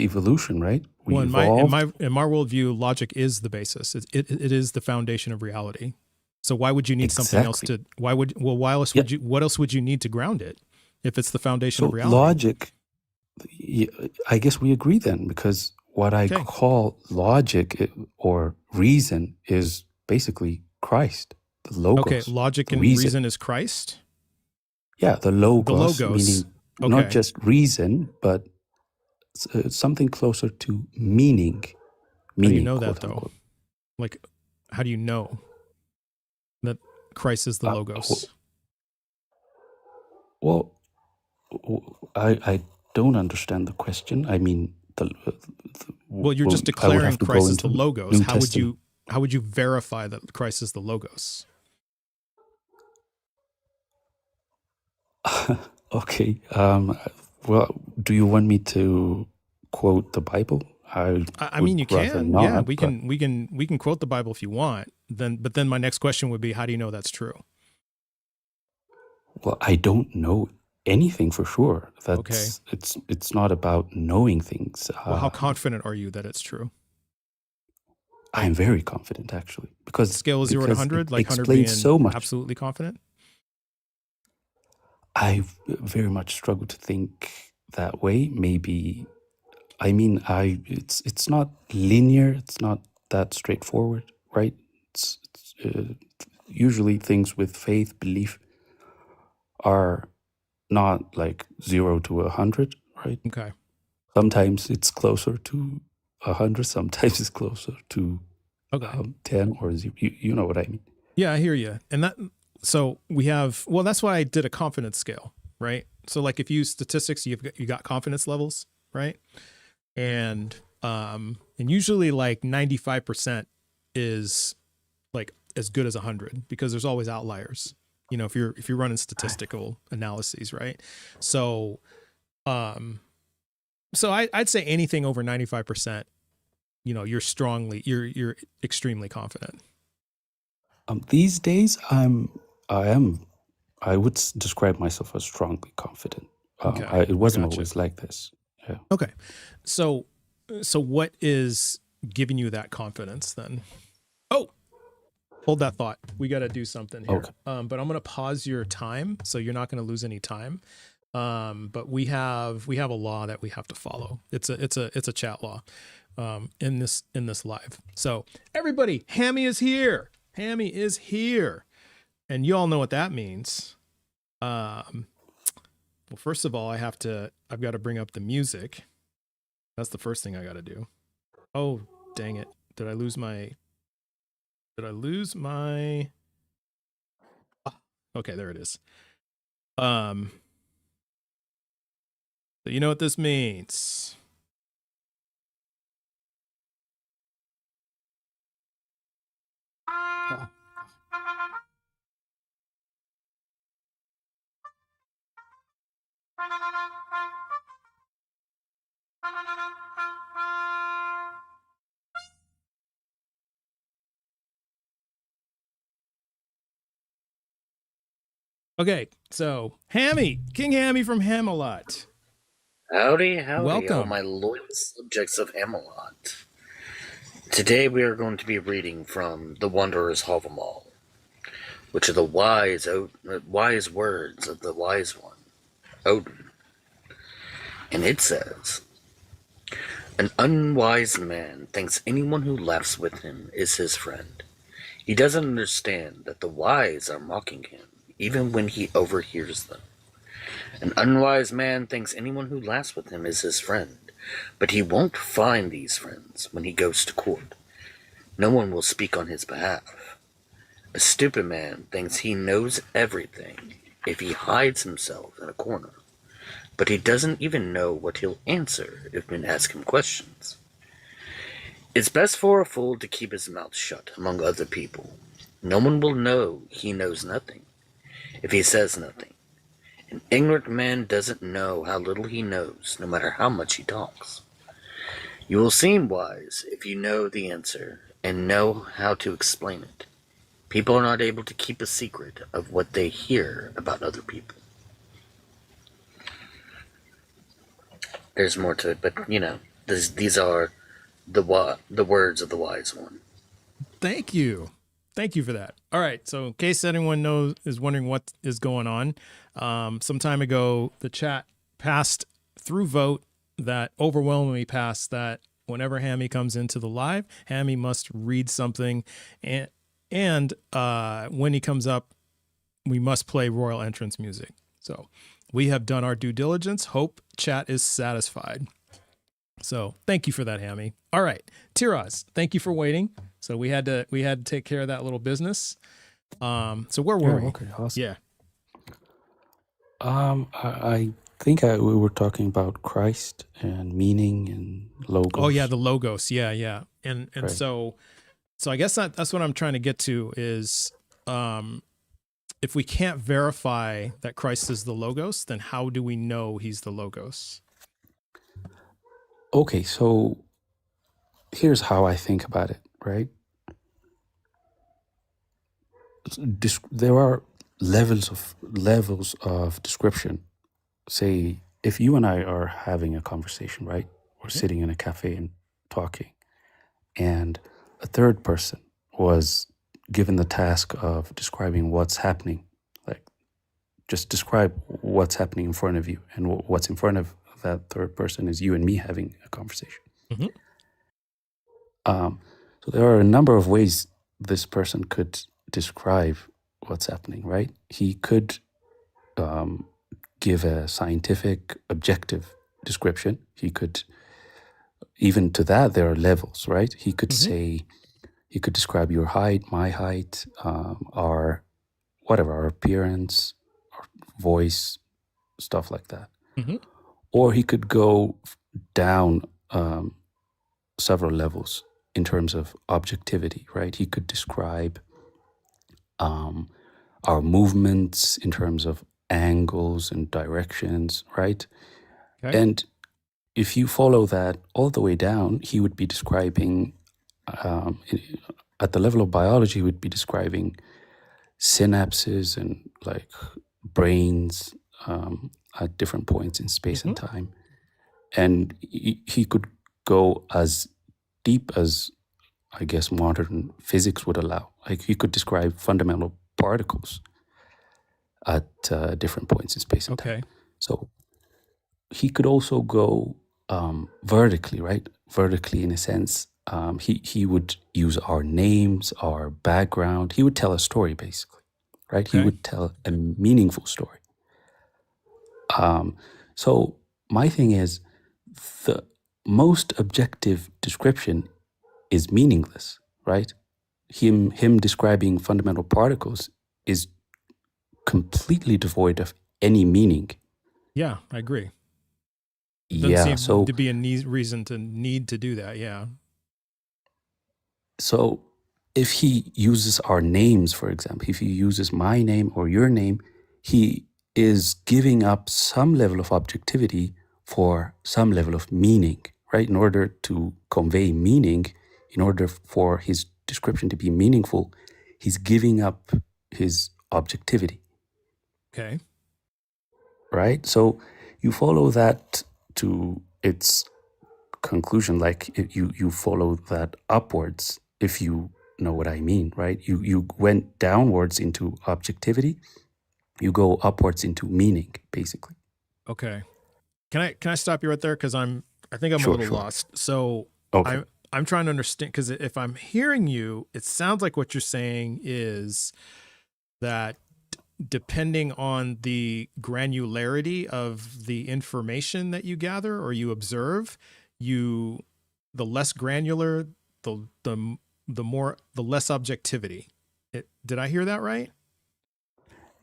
evolution, right? Well, in my worldview, logic is the basis. It is the foundation of reality. So why would you need something else to? What else would you need to ground it if it's the foundation of reality? Logic. I guess we agree then, because what I call logic or reason is basically Christ, the logos. Okay, logic and reason is Christ. Yeah, the logos. Meaning not just reason, but something closer to meaning. How do you know that, though? Like, how do you know that Christ is the logos? Well, I don't understand the question. I mean, well, you're just declaring Christ is the logos. How would you verify that Christ is the logos? Okay. Well, do you want me to quote the Bible? I mean, you can. Not, yeah, we can quote the Bible if you want. But then my next question would be, how do you know that's true? Well, I don't know anything for sure. It's not about knowing things. Well, how confident are you that it's true? I'm very confident, actually, because scale of 0 to 100, like 100 being so much. Absolutely confident. I very much struggle to think that way. Maybe, I mean, it's not linear. It's not that straightforward, right? It's usually things with faith, belief are not like 0 to 100, right? Okay. Sometimes it's closer to 100. Sometimes it's closer to 10 or 0. You know what I mean? Yeah, I hear you. And so we have, well, that's why I did a confidence scale, right? So like if you use statistics, you got confidence levels, right? And usually like 95% is like as good as 100, because there's always outliers. You know, if you're running statistical analyses, right? So, I'd say anything over 95%, you know, you're extremely confident. These days, I would describe myself as strongly confident. It wasn't always like this. Yeah. Okay. So what is giving you that confidence then? Oh, hold that thought. We got to do something here. Okay. But I'm going to pause your time, so you're not going to lose any time. But we have a law that we have to follow. It's a chat law, in this live. So everybody, Hammy is here. Hammy is here. And you all know what that means. Well, first of all, I've got to bring up the music. That's the first thing I got to do. Oh, dang it. Did I lose my... Okay, there it is. So you know what this means. Oh. Okay, so Hammy, King Hammy from Hamelot. Howdy, Welcome. all my loyal subjects of Hamelot. Today we are going to be reading from The Wanderer's Havamal, which are the wise words of the wise one, Odin. And it says, "An unwise man thinks anyone who laughs with him is his friend. He doesn't understand that the wise are mocking him, even when he overhears them. An unwise man thinks anyone who laughs with him is his friend, but he won't find these friends when he goes to court. No one will speak on his behalf. A stupid man thinks he knows everything if he hides himself in a corner, but he doesn't even know what he'll answer if men ask him questions. It's best for a fool to keep his mouth shut among other people. No one will know he knows nothing if he says nothing. An ignorant man doesn't know how little he knows, no matter how much he talks. You will seem wise if you know the answer and know how to explain it. People are not able to keep a secret of what they hear about other people." There's more to it, but these are the words of the wise one. Thank you. Thank you for that. All right. So in case anyone is wondering what is going on, some time ago, the chat passed through vote that overwhelmingly passed that whenever Hammy comes into the live, Hammy must read something. And when he comes up, we must play royal entrance music. So we have done our due diligence. Hope chat is satisfied. So thank you for that, Hammy. All right, Tiraz, thank you for waiting. So we had to take care of that little business. So where were we? Okay, awesome. Yeah. I think we were talking about Christ and meaning and logos. Oh yeah, the logos. Yeah. And Right. so I guess that's what I'm trying to get to is if we can't verify that Christ is the logos, then how do we know he's the logos? Okay, so here's how I think about it, right? There are levels of description. Say, if you and I are having a conversation, right? We're sitting in a cafe and talking, and a third person was given the task of describing what's happening. Like, just describe what's happening in front of you, and what's in front of that third person is you and me having a conversation. Mm-hmm. So there are a number of ways this person could describe what's happening, right? He could give a scientific, objective description. He could, even to that, there are levels, right? He could say, he could describe your height, my height, our appearance, our voice, stuff like that. Mm-hmm. Or he could go down several levels in terms of objectivity, right? He could describe our movements in terms of angles and directions, right? Okay. And if you follow that all the way down, he would be describing, at the level of biology, he would be describing synapses and like brains at different points in space and time. And he could go as deep as, I guess, modern physics would allow. Like, he could describe fundamental particles at different points in space and time. So he could also go vertically, right? Vertically, in a sense, he would use our names, our background. He would tell a story, basically, right? He would tell a meaningful story. So my thing is, the most objective description is meaningless, right? Him describing fundamental particles is completely devoid of any meaning. Yeah, I agree. Doesn't Yeah, seem to be a reason to need to do that. Yeah. So if he uses our names, for example, if he uses my name or your name, he is giving up some level of objectivity for some level of meaning, right? In order to convey meaning, in order for his description to be meaningful, he's giving up his objectivity. Okay. Right? So you follow that to its conclusion, like you follow that upwards, if you know what I mean, right? You went downwards into objectivity, you go upwards into meaning, basically. Okay. Can I stop you right there? Because I think I'm a little lost. So okay. I'm trying to understand, because if I'm hearing you, it sounds like what you're saying is that depending on the granularity of the information that you gather or you observe, the less granular, the less objectivity. Did I hear that right?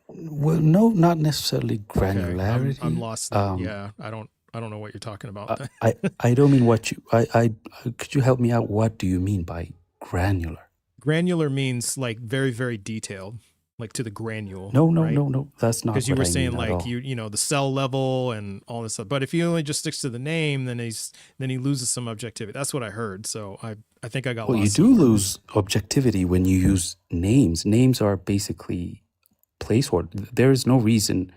Well, no, not necessarily granularity. Okay. I'm lost then. Yeah, I don't know what you're talking about. I don't mean what you. Could you help me out? What do you mean by granular? Granular means like very, very detailed, like to the granule. No, right? no. That's not because you were saying like all. you know the cell level and all this stuff. But if he only just sticks to the name, then he loses some objectivity. That's what I heard. So I think I got lost. Well, you do lose objectivity when you use names. Names are basically placeholder. There is no reason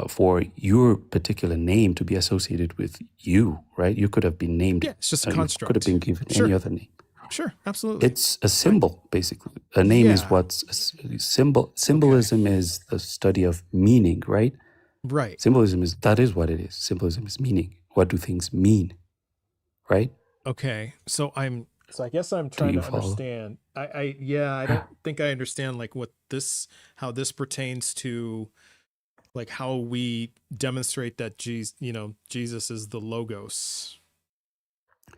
for your particular name to be associated with you, right? You could have been named. Yeah, it's just a construct. You could have been given any other name. Sure, absolutely. It's a symbol, basically. A name is what's a symbol. Symbolism is the study of meaning, right? Right. Symbolism that is what it is. Symbolism is meaning. What do things mean, right? Okay, so I guess I'm trying to understand. I don't think I understand like how this pertains to like how we demonstrate that Jesus is the logos.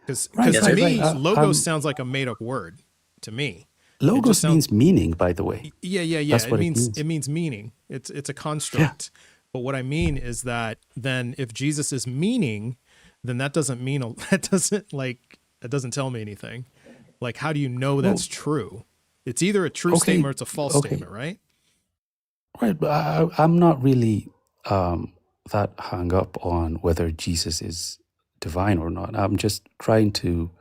Because to me, logos sounds like a made up word to me. Logos means meaning, by the way. Yeah. That's what it means meaning. It's a construct. Yeah. But what I mean is that then if Jesus is meaning, then that doesn't tell me anything. Like, how do you know that's true? It's either a true statement or it's a false statement, right? Right, but I'm not really that hung up on whether Jesus is divine or not. I'm just trying to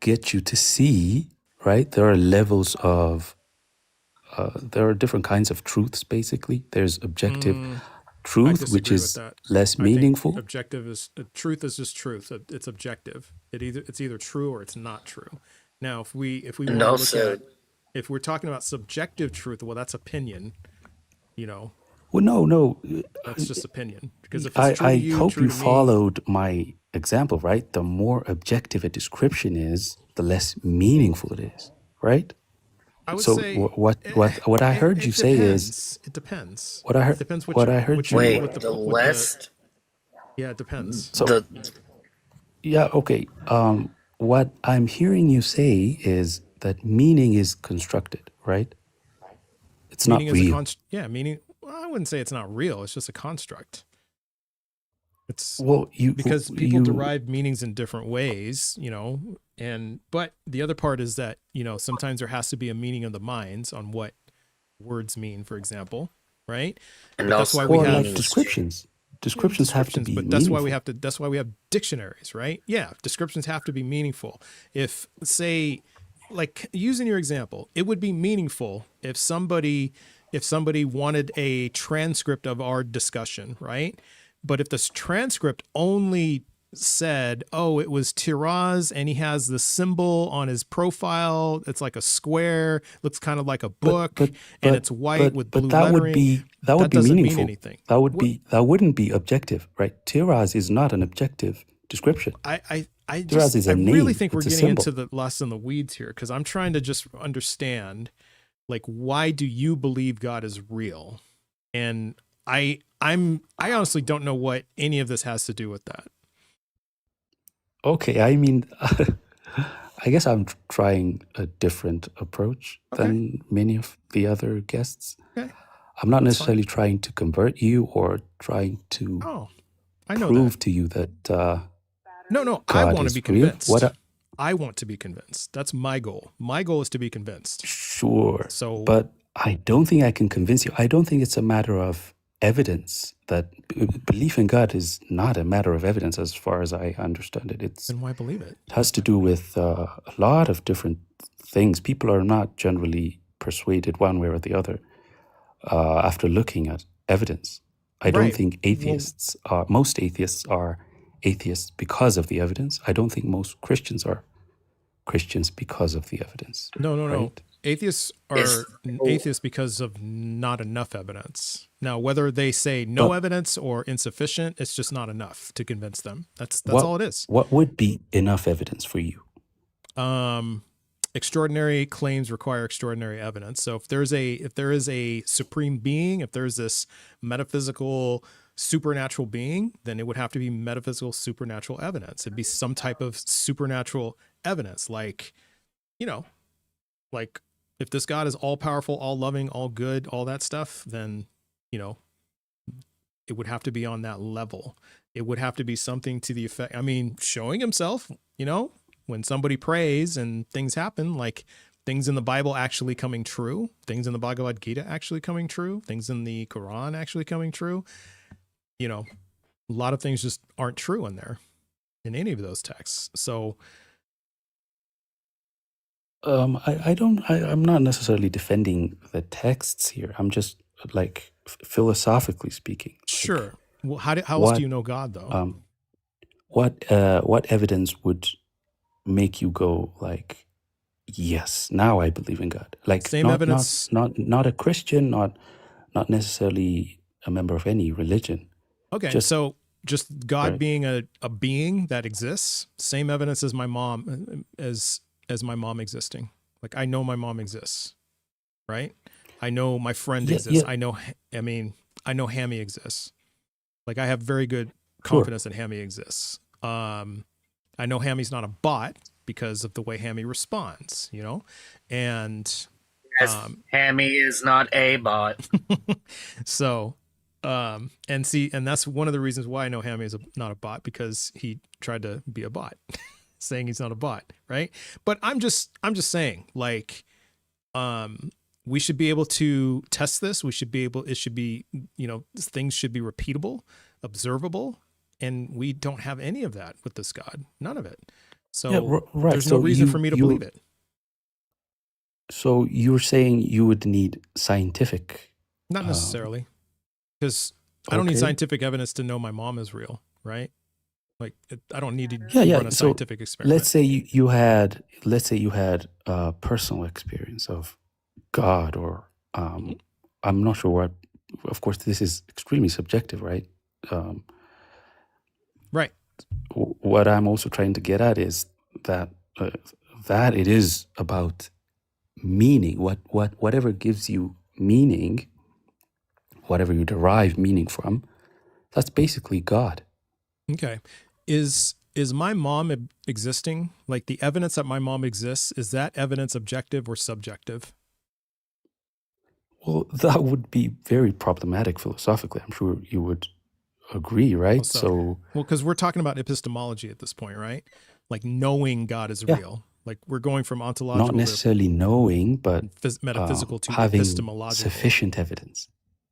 get you to see, right? There are levels of, there are different kinds of truths, basically. There's objective truth, which is less meaningful. Truth is just truth. It's objective. It's either true or it's not true. Now, if we want to look at, if we're talking about subjective truth, well, that's opinion, Well, no. That's just opinion. Because if it's true I to you, hope true you to me, followed my example, right? The more objective a description is, the less meaningful it is, right? I would say what I heard you say is it depends. What I heard. It depends what I heard. Yeah, it depends. So yeah, okay. What I'm hearing you say is that meaning is constructed, right? It's not real. Meaning. Well, I wouldn't say it's not real. It's just a construct. It's because people derive meanings in different ways, but the other part is that, sometimes there has to be a meaning of the minds on what words mean, for example, right? And that's why we have descriptions. Descriptions have to be that's why we have dictionaries, right? Yeah. Descriptions have to be meaningful. If, say, like using your example, it would be meaningful if somebody wanted a transcript of our discussion, right? But if this transcript only said, oh, it was Tiraz and he has the symbol on his profile, it's like a square, looks kind of like a book, and it's white with blue lettering, that would be meaningful. Mean anything. That wouldn't be objective, right? Tiraz is not an objective description. I really think we're getting into the lost in the weeds here, because I'm trying to just understand, like, why do you believe God is real? And I honestly don't know what any of this has to do with that. Okay, I mean, I guess I'm trying a different approach than many of the other guests. Okay. I'm not necessarily trying to convert you or trying to prove to you that No, I want to be convinced. I want to be convinced. That's my goal. My goal is to be convinced. Sure. So, but I don't think I can convince you. I don't think it's a matter of evidence. That belief in God is not a matter of evidence, as far as I understand it. Then why believe it? It has to do with a lot of different things. People are not generally persuaded one way or the other after looking at evidence. I don't Right. think most atheists are atheists because of the evidence. I don't think most Christians are Christians because of the evidence. No. Right? Atheists are atheists because of not enough evidence. Now, whether they say no evidence or insufficient, it's just not enough to convince them. That's all it is. What would be enough evidence for you? Extraordinary claims require extraordinary evidence. So if there is a supreme being, if there's this metaphysical supernatural being, then it would have to be metaphysical supernatural evidence. It'd be some type of supernatural evidence, like if this God is all powerful, all loving, all good, all that stuff, then it would have to be on that level. It would have to be something to the effect, showing himself, when somebody prays and things happen, like things in the Bible actually coming true, things in the Bhagavad Gita actually coming true, things in the Quran actually coming true. A lot of things just aren't true in there, in any of those texts. So I'm not necessarily defending the texts here. I'm just philosophically speaking. Sure. Well, how else do you know God, though? What evidence would make you go like, yes, now I believe in God? Like same evidence. Not a Christian, not necessarily a member of any religion. Okay, so just God being a being that exists. Same evidence as my mom, as my mom existing. Like I know my mom exists, right? I know my friend exists. Yeah. I know Hammy exists. Like I have very good confidence that Hammy exists. I know Hammy's not a bot because of the way Hammy responds, and Hammy is not a bot. So, and that's one of the reasons why I know Hammy is not a bot, because he tried to be a bot, saying he's not a bot, right? But I'm just saying, like, we should be able to test this. It should be, things should be repeatable, observable, and we don't have any of that with this God. None of it. So there's no reason for me to believe it. So you're saying you would need scientific? Not necessarily, because I don't need scientific evidence to know my mom is real, right? Like I don't need to run a scientific experiment. Let's say you had a personal experience of God, or I'm not sure what. Of course, this is extremely subjective, right? Right. What I'm also trying to get at is that it is about meaning. Whatever gives you meaning, whatever you derive meaning from, that's basically God. Okay. Is my mom existing? Like the evidence that my mom exists, is that evidence objective or subjective? Well, that would be very problematic philosophically. I'm sure you would agree, right? Well, because we're talking about epistemology at this point, right? Like knowing God is real. Like we're going from ontological, not necessarily knowing, but metaphysical to having epistemological. Sufficient evidence.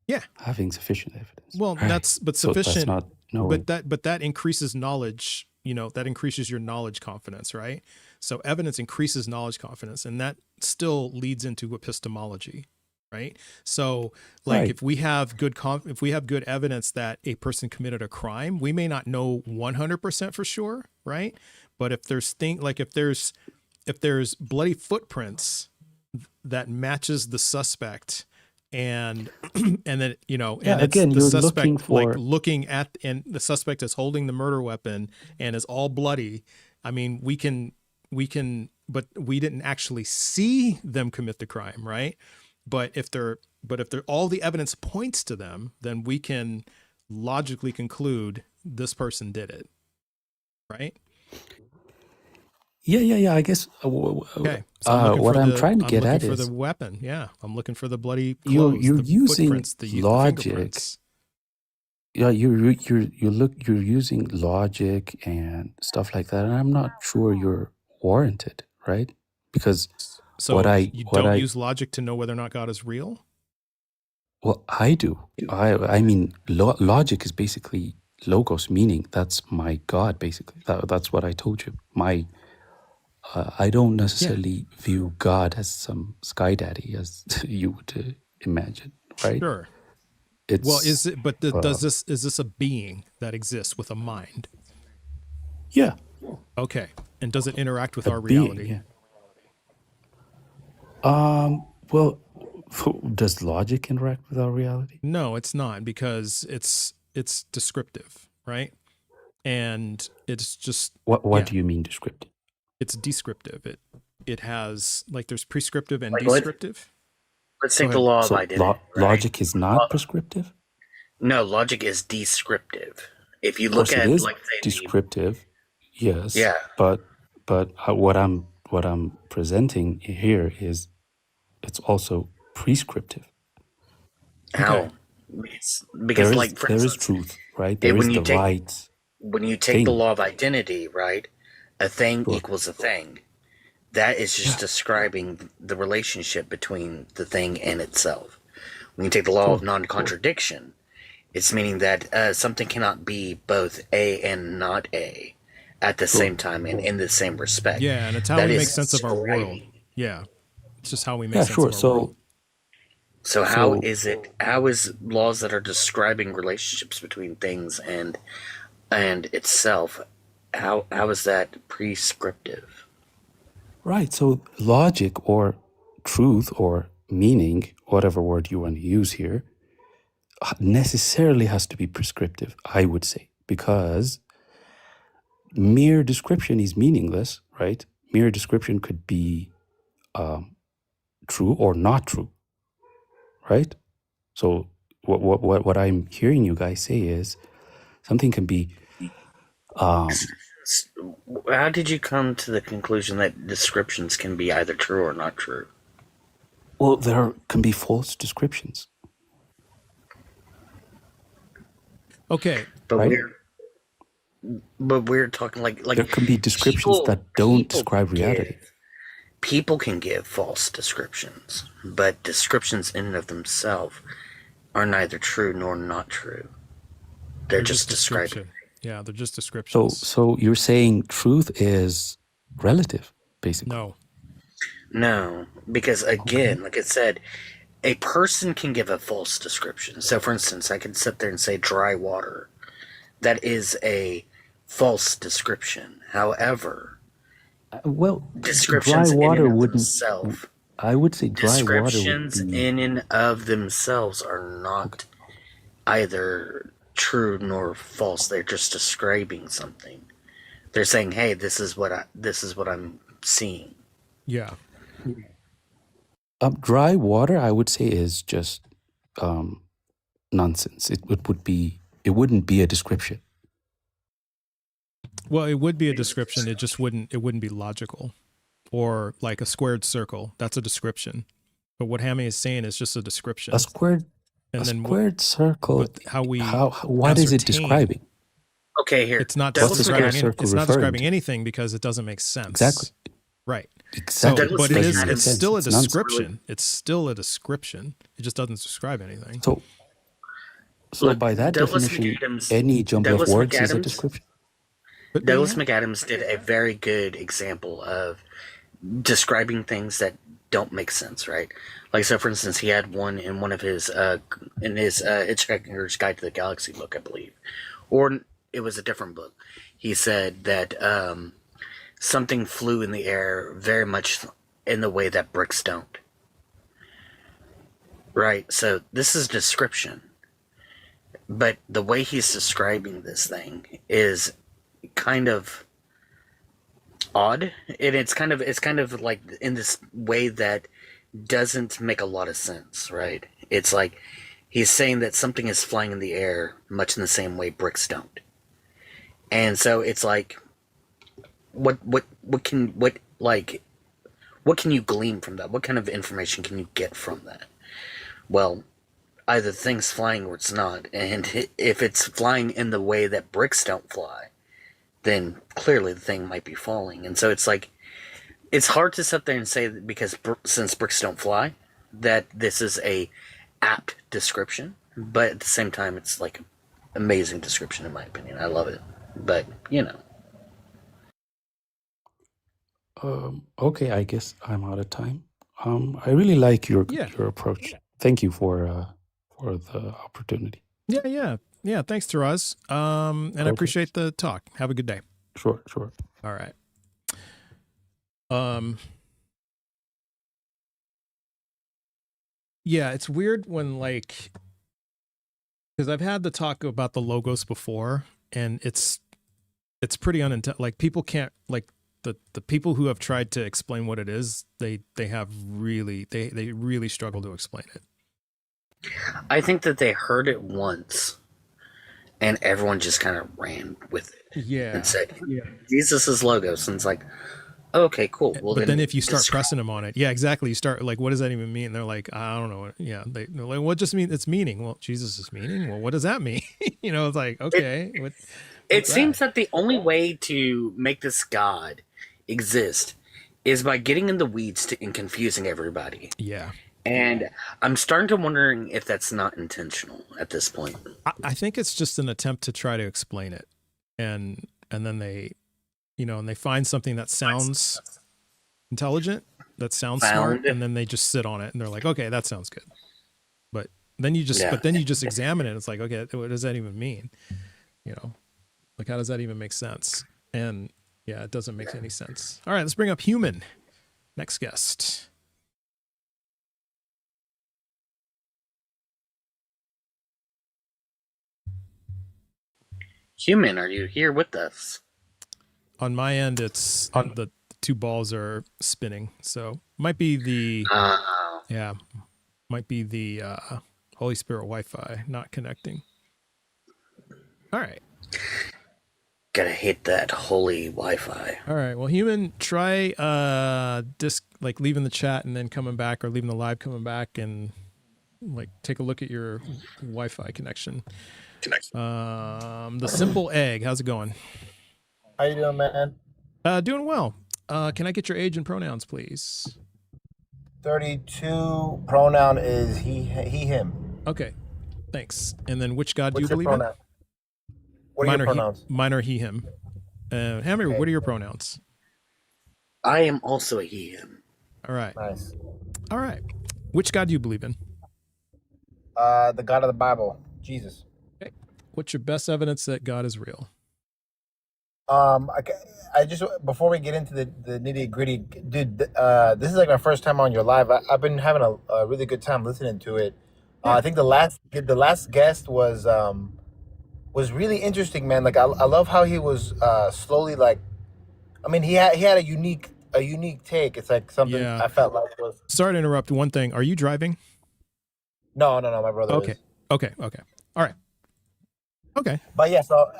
Yeah, having sufficient evidence. Well, right. Sufficient. So that's not knowing. But that increases knowledge. That increases your knowledge confidence, right? So evidence increases knowledge confidence, and that still leads into epistemology. Right. So like if we have good evidence that a person committed a crime, we may not know 100% for sure. Right. But if there's if there's bloody footprints that matches the suspect, and then, and again, the you're suspect looking for looking at, and the suspect is holding the murder weapon and is all bloody. I mean, we can, but we didn't actually see them commit the crime. Right. But if all the evidence points to them, then we can logically conclude this person did it, right? Yeah. I guess. Okay. So what I'm trying to get at is for the weapon. Yeah, I'm looking for the bloody clothes, you're the using footprints, the logic. fingerprints. Yeah, you're using logic and stuff like that, and I'm not sure you're warranted, right? Because So you don't use logic to know whether or not God is real? Well, I do. I mean, logic is basically logos, meaning that's my God, basically. That's what I told you. I don't necessarily view God as some sky daddy, as you would imagine, right? Sure. It's, well, is it? But is this a being that exists with a mind? Yeah. Okay. And does it interact with our reality? Yeah. Well, does logic interact with our reality? No, it's not, because it's descriptive, right? And it's just what do you mean descriptive? It's descriptive. It has, like, there's prescriptive and Like, descriptive. Let's take the law of identity. Right? Logic is not prescriptive? No, logic is descriptive. If you look at, like, say, descriptive, yes. Yeah. But what I'm presenting here is it's also prescriptive. How? Okay. Because like, for there instance, is truth, right? There is the right. When you take the law of identity, right, a thing equals a thing. That is just describing the relationship between the thing and itself. When you take the law of non-contradiction, it's meaning that something cannot be both A and not A at the same time and in the same respect. Yeah, and it's how we make sense of our world. Yeah, it's just how we make sense of our world. So how is laws that are describing relationships between things and itself, how is that prescriptive? Right. So logic or truth or meaning, whatever word you want to use here, necessarily has to be prescriptive, I would say, because mere description is meaningless, right? Mere description could be true or not true, right? So what I'm hearing you guys say is something can be. How did you come to the conclusion that descriptions can be either true or not true? Well, there can be false descriptions. Okay, but we're talking like there can be descriptions that don't describe reality. People can give false descriptions, but descriptions in and of themselves are neither true nor not true. They're just describing. Yeah, they're just descriptions. So you're saying truth is relative, basically? No, because again, like I said, a person can give a false description. So, for instance, I can sit there and say dry water. That is a false description. However, descriptions dry water in and of wouldn't. themselves. I would say dry water would Descriptions in and of themselves are not either true nor false. They're just describing something. They're saying, "Hey, this is what I'm seeing." Yeah. Dry water, I would say, is just nonsense. It wouldn't be a description. Well, it would be a description. It just wouldn't be logical. Or like a squared circle, that's a description. But what Hammy is saying is just a description. A squared circle. What is it describing? Okay, here. It's not describing anything because it doesn't make sense. Exactly. Right. Exactly. So, but it's still a description. It's still a description. It just doesn't describe anything. So by that definition, any jumble of words is a description. But Douglas McAdams did a very good example of describing things that don't make sense, right? Like, so for instance, he had one in one of his Hitchhiker's Guide to the Galaxy book, I believe, or it was a different book. He said that something flew in the air very much in the way that bricks don't. Right? So this is description. But the way he's describing this thing is kind of odd, and it's kind of like in this way that doesn't make a lot of sense, right? It's like he's saying that something is flying in the air much in the same way bricks don't. And so it's like what can you glean from that? What kind of information can you get from that? Well, either the thing's flying or it's not, and if it's flying in the way that bricks don't fly, then clearly the thing might be falling. And so it's like it's hard to sit there and say that because since bricks don't fly, that this is a apt description. But at the same time, it's like amazing description in my opinion. I love it. But Okay, I guess I'm out of time. I really like your approach. Thank you for the opportunity. Yeah. Thanks, Taraz. And I appreciate the talk. Have a good day. Sure. All right. Yeah, it's weird when because I've had the talk about the logos before, and it's pretty like people can't the people who have tried to explain what it is, they really struggle to explain it. I think that they heard it once and everyone just kind of ran with it. Yeah. And said, Jesus is logos. And it's like, okay, cool. Well, but then if you start pressing them on it, exactly. You start what does that even mean? They're like, I don't know. Yeah. They're like, what just mean? It's meaning. Well, Jesus is meaning. Well, what does that mean? It's like, okay. It seems that the only way to make this God exist is by getting in the weeds and confusing everybody. Yeah. And I'm starting to wondering if that's not intentional at this point. I think it's just an attempt to try to explain it. And then they, and they find something that sounds intelligent, that sounds smart, and then they just sit on it and they're like, okay, that sounds good. But then you just examine it. It's like, okay, what does that even mean? Like, how does that even make sense? And it doesn't make any sense. All right, let's bring up Human. Next guest. Human, are you here with us? On my end, it's the two balls are spinning, so might be the Holy Spirit Wi-Fi not connecting. All right. Gotta hit that holy Wi-Fi. All right. Well, Human, try leaving the chat and then coming back, or leaving the live, coming back, and take a look at your Wi-Fi connection. The Simple Egg, how's it going? How you doing, man? Doing well. Can I get your age and pronouns, please? 32. Pronoun is he, him. Okay. Thanks. And then which God do you believe in? What are your pronouns? Mine are he, him. Hammer, what are your pronouns? I am also a he, him. All right. Nice. All right. Which God do you believe in? The God of the Bible, Jesus. Okay. What's your best evidence that God is real? I just, before we get into the nitty gritty, dude, this is like my first time on your live. I've been having a really good time listening to it. I think the last guest was really interesting, man. Like I love how he was slowly he had a unique take. It's like something I felt like was. Sorry to interrupt. One thing, are you driving? No, my brother is. Okay. All right. Okay. But yeah, so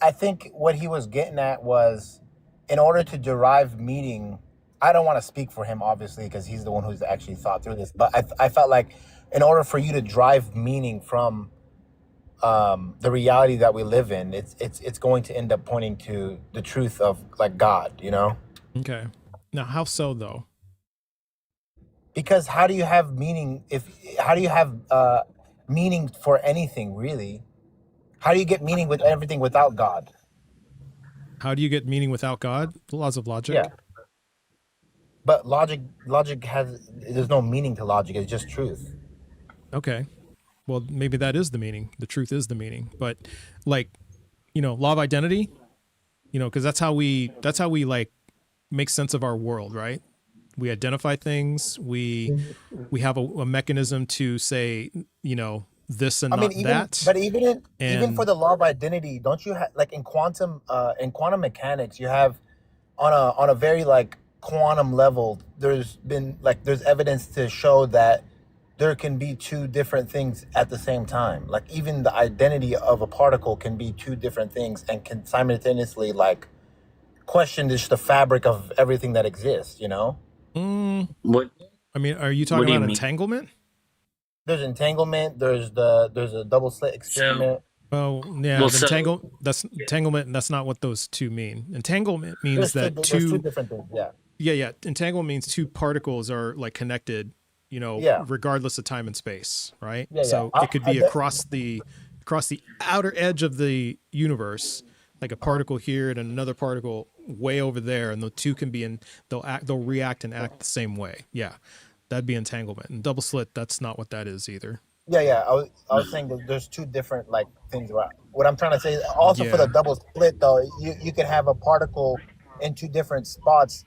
I think what he was getting at was, in order to derive meaning, I don't want to speak for him, obviously, because he's the one who's actually thought through this. But I felt like in order for you to derive meaning from the reality that we live in, it's going to end up pointing to the truth of God, Okay. Now, how so though? Because how do you have meaning how do you have meaning for anything, really? How do you get meaning with everything without God? How do you get meaning without God? The laws of logic. Yeah. But logic there's no meaning to logic. It's just truth. Okay. Well, maybe that is the meaning. The truth is the meaning. But law of identity, because that's how we make sense of our world, right? We identify things. We have a mechanism to say, this and that. But even for the law of identity, don't you have in quantum mechanics, you have on a very quantum level, there's evidence to show that there can be two different things at the same time. Like even the identity of a particle can be two different things and can simultaneously question just the fabric of everything that exists, What? I mean, are you talking about entanglement? There's entanglement. There's a double slit experiment. Oh yeah, entanglement. That's entanglement, and that's not what those two mean. Entanglement means that there's two different things. Yeah. Yeah. Entanglement means two particles are like connected, Yeah. regardless of time and space, right? Yeah, So yeah. it could be across the outer edge of the universe, like a particle here and another particle way over there, and the two can be they'll react and act the same way. Yeah. That'd be entanglement. And double slit, that's not what that is either. Yeah. I was saying that there's two different like things about what I'm trying to say. Also, for Yeah. the double split though, you could have a particle in two different spots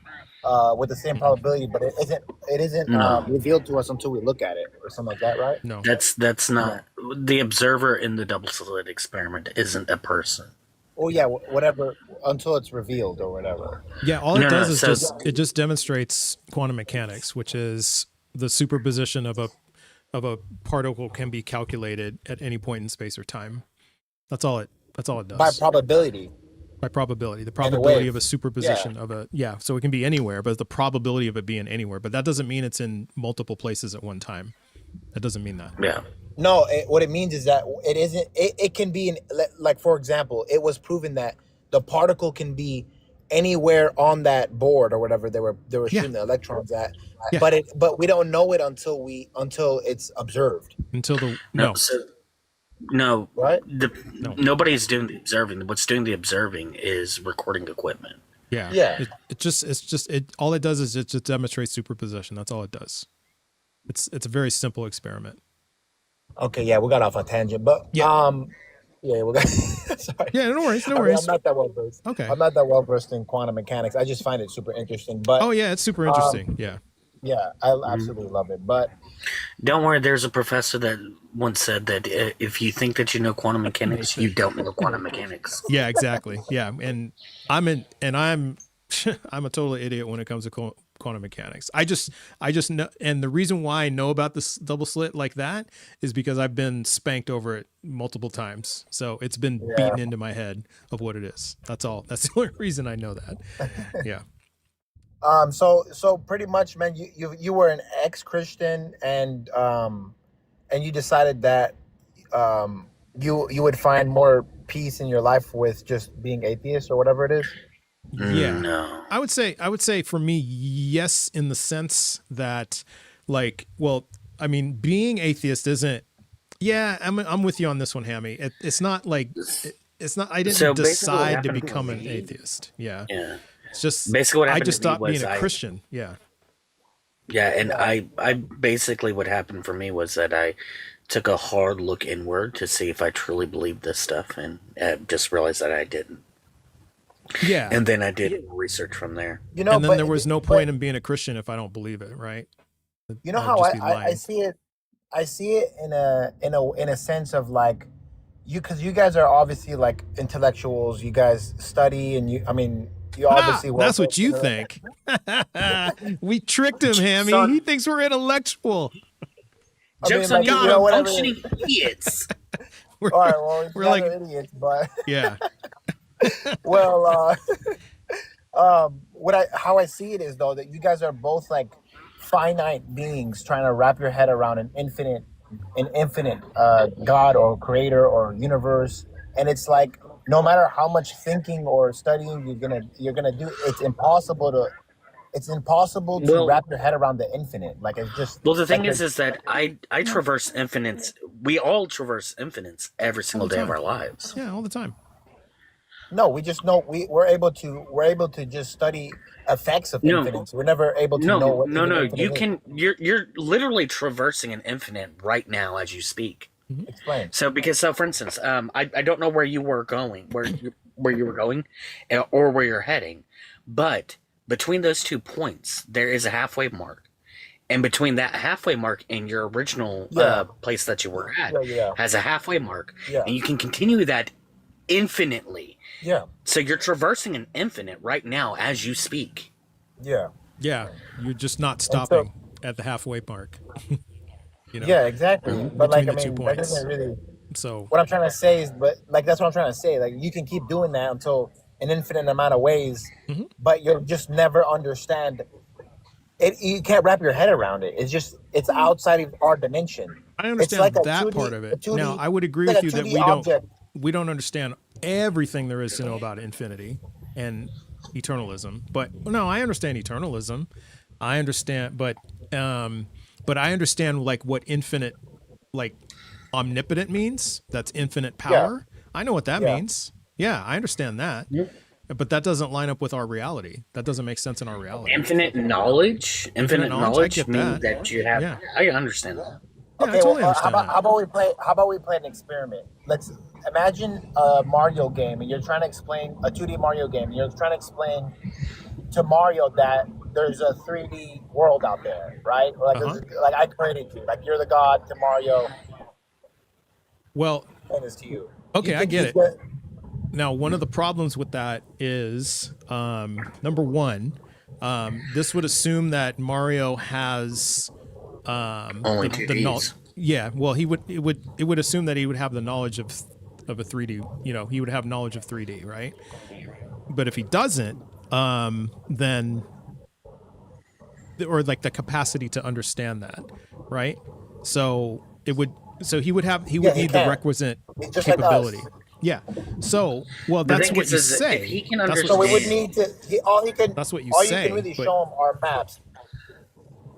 with the same probability, but it isn't No. revealed to us until we look at it or something like that, right? No. That's not the observer in the double slit experiment isn't a person. Oh yeah, whatever until it's revealed or whatever. Yeah, all it does is so- it just demonstrates quantum mechanics, which is the superposition of a particle can be calculated at any point in space or time. That's all it does. By probability. By probability. The probability wave. of a superposition of a so it can be anywhere, but the probability of it being anywhere. But that doesn't mean it's in multiple places at one time. That doesn't mean that. Yeah. No, what it means is that it isn't. It can be like, for example, it was proven that the particle can be anywhere on that board or whatever they were shooting the electrons at. Yeah. But we don't know it until it's observed. Until the No, right? Nobody's doing the observing. What's doing the observing is recording equipment. Yeah. Yeah. All it does is it just demonstrates superposition. That's all it does. It's a very simple experiment. Okay, yeah, we got off a tangent, but we got. Sorry. Yeah, no worries. I'm not that well versed. Okay. I'm not that well versed in quantum mechanics. I just find it super interesting. But oh yeah, it's super interesting. Yeah. Yeah, I absolutely love it. But don't worry, there's a professor that once said that if you think that you know quantum mechanics, you don't know quantum mechanics. Yeah, exactly. Yeah, and I'm I'm a total idiot when it comes to quantum mechanics. I just know, and the reason why I know about this double slit like that is because I've been spanked over it multiple times. So it's been beaten into my head of what it is. That's all. That's the only reason I know that. Yeah. So pretty much, man, you were an ex-Christian and you decided that you would find more peace in your life with just being atheist or whatever it is. Yeah. No. I would say for me, yes, in the sense that being atheist isn't, I'm with you on this one, Hammy. It's not like, it's not, I didn't decide to become an atheist. Yeah. Yeah. It's just, basically what happened I just to me stopped being was a Christian. Yeah. Yeah. And I basically what happened for me was that I took a hard look inward to see if I truly believed this stuff and just realized that I didn't. Yeah. And then I did research from there. You know, and then there was no point in being a Christian if I don't believe it, right? You know how I see it? I see it in a sense of like because you guys are obviously like intellectuals. You guys study and you obviously that's what you think. We tricked him, Hammy. Son. He thinks we're intellectual. Jokes on you, we're functioning idiots. All right, well, we're like idiots, but yeah. Well, how I see it is though that you guys are both like finite beings trying to wrap your head around an infinite God or creator or universe, and it's like no matter how much thinking or studying you're gonna do, it's impossible to wrap your head around the infinite. Like it's just the thing is that I traverse infinites. We all traverse infinites every single day of our lives. Yeah, all the time. No, we just know we're able to just study effects of infinites. We're never able to know what you're literally traversing an infinite right now as you speak. Mm-hmm. Explain. So for instance, I don't know where you were going, where you were going, or where you're heading, but between those 2 points there is a halfway mark, and between that halfway mark and your original place that you were at has a halfway mark, and you can continue that infinitely. Yeah. So you're traversing an infinite right now as you speak. Yeah. Yeah. You're just not stopping at the halfway mark. Yeah, exactly. Mm-hmm. But like, that doesn't really. So what I'm trying to say is, that's what I'm trying to say. Like, you can keep doing that until an infinite amount of ways, but you'll just never understand it. You can't wrap your head around it. It's outside of our dimension. I understand like that 2D, part of it. 2D, now, I would agree with you that we don't understand everything there is to know about infinity, and eternalism, but no, I understand eternalism. I understand, but I understand like what infinite, like omnipotent means. That's infinite power. I know what that means. Yeah, I understand that. But that doesn't line up with our reality. That doesn't make sense in our reality. Infinite knowledge I means that you have. Yeah. I understand that. Okay, well, how about we play an experiment? Let's imagine a Mario game, and you're trying to explain a 2D Mario game. And you're trying to explain to Mario that there's a 3D world out there, right? Or like I created you, like you're the god to Mario. Well, and it's to you. Okay, I get it. Now, one of the problems with that is, number one, this would assume that Mario has the knowledge. Yeah, well, it would assume that he would have the knowledge of a 3D. You know, he would have knowledge of 3D, right? But if he doesn't, then, or like the capacity to understand that, right? So he would need the requisite capability. Like yeah. So, well, that's what you say. If he can understand, so we would need to. That's what you all say. You can really show him are maps.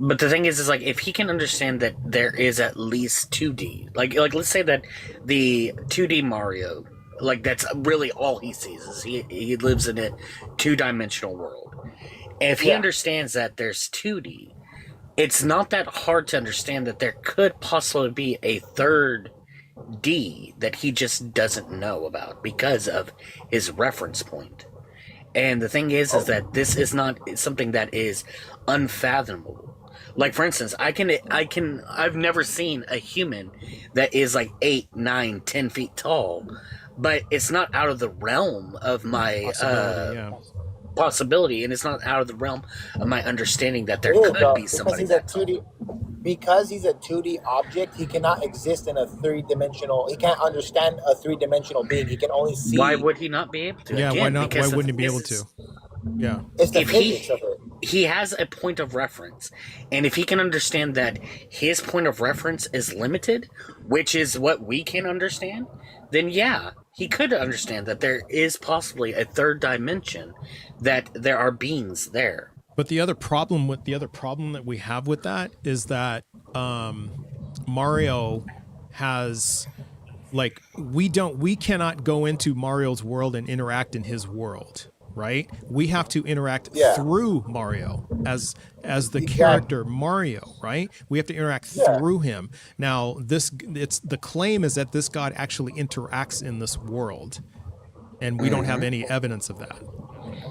But the thing is like if he can understand that there is at least 2D, like let's say that the 2D Mario, like that's really all he sees is he lives in a 2-dimensional world. And if he understands that there's 2D, it's not that hard to understand that there could possibly be a third D that he just doesn't know about because of his reference point. And the thing is that this is not something that is unfathomable. Like for instance, I've never seen a human that is like 8, 9, 10 feet tall, but it's not out of the realm of my possibility, and it's not out of the realm of my understanding that there could be somebody that tall. Because he's a 2D object, he cannot exist in a 3-dimensional. He can't understand a 3-dimensional being. He can only see. Why would he not be able to? Yeah, why not? Why wouldn't he be able to? Yeah, it's the physics of it. He has a point of reference, and if he can understand that his point of reference is limited, which is what we can understand, then yeah, he could understand that there is possibly a third dimension, that there are beings there. But the other problem that we have with that is that Mario has, like, we cannot go into Mario's world and interact in his world, right? We have to interact through Mario as the character Mario, right? We have to interact through him. Now, the claim is that this god actually interacts in this world, and we don't have any evidence of that.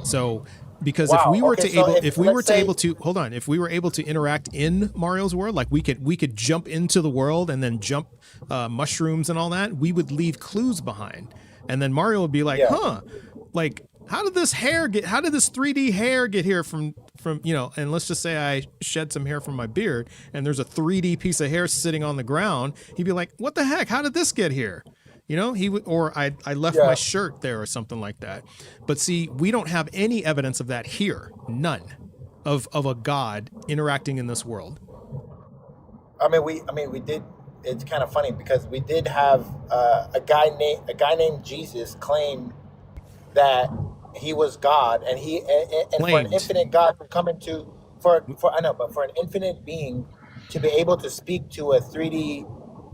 So, because if we were able to interact in Mario's world, like we could jump into the world and then jump mushrooms and all that, we would leave clues behind, and then Mario would be like, like, how did this 3D hair get here from, and let's just say I shed some hair from my beard and there's a 3D piece of hair sitting on the ground. He'd be like, what the heck? How did this get here? He would, or I left my shirt there or something like that. But see, we don't have any evidence of that here. None of a god interacting in this world. We did. It's kind of funny because we did have a guy named Jesus claim that he was God, and for an infinite God to come into for an infinite being to be able to speak to a 3D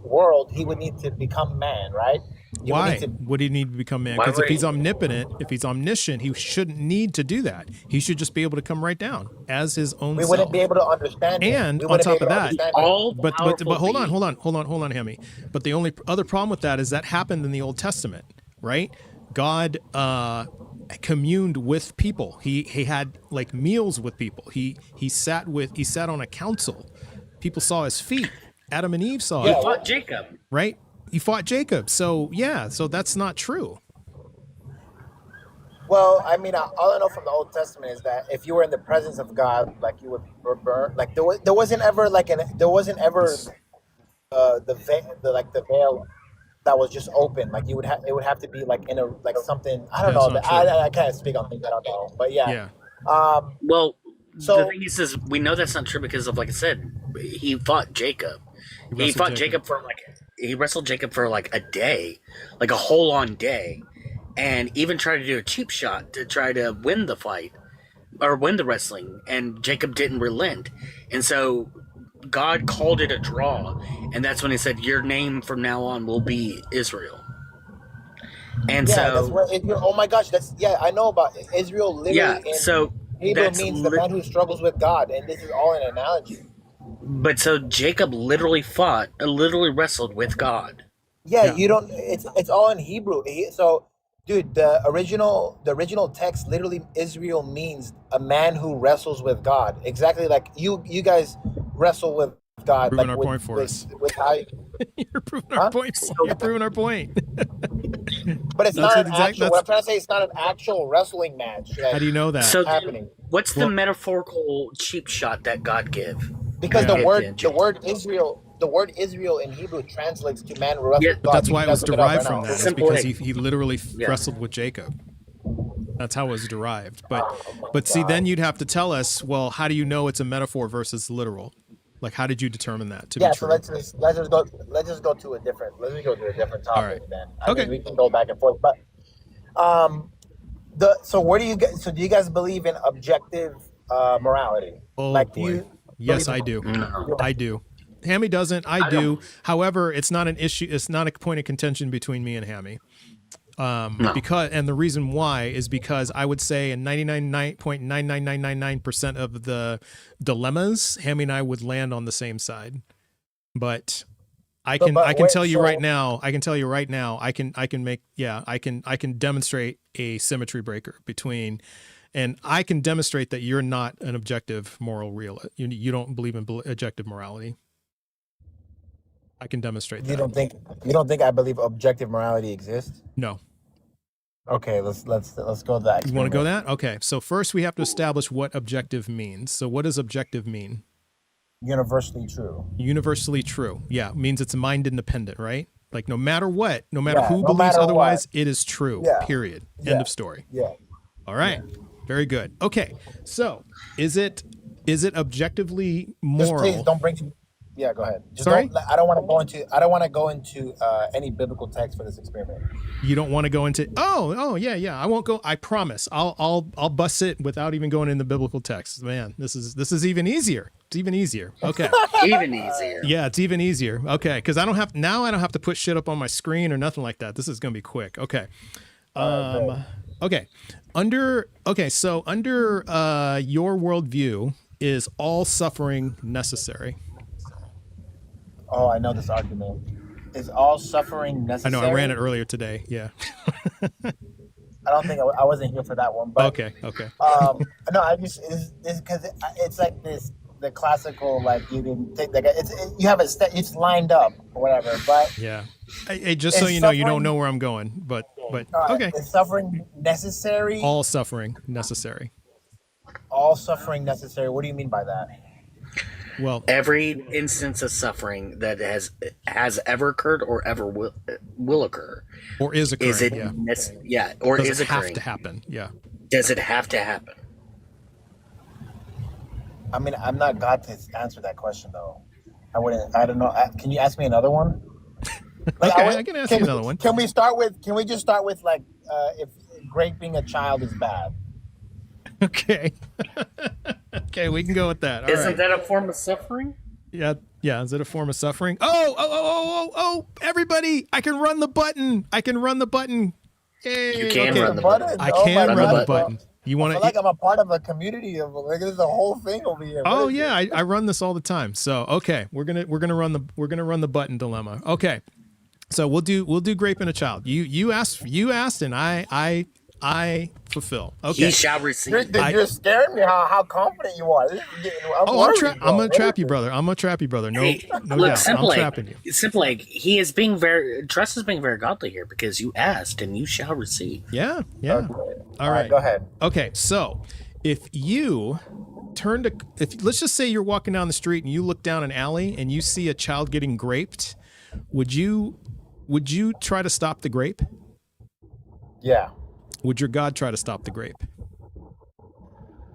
world, he would need to become man, right? Why would he need to become man? Because if he's omnipotent, if he's omniscient, he shouldn't need to do that. He should just be able to come right down as his own self. We wouldn't be able to understand him. And on top of that, but hold on, Hemi. But the only other problem with that is that happened in the Old Testament, right? God communed with people. He had like meals with people. He sat on a council. People saw his feet. Adam and Eve saw it. He fought Jacob. Right? He fought Jacob. So that's not true. Well, all I know from the Old Testament is that if you were in the presence of God, like you were burned. Like there wasn't ever the veil that was just open. Like it would have to be like in a like something. I don't know. I can't speak on things I don't know. But yeah. Well, the thing is we know that's not true because of, like I said, he fought Jacob. He wrestled Jacob for like a day, like a whole on day, and even tried to do a cheap shot to try to win the fight or win the wrestling, and Jacob didn't relent. And so God called it a draw, and that's when he said, your name from now on will be Israel. And Yeah, that's so where Israel. Oh my gosh, I know about Israel. Literally, yeah, so in Hebrew that's means the man who struggles with God, and this is all an analogy. but so Jacob literally wrestled with God. Yeah, you don't. It's all in Hebrew. So, dude, the original text literally, Israel means a man who wrestles with God. Exactly like you guys wrestle with God. Proving like our point for us. With how You're proving our point. You're proving our point. But it's not an actual. What I'm trying to say, it's not an actual wrestling match. How do you know that? So happening? What's the metaphorical cheap shot that God give? Because the word Israel in Hebrew translates to man who wrestles with God. But that's why it was derived right from that. It's because he literally wrestled with Jacob. That's how it was derived. But see, then you'd have to tell us, well, how do you know it's a metaphor versus literal? Like, how did you determine that to be true? So let's just go to a different topic. All right. Then. Okay. I mean, we can go back and forth, but do you guys believe in objective morality? Oh, like, boy. Yes, I do. I do. Hammy doesn't. I do. However, it's not an issue. It's not a point of contention between me and Hammy. Because, and the reason why is because I would say in 99.99999% of the dilemmas, Hammy and I would land on the same side. But I can tell you right now, I can demonstrate a symmetry breaker between, and I can demonstrate that you're not an objective moral realist. You don't believe in objective morality. I can demonstrate that. You don't think I believe objective morality exists? No. Okay, let's go to that. You want to go that? Okay. So first we have to establish what objective means. So what does objective mean? Universally true. Universally true. Yeah, means it's mind independent, right? Like no matter what, no matter who believes otherwise, it is true. Yeah. Period. Yeah. End of story. Yeah. All right. Yeah. Very good. Okay. So is it objectively moral? Just please don't bring. Yeah, go ahead. Sorry? I don't want to go into any biblical text for this experiment. You don't want to go into? Oh, yeah. I won't go. I promise. I'll bust it without even going in the biblical text. Man, this is even easier. It's even easier. Okay. Even easier. Yeah, it's even easier. Okay, because I don't have to put shit up on my screen or nothing like that. This is gonna be quick. Okay. Okay. Under your worldview, is all suffering necessary? Oh, I know this argument. Is all suffering necessary? I know, I ran it earlier today. Yeah. I don't think I wasn't here for that one. But okay. No, I just is because it's like the classical, like you can take that. You have it's lined up or whatever. But yeah. Hey, just so you know, you don't know where I'm going, but okay. Is suffering necessary? All suffering necessary. All suffering necessary. What do you mean by that? Well, every instance of suffering that has ever occurred or ever will occur, or is occurring, is it or does is it occurring? Have to happen? Yeah. Does it have to happen? I mean, I'm not God to answer that question though. I don't know. Can you ask me another one? Like, okay, I can ask you another one. Can we just start with like if raping a child is bad? Okay. Okay, we can go with that. All Isn't that a form of suffering? Yeah. Is it a form of suffering? Oh! Everybody, I can run the button. Yay. You can run the button. I can run the button. You want to? I feel like I'm a part of a community of like there's a whole thing over here. Oh yeah, I run this all the time. So okay, we're gonna run the button dilemma. Okay, so we'll do graping a child. You asked, and I fulfill. Okay. He shall receive. You're scaring me how confident you are. I'm gonna trap you, brother. No doubt. I'm trapping you. Simple like Trust is being very godly here because you asked and you shall receive. Yeah. Okay. All right. Go ahead. Okay, so if you let's just say you're walking down the street and you look down an alley and you see a child getting graped, would you try to stop the grape? Yeah. Would your God try to stop the grape?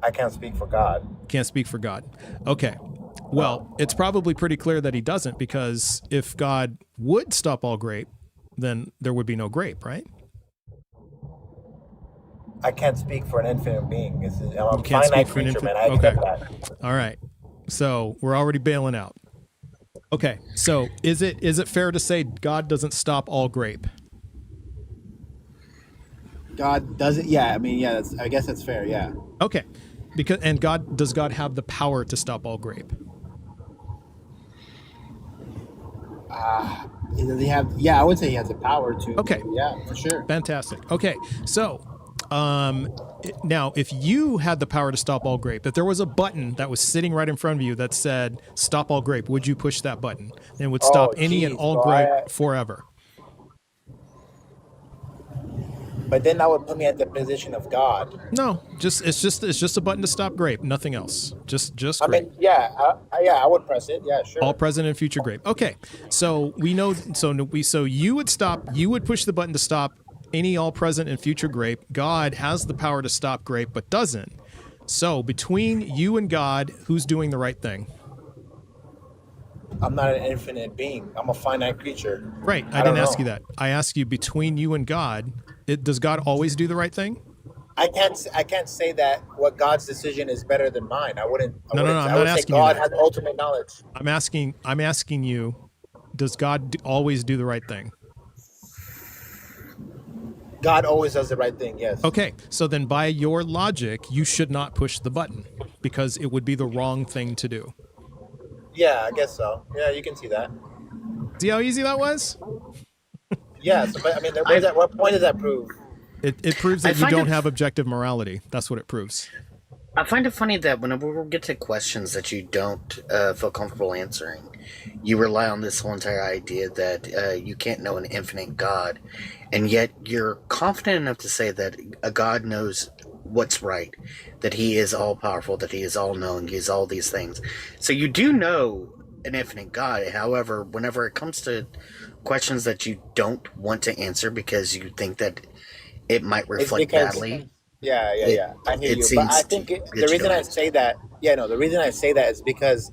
I can't speak for God. Can't speak for God. Okay. Well, it's probably pretty clear that he doesn't, because if God would stop all grape, then there would be no grape, right? I can't speak for an infinite being. I'm You a can't speak finite for an creature, infinite. man. I Okay. accept that. All right. So we're already bailing out. Okay. So is it fair to say God doesn't stop all grape? God doesn't. Yeah, I mean, yeah. I guess that's fair. Yeah. Okay. Does God have the power to stop all grape? Does he have? Yeah, I would say he has the power to. Okay. Yeah, for sure. Fantastic. Okay. So, now if you had the power to stop all grape, if there was a button that was sitting right in front of you that said stop all grape, would you push that button and would stop any and all grape forever? But then that would put me at the position of God. No, it's just a button to stop grape, nothing else. Just I grape. mean, yeah, I would press it. Yeah, sure. All present and future grape. Okay, so we know. So you would stop. You would push the button to stop any all present and future grape. God has the power to stop grape, but doesn't. So between you and God, who's doing the right thing? I'm not an infinite being. I'm a finite creature. Right. I didn't ask you that. I asked you between you and God. Does God always do the right thing? I can't say that what God's decision is better than mine. I wouldn't. No. I'm not asking God you has ultimate knowledge. I'm asking you, does God always do the right thing? God always does the right thing. Yes. Okay. So then by your logic, you should not push the button because it would be the wrong thing to do. Yeah, I guess so. Yeah, you can see that. See how easy that was? Yes, but I mean, what point does that prove? It proves that you don't have objective morality. That's what it proves. I find it funny that whenever we get to questions that you don't feel comfortable answering, you rely on this whole entire idea that you can't know an infinite God, and yet you're confident enough to say that a God knows what's right, that he is all-powerful, that he is all-knowing, he is all these things. So you do know an infinite God. However, whenever it comes to questions that you don't want to answer because you think that it might reflect badly. Yeah. I hear you. But I think the reason I say that, the reason I say that is because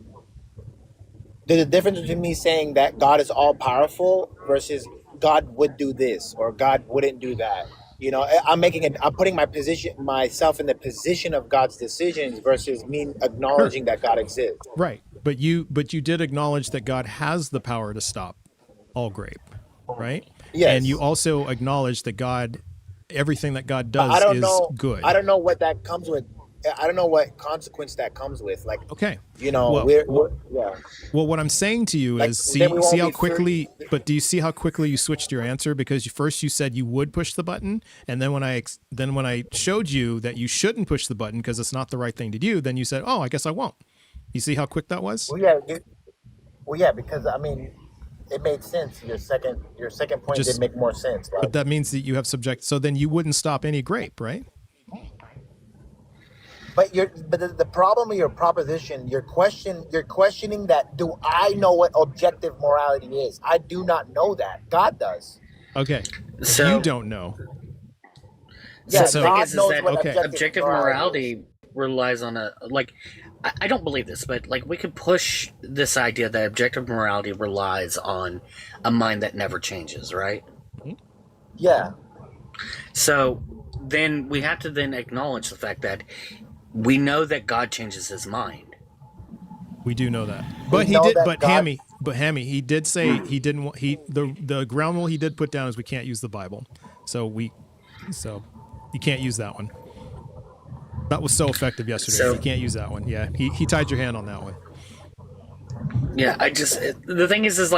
there's a difference between me saying that God is all powerful versus God would do this or God wouldn't do that. You know, I'm putting myself in the position of God's decisions versus me acknowledging that God exists. Right. But you did acknowledge that God has the power to stop all grape, right? Yes. And you also acknowledge that everything that God does is good. I don't know what that comes with. I don't know what consequence that comes with. Like, okay, you know, well, what I'm saying to you is see how quickly. But do you see how quickly you switched your answer? Because first you said you would push the button, and then when I showed you that you shouldn't push the button because it's not the right thing to do, then you said, "Oh, I guess I won't." You see how quick that was? Well, yeah, because I mean, it made sense. Your second point did make more sense. But that means that you have subject. So then you wouldn't stop any grape, right? But the problem with your proposition, you're questioning that. Do I know what objective morality is? I do not know that. God does. Okay, so you don't know. Yeah, so God the thing is knows that what objective morality relies on I don't believe this, but we could push this idea that objective morality relies on a mind that never changes, right? Yeah. So then we have to then acknowledge the fact that we know that God changes his mind. We do know that, but he did. But Hammy, he did say he didn't want. The ground rule he did put down is we can't use the Bible, so you can't use that one. That was so effective yesterday. So, you can't use that one. Yeah, he tied your hand on that one. Yeah, the thing is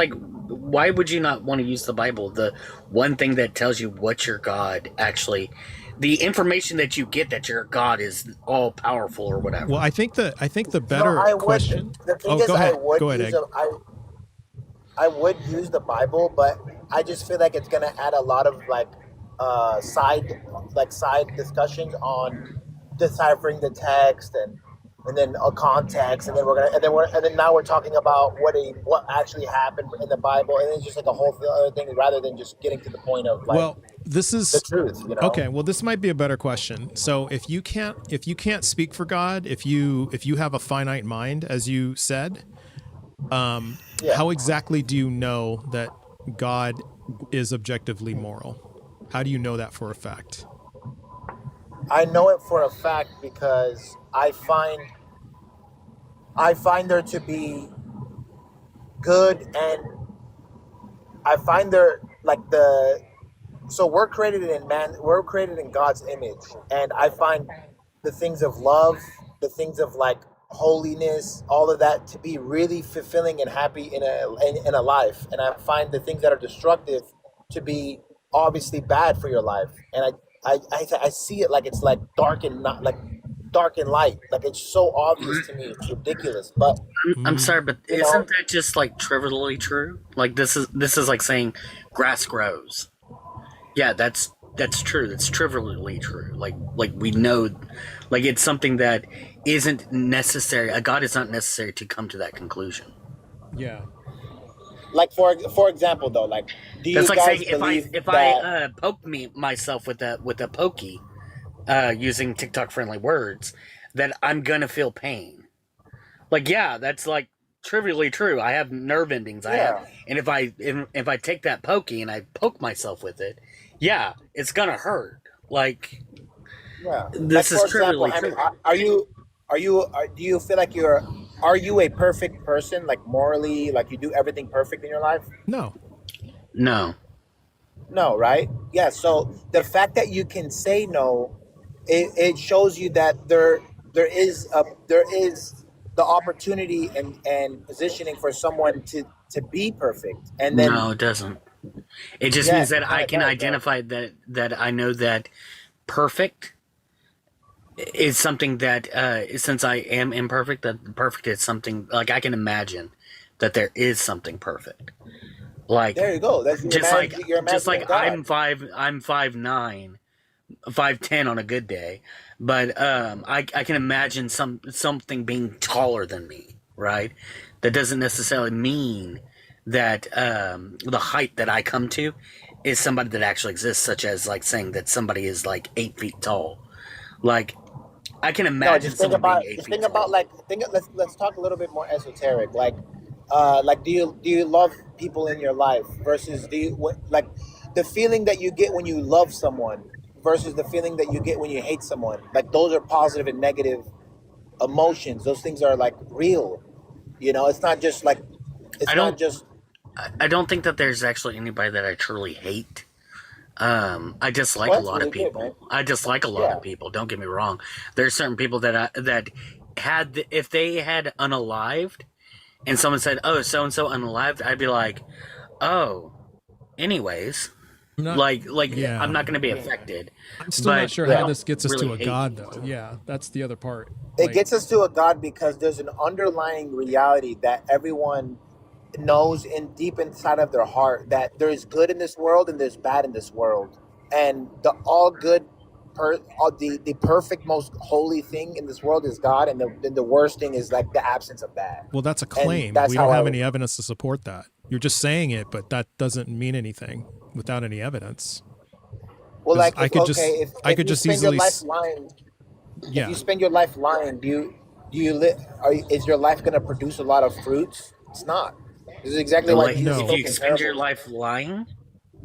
why would you not want to use the Bible? The one thing that tells you what your God actually, the information that you get that your God is all powerful or whatever. Well, I think the better question. Go ahead, Egg. I would use the Bible, but I just feel like it's gonna add a lot of side discussions on deciphering the text and then a context, and then now we're talking about what actually happened in the Bible, and it's just a whole other thing rather than just getting to the point of this is the truth. You know? Okay, well, this might be a better question. So if you can't speak for God, if you have a finite mind, as you said, how exactly do you know that God is objectively moral? How do you know that for a fact? I know it for a fact because I find there to be good, and I find there like so we're created in God's image, and I find the things of love, the things of like holiness, all of that to be really fulfilling and happy in a life, and I find the things that are destructive to be obviously bad for your life, and I see it like it's like dark and not like dark and light, like it's so obvious to me, it's ridiculous, but I'm sorry, but isn't that just like trivially true? Like this is like saying grass grows. Yeah, that's true. That's trivially true. Like we know, like it's something that isn't necessary. A God is not necessary to come to that conclusion. Yeah. Like for example, though, like do That's you like guys saying believe if that? I poke myself with a pokey, using TikTok friendly words, that I'm gonna feel pain. Like yeah, that's like trivially true. I have nerve endings. Yeah. And if I take that pokey and I poke myself with it, yeah, it's gonna hurt. Like Yeah. this Like is for example, trivially I mean, true. do you feel like are you a perfect person, like morally, like you do everything perfect in your life? No. No. No, right? Yeah. So the fact that you can say no, it shows you that there is the opportunity and positioning for someone to be perfect, and then No, it doesn't. It just yeah, means it that kind I of can does, right? identify that I know that perfect is something that since I am imperfect, that perfect is something like I can imagine that there is something perfect. Like There you go. That's you're imagining God. I'm 5'9", 5'10" on a good day, but I can imagine something being taller than me, right? That doesn't necessarily mean that the height that I come to is somebody that actually exists, such as like saying that somebody is like 8 feet tall. Like I can No, imagine just think someone being about 8 feet tall. let's talk a little bit more esoteric. Like do you love people in your life versus like the feeling that you get when you love someone versus the feeling that you get when you hate someone. Like those are positive and negative emotions. Those things are like real. It's not just like I it's not don't just I don't think that there's actually anybody that I truly hate. I dislike well, a that's lot of really good, man. people. I dislike a lot Yeah. of people. Don't get me wrong. There's certain people that had if they had unalived and someone said, "Oh, so and so unalived," I'd be like, "Oh, anyways." I'm Yeah. not going to be affected. I'm still not sure I how don't this gets us really to a hate God, people. though. Yeah, that's the other part. It gets us to a God because there's an underlying reality that everyone knows in deep inside of their heart that there is good in this world and there's bad in this world, and the all good the perfect most holy thing in this world is God, and the worst thing is like the absence of bad. Well, that's a And claim. that's We how don't I have would, any evidence to support that. You're just saying it, but that doesn't mean anything without any evidence. well, 'Cause like I if could okay just if I if could you just spend your easily life lying, if yeah. you spend your life lying, is your life going to produce a lot of fruits? It's not. This is exactly why Like Jesus No. if you spoke in spend your parables. life lying,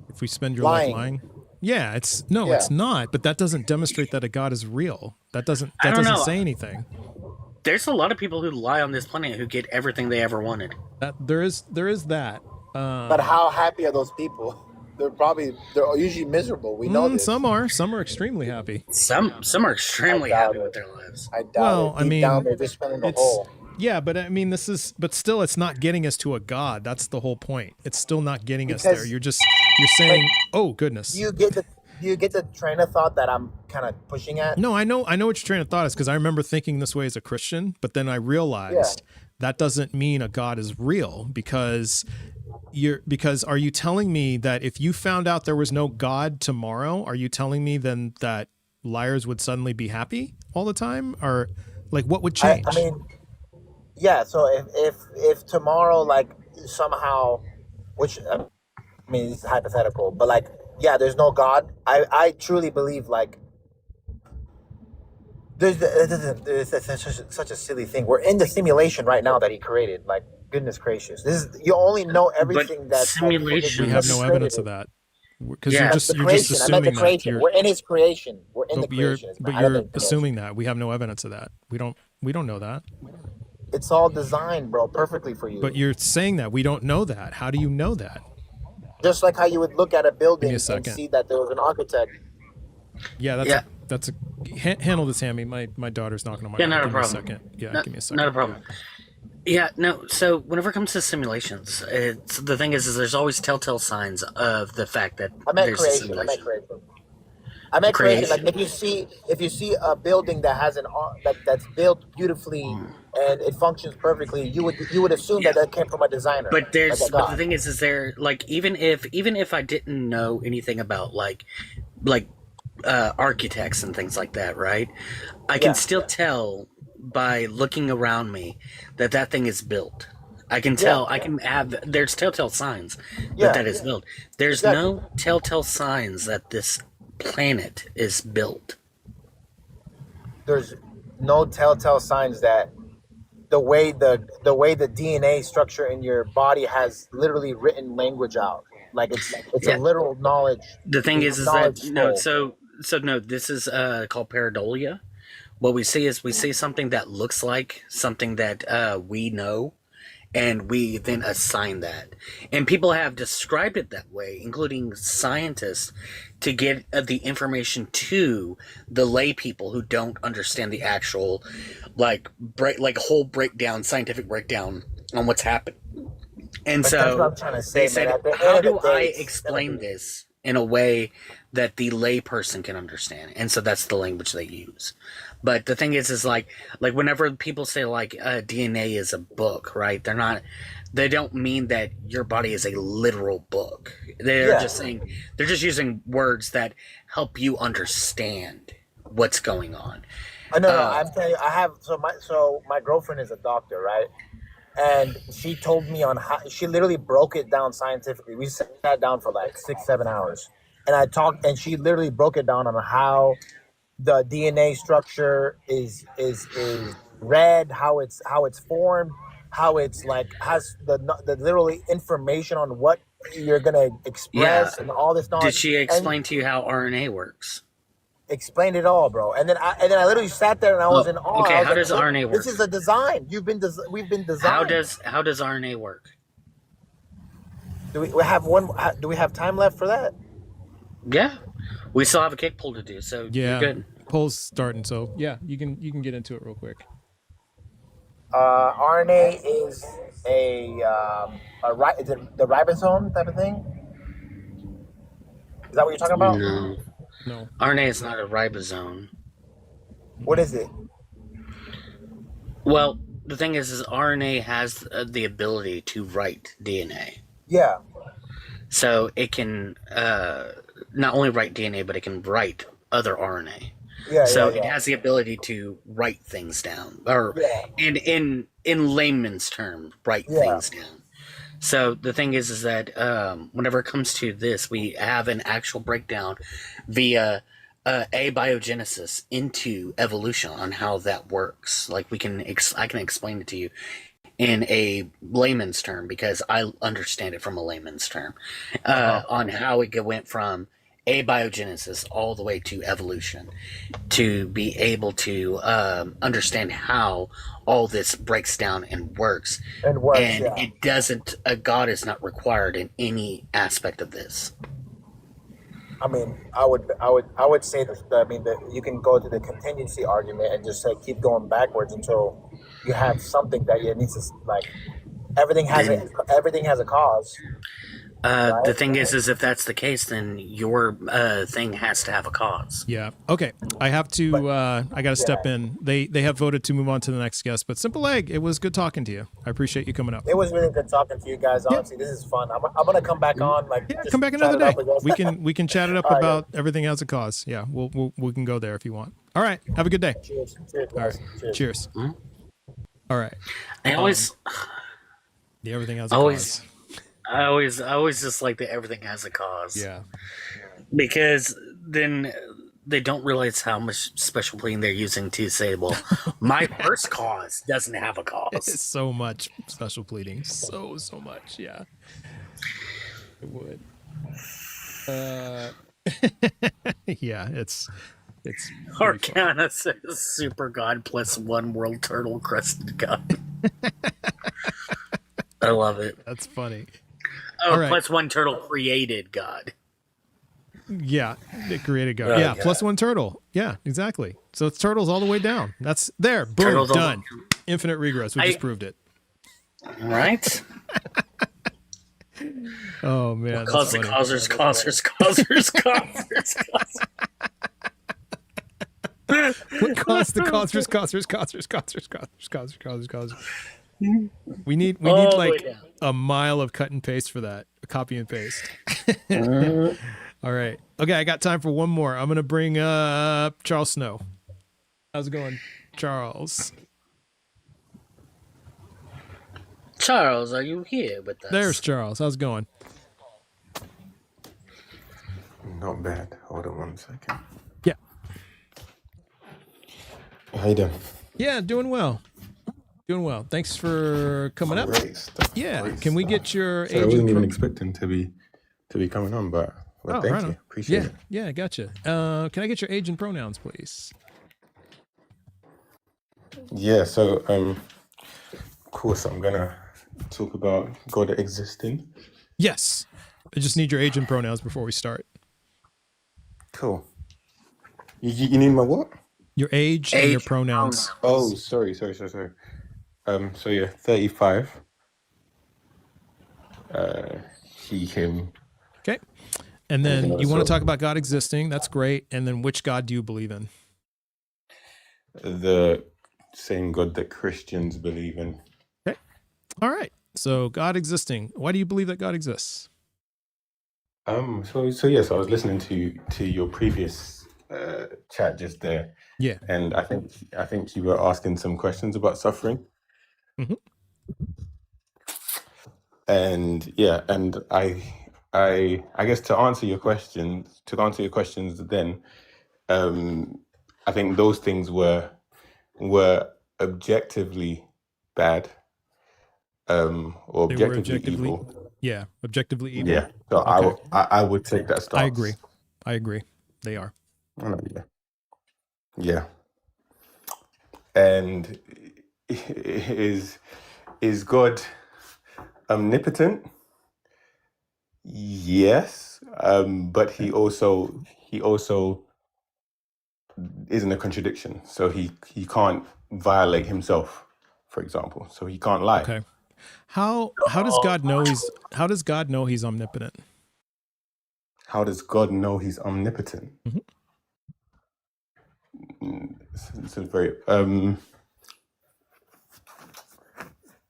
If we spend your life Lying. lying. Yeah, it's Yeah. not, but that doesn't demonstrate that a God is real. That doesn't I don't know. say anything. There's a lot of people who lie on this planet who get everything they ever wanted. That there is that. But how happy are those people? They're usually miserable. We know this. Some are extremely happy. Some are extremely I doubt happy it. with their lives. I doubt Well, it. Deep down, they're just spinning the hole. Yeah, but I mean, but still, it's not getting us to a God. That's the whole point. It's still not getting us there. You're saying, oh goodness. Do you get the train of thought that I'm kind of pushing at? No, I know what your train of thought is, because I remember thinking this way as a Christian, but then I realized that doesn't mean a God is real, because are you telling me that if you found out there was no God tomorrow, are you telling me then that liars would suddenly be happy all the time? Or like what would change? I mean, yeah. So if tomorrow, like somehow, which I mean, it's hypothetical, but like, yeah, there's no God. I truly believe like there's such a silly thing. We're in the simulation right now that he created. Like, goodness gracious, you only know everything that's simulation. We have no evidence of that. because That's the you're just creation. I meant the assuming that creation. We're in his creation. We're in the but you're creation. but I don't you're think it is. assuming that we have no evidence of that. We don't know that. It's all designed, bro, perfectly for you. But you're saying that we don't know that. How do you know that? Just like how you would look at a building and second. see that there was an architect. Yeah, that's a handle this, Hammy. My daughter's knocking on my door. Not a Give me problem. a second. Yeah, Not, give me a second. not a problem. Yeah, no. So whenever it comes to simulations, the thing is there's always telltale signs of the fact that I meant there's a creation. simulation. I meant creation. Like if you see a building that has that's built beautifully and it functions perfectly, you would assume that came from a designer. But there's like a but god. the thing is there like even if I didn't know anything about like architects and things like that, right? I can still tell by looking around me that thing is built. I can tell. I can have. There's telltale signs that is built. There's no telltale signs that this planet is built. There's no telltale signs that the way the DNA structure in your body has literally written language out. Like it's a literal knowledge. The thing is that no. So no. This is called pareidolia. What we see is something that looks like something that we know, and we then assign that. And people have described it that way, including scientists, to get the information to the lay people who don't understand the actual, whole breakdown, scientific breakdown on what's happened. And But so that's what I'm trying to say, they said, man. At the how end of do the I day, explain this in a way that the lay person can understand? And so that's the language they use. But the thing is like whenever people say DNA is a book, right? They don't mean that your body is a literal book. They're just saying, they're just using words that help you understand what's going on. No, I'm telling you, I have my girlfriend is a doctor, right? And she told me on how she literally broke it down scientifically. We sat down for like 6-7 hours, and she literally broke it down on how the DNA structure is read, how it's formed, how it's like has the literally information on what you're gonna express and all this knowledge. Did she explain to you how RNA works? Explained it all, bro. And then I literally sat there and I was in awe. Okay, how does like, RNA work? This is a design. We've been designed. How does RNA work? Do we have one? Do we have time left for that? Yeah, we still have a kick pull to do, so you're good. Poll's starting, so yeah, you can get into it real quick. RNA is is it the ribosome type of thing? Is that what you're talking about? No. RNA is not a ribosome. What is it? Well, the thing is RNA has the ability to write DNA. Yeah. So it can not only write DNA, but it can write other RNA. It has the ability to write things down, or in layman's terms, write things down. So the thing is that whenever it comes to this, we have an actual breakdown via abiogenesis into evolution on how that works. Like I can explain it to you in a layman's term, because I understand it from a layman's term, on how it went from abiogenesis all the way to evolution, to be able to understand how all this breaks down and works. It doesn't. A God is not required in any aspect of this. I mean, I would say that. I mean, that you can go to the contingency argument and just say keep going backwards until you have something that you need to like. Everything has a cause. The thing is if that's the case, then your thing has to have a cause. Yeah. Okay. I have to. I got to step in. They have voted to move on to the next guest. But Simple Egg, it was good talking to you. I appreciate you coming up. It was really good talking to you guys. Honestly, this is fun. I'm gonna come back on. Come back another day. We can chat it up about everything has a cause. Yeah. We can go there if you want. All right. Have a good day. Cheers. All right. Cheers. Mm-hmm. All right. I always. Yeah, everything has a cause. I always just like that everything has a cause. Yeah. Because then they don't realize how much special pleading they're using to say, well, my first cause doesn't have a cause. It's so much special pleading. So much. Yeah. It would. Yeah, it's Arcana says super god plus one world turtle crested god. I love it. That's funny. Oh, right. Plus one turtle created god. Yeah, it created God. Yeah, plus one turtle. Yeah, exactly. So it's turtles all the way down. That's there. Boom, turtles done. Infinite regress. We just proved it. Right? Oh man. Causers. What caused the causers? We need like a mile of cut and paste for that. Copy and paste. All right. Okay, I got time for one more. I'm gonna bring up Charles Snow. How's it going, Charles? Charles, are you here with us? There's Charles. How's it going? Not bad. Hold on 1 second. Yeah. How you doing? Yeah, doing well. Doing well. Thanks for coming up. Yeah. Can we get your age? I wasn't even expecting to be coming on, but thank you. Appreciate it. Yeah, gotcha. Can I get your age and pronouns, please? Yeah, so of course I'm gonna talk about God existing. Yes. I just need your age and pronouns before we start. Cool. You need my what? Your age and your pronouns. Oh, sorry. So yeah, 35. He, him. Okay. And then you want to talk about God existing. That's great. And then which God do you believe in? The same God that Christians believe in. Okay. All right. So God existing. Why do you believe that God exists? So I was listening to your previous chat just there. Yeah. And I think you were asking some questions about suffering. Mm-hmm. And yeah, and I guess to answer your questions then, I think those things were objectively bad, or objectively evil. Yeah, objectively evil. Yeah. So okay. I would take that stance. I agree. They are. Yeah. And is God omnipotent? Yes. But he also isn't a contradiction. So he can't violate himself, for example. So he can't lie. Okay. How does God know he's omnipotent? How does God know he's omnipotent? Mm-hmm. It's a very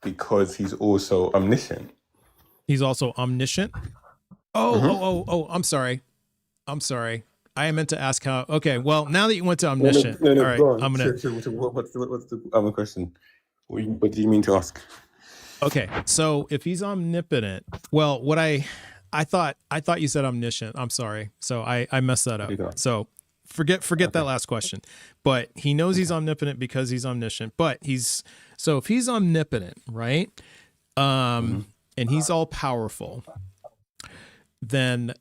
because he's also omniscient. He's also omniscient? Oh, I'm sorry. I meant to ask how. Okay, well, now that you went to omniscient, no, all right, I'm gonna. What's the other question? What do you mean to ask? Okay, so if he's omnipotent, well, what I thought you said omniscient. I'm sorry, so I messed that up. So forget that last question. But he knows he's omnipotent because he's omniscient. But if he's omnipotent, right? And he's all powerful, then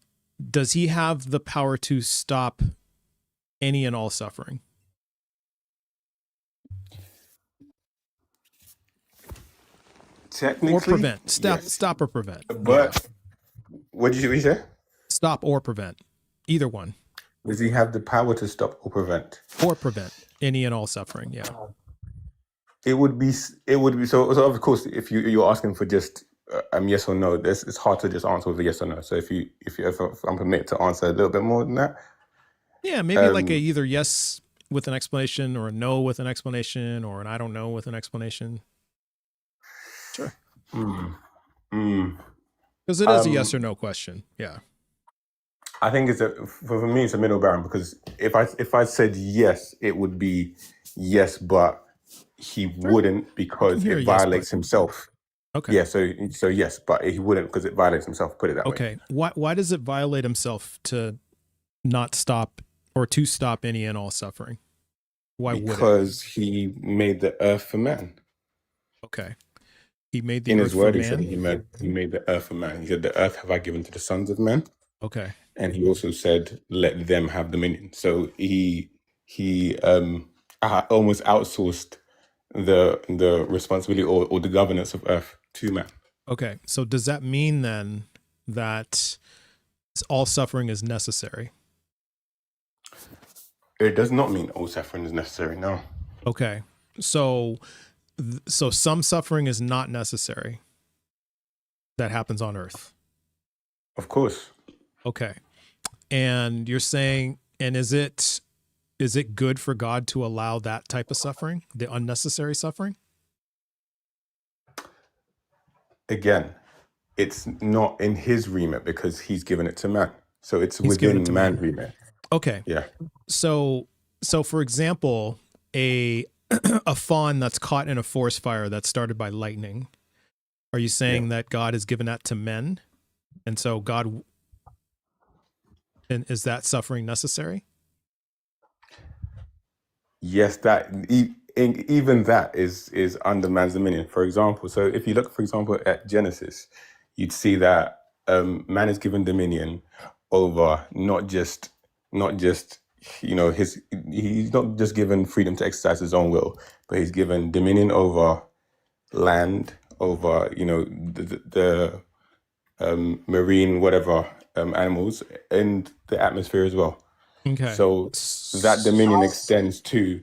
does he have the power to stop any and all suffering? Technically, or prevent. Yes. Stop or prevent. But what did you say? Stop or prevent. Either one. Does he have the power to stop or prevent? Or prevent any and all suffering, yeah. It would be so of course if you're asking for just yes or no, it's hard to just answer with a yes or no. So if I'm permitted to answer a little bit more than that. Yeah, maybe like a either yes with an explanation or a no with an explanation or an I don't know with an explanation. Sure. Because it is a yes or no question. Yeah. I think for me it's a middle ground, because if I said yes, it would be yes, but he wouldn't because it violates himself. Okay. Yeah, so yes, but he wouldn't because it violates himself. Put it that way. Okay. Why does it violate himself to not stop or to stop any and all suffering? Why would it? Because he made the earth for man. Okay. He made the in earth his word, for he man? said he made the earth for man. He said, "The earth have I given to the sons of men." Okay. And he also said, let them have dominion. So he almost outsourced the responsibility or the governance of Earth to man. Okay. So does that mean then that all suffering is necessary? It does not mean all suffering is necessary, no. Okay. So some suffering is not necessary that happens on Earth. Of course. Okay. And you're saying, and is it good for God to allow that type of suffering, the unnecessary suffering? Again, it's not in his remit because he's given it to man. So it's within man's remit. Okay. Yeah. So for example, a fawn that's caught in a forest fire that's started by lightning, are you saying that God has given that to men? And so and is that suffering necessary? Yes, that even that is under man's dominion. For example, so if you look, for example, at Genesis, you'd see that man is given dominion over not just he's not just given freedom to exercise his own will, but he's given dominion over land, over the marine whatever animals, and the atmosphere as well. Okay. So that dominion extends to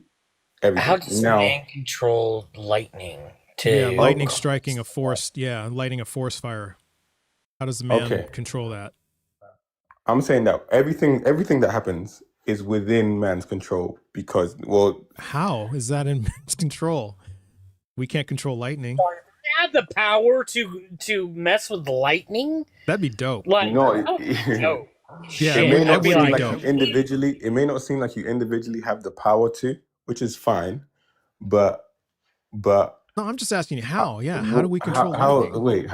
everything. How does man control lightning? Lightning striking a forest. Yeah, lighting a forest fire. How does man control that? I'm saying that everything that happens is within man's control because, how is that in man's control? We can't control lightning. Have the power to mess with lightning? That'd be dope. No. Yeah, it may not seem like dope. you individually. It may not seem like you individually have the power to, which is fine, but. No, I'm just asking you how. How do we control lightning?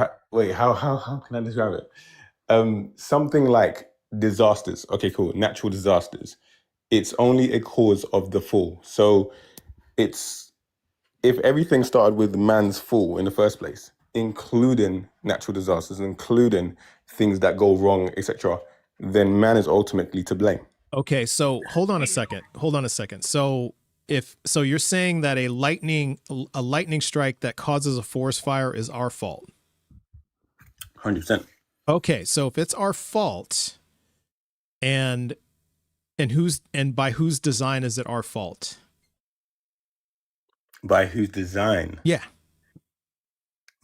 How can I describe it? Something like disasters. Okay, cool. Natural disasters. It's only a cause of the fall. So if everything started with man's fall in the first place, including natural disasters, including things that go wrong, etc., then man is ultimately to blame. Okay, so hold on a second. So you're saying that a lightning strike that causes a forest fire is our fault? 100%. Okay, so if it's our fault, and by whose design is it our fault? By whose design? Yeah.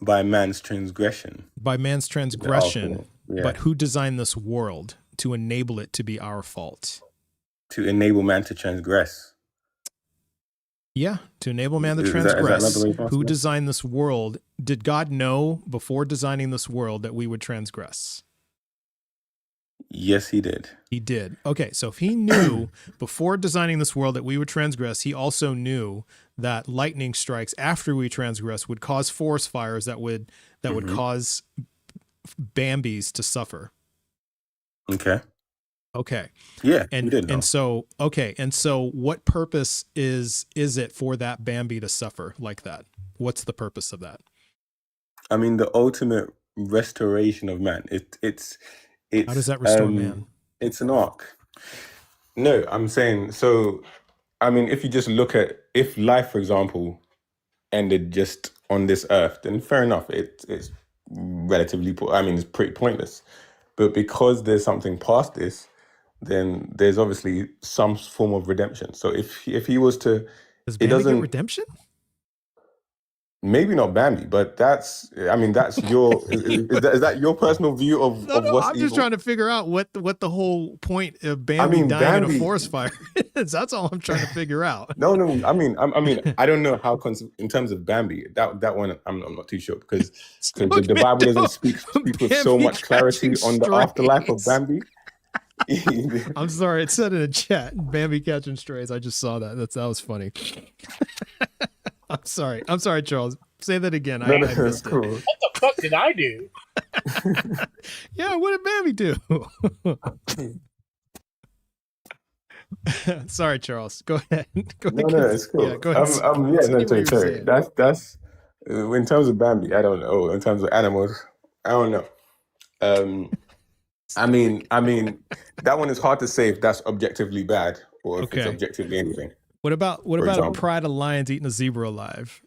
By man's transgression. By man's transgression. Yeah. But who designed this world to enable it to be our fault? To enable man to transgress. Yeah, to enable man to transgress. Who designed this world? Did God know before designing this world that we would transgress? Yes, he did. He did. Okay, so if he knew before designing this world that we would transgress, he also knew that lightning strikes after we transgress would cause forest fires that would cause Bambis to suffer. Okay. Yeah. And he did know. And so what purpose is it for that Bambi to suffer like that? What's the purpose of that? I mean, the ultimate restoration of man. It's how does that restore man? It's an arc. No, I'm saying, so, I mean, if you just look at, if life, for example, ended just on this earth, then fair enough, it's relatively, it's pretty pointless. But because there's something past this, then there's obviously some form of redemption. So if he was to... Does Bambi get redemption? Maybe not Bambi, but that's your is that your personal view of what's I'm just evil? trying to figure out what the whole point of Bambi dying in a forest fire is. That's all I'm trying to figure out. No, I don't know how in terms of Bambi, that one I'm not too sure because the Bible doesn't speak with so much clarity on the afterlife of Bambi. I'm sorry, it said in a chat, Bambi catching strays. I just saw that. That was funny. I'm sorry, Charles. Say that again. I missed cool. it. What the fuck did I do? Yeah, what did Bambi do? Sorry, Charles. Go ahead. No, it's cool. Yeah, go ahead. Sorry. That's in terms of Bambi, I don't know. In terms of animals, I don't know. I mean, that one is hard to say if that's objectively bad or if it's objectively anything. What about example, a pride of lions eating a zebra alive?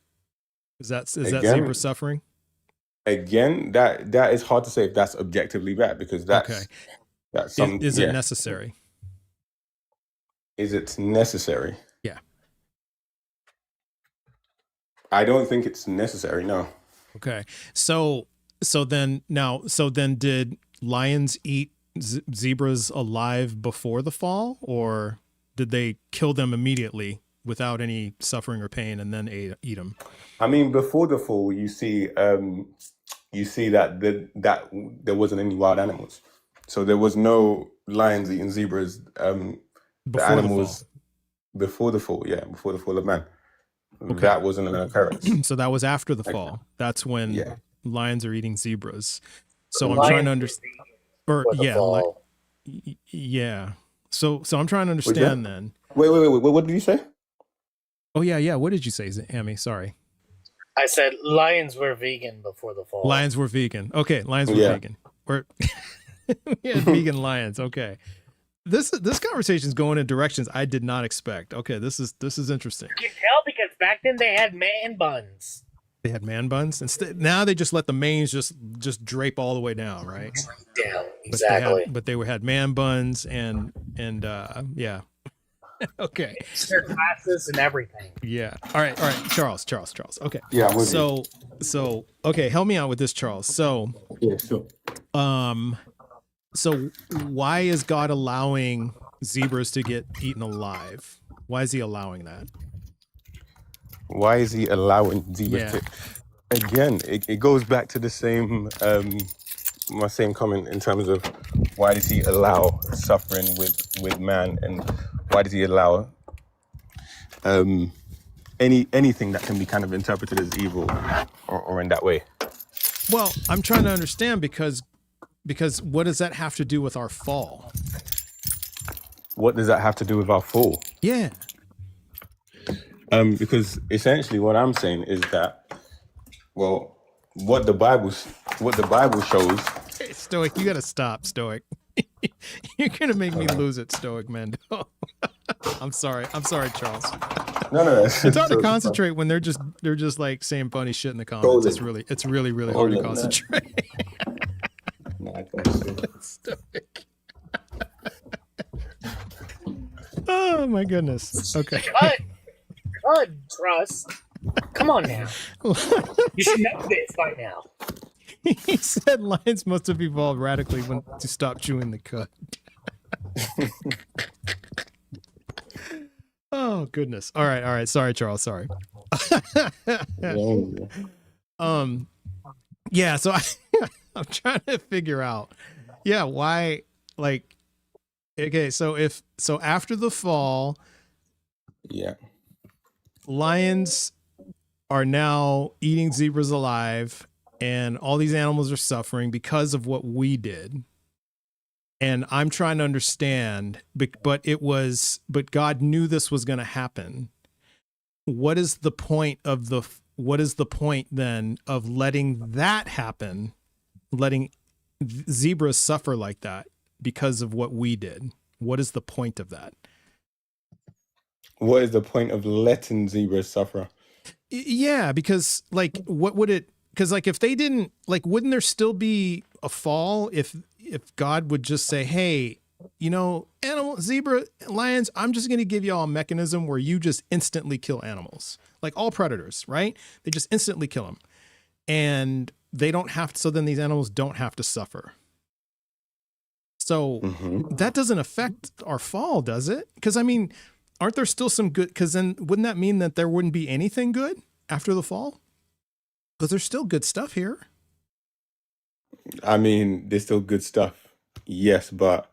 Is that Again- zebra suffering? Again, that is hard to say if that's objectively bad because that's some. Is it necessary? Is it necessary? Yeah. I don't think it's necessary. No. Okay. So then did lions eat zebras alive before the fall, or did they kill them immediately without any suffering or pain and then eat them? I mean, before the fall, you see that there wasn't any wild animals, so there was no lions eating zebras. The animals before the fall, before the fall of man. Okay. That wasn't an occurrence. So that was after the fall. That's when lions are eating zebras. So I'm trying to understand. So I'm trying to understand then. Wait. What did you say? Oh yeah. What did you say, Amy? Sorry. I said lions were vegan before the fall. Lions were vegan. Okay, lions were vegan. Or we had vegan lions. Okay. This conversation is going in directions I did not expect. Okay, this is interesting. You can tell because back then they had man buns. They had man buns. Now they just let the manes just drape all the way down, right? Down, exactly. But they had man buns and yeah. Okay. Their glasses and everything. Yeah. All right. Charles. Okay. Yeah. So okay, help me out with this, Charles. So yeah, sure. So why is God allowing zebras to get eaten alive? Why is he allowing that? Why is he allowing zebras to? Again, it goes back to the same my same comment in terms of why does he allow suffering with man, and why does he allow anything that can be kind of interpreted as evil or in that way? Well, I'm trying to understand because what does that have to do with our fall? What does that have to do with our fall? Yeah. Because essentially what I'm saying is that, well, what the Bible shows. Hey, Stoic, you gotta stop, Stoic. You're gonna make me lose it, Stoic Mendo. I'm sorry, Charles. No. It's hard to concentrate when they're just like saying funny shit in the comments. It's really hard to concentrate. Stoic. Oh my goodness. Okay. Good trust. Come on now. You should know this by now. He said lions must have evolved radically to stop chewing the cud. Oh goodness. All right. Sorry, Charles. Sorry. Yeah. So I'm trying to figure out. Yeah. Why? Like. Okay. So after the fall. Yeah. Lions are now eating zebras alive, and all these animals are suffering because of what we did. And I'm trying to understand, but God knew this was going to happen. What is the point then of letting that happen, letting zebras suffer like that because of what we did? What is the point of that? What is the point of letting zebras suffer? Yeah, because like, what would it? Because like, if they didn't, like, wouldn't there still be a fall if God would just say, "Hey, zebra, lions, I'm just going to give y'all a mechanism where you just instantly kill animals, like all predators, right? They just instantly kill them, and they don't have to. So then these animals don't have to suffer. So that doesn't affect our fall, does it? Because I mean. Aren't there still some good? Because then wouldn't that mean that there wouldn't be anything good after the fall? Because there's still good stuff here. I mean, there's still good stuff. Yes, but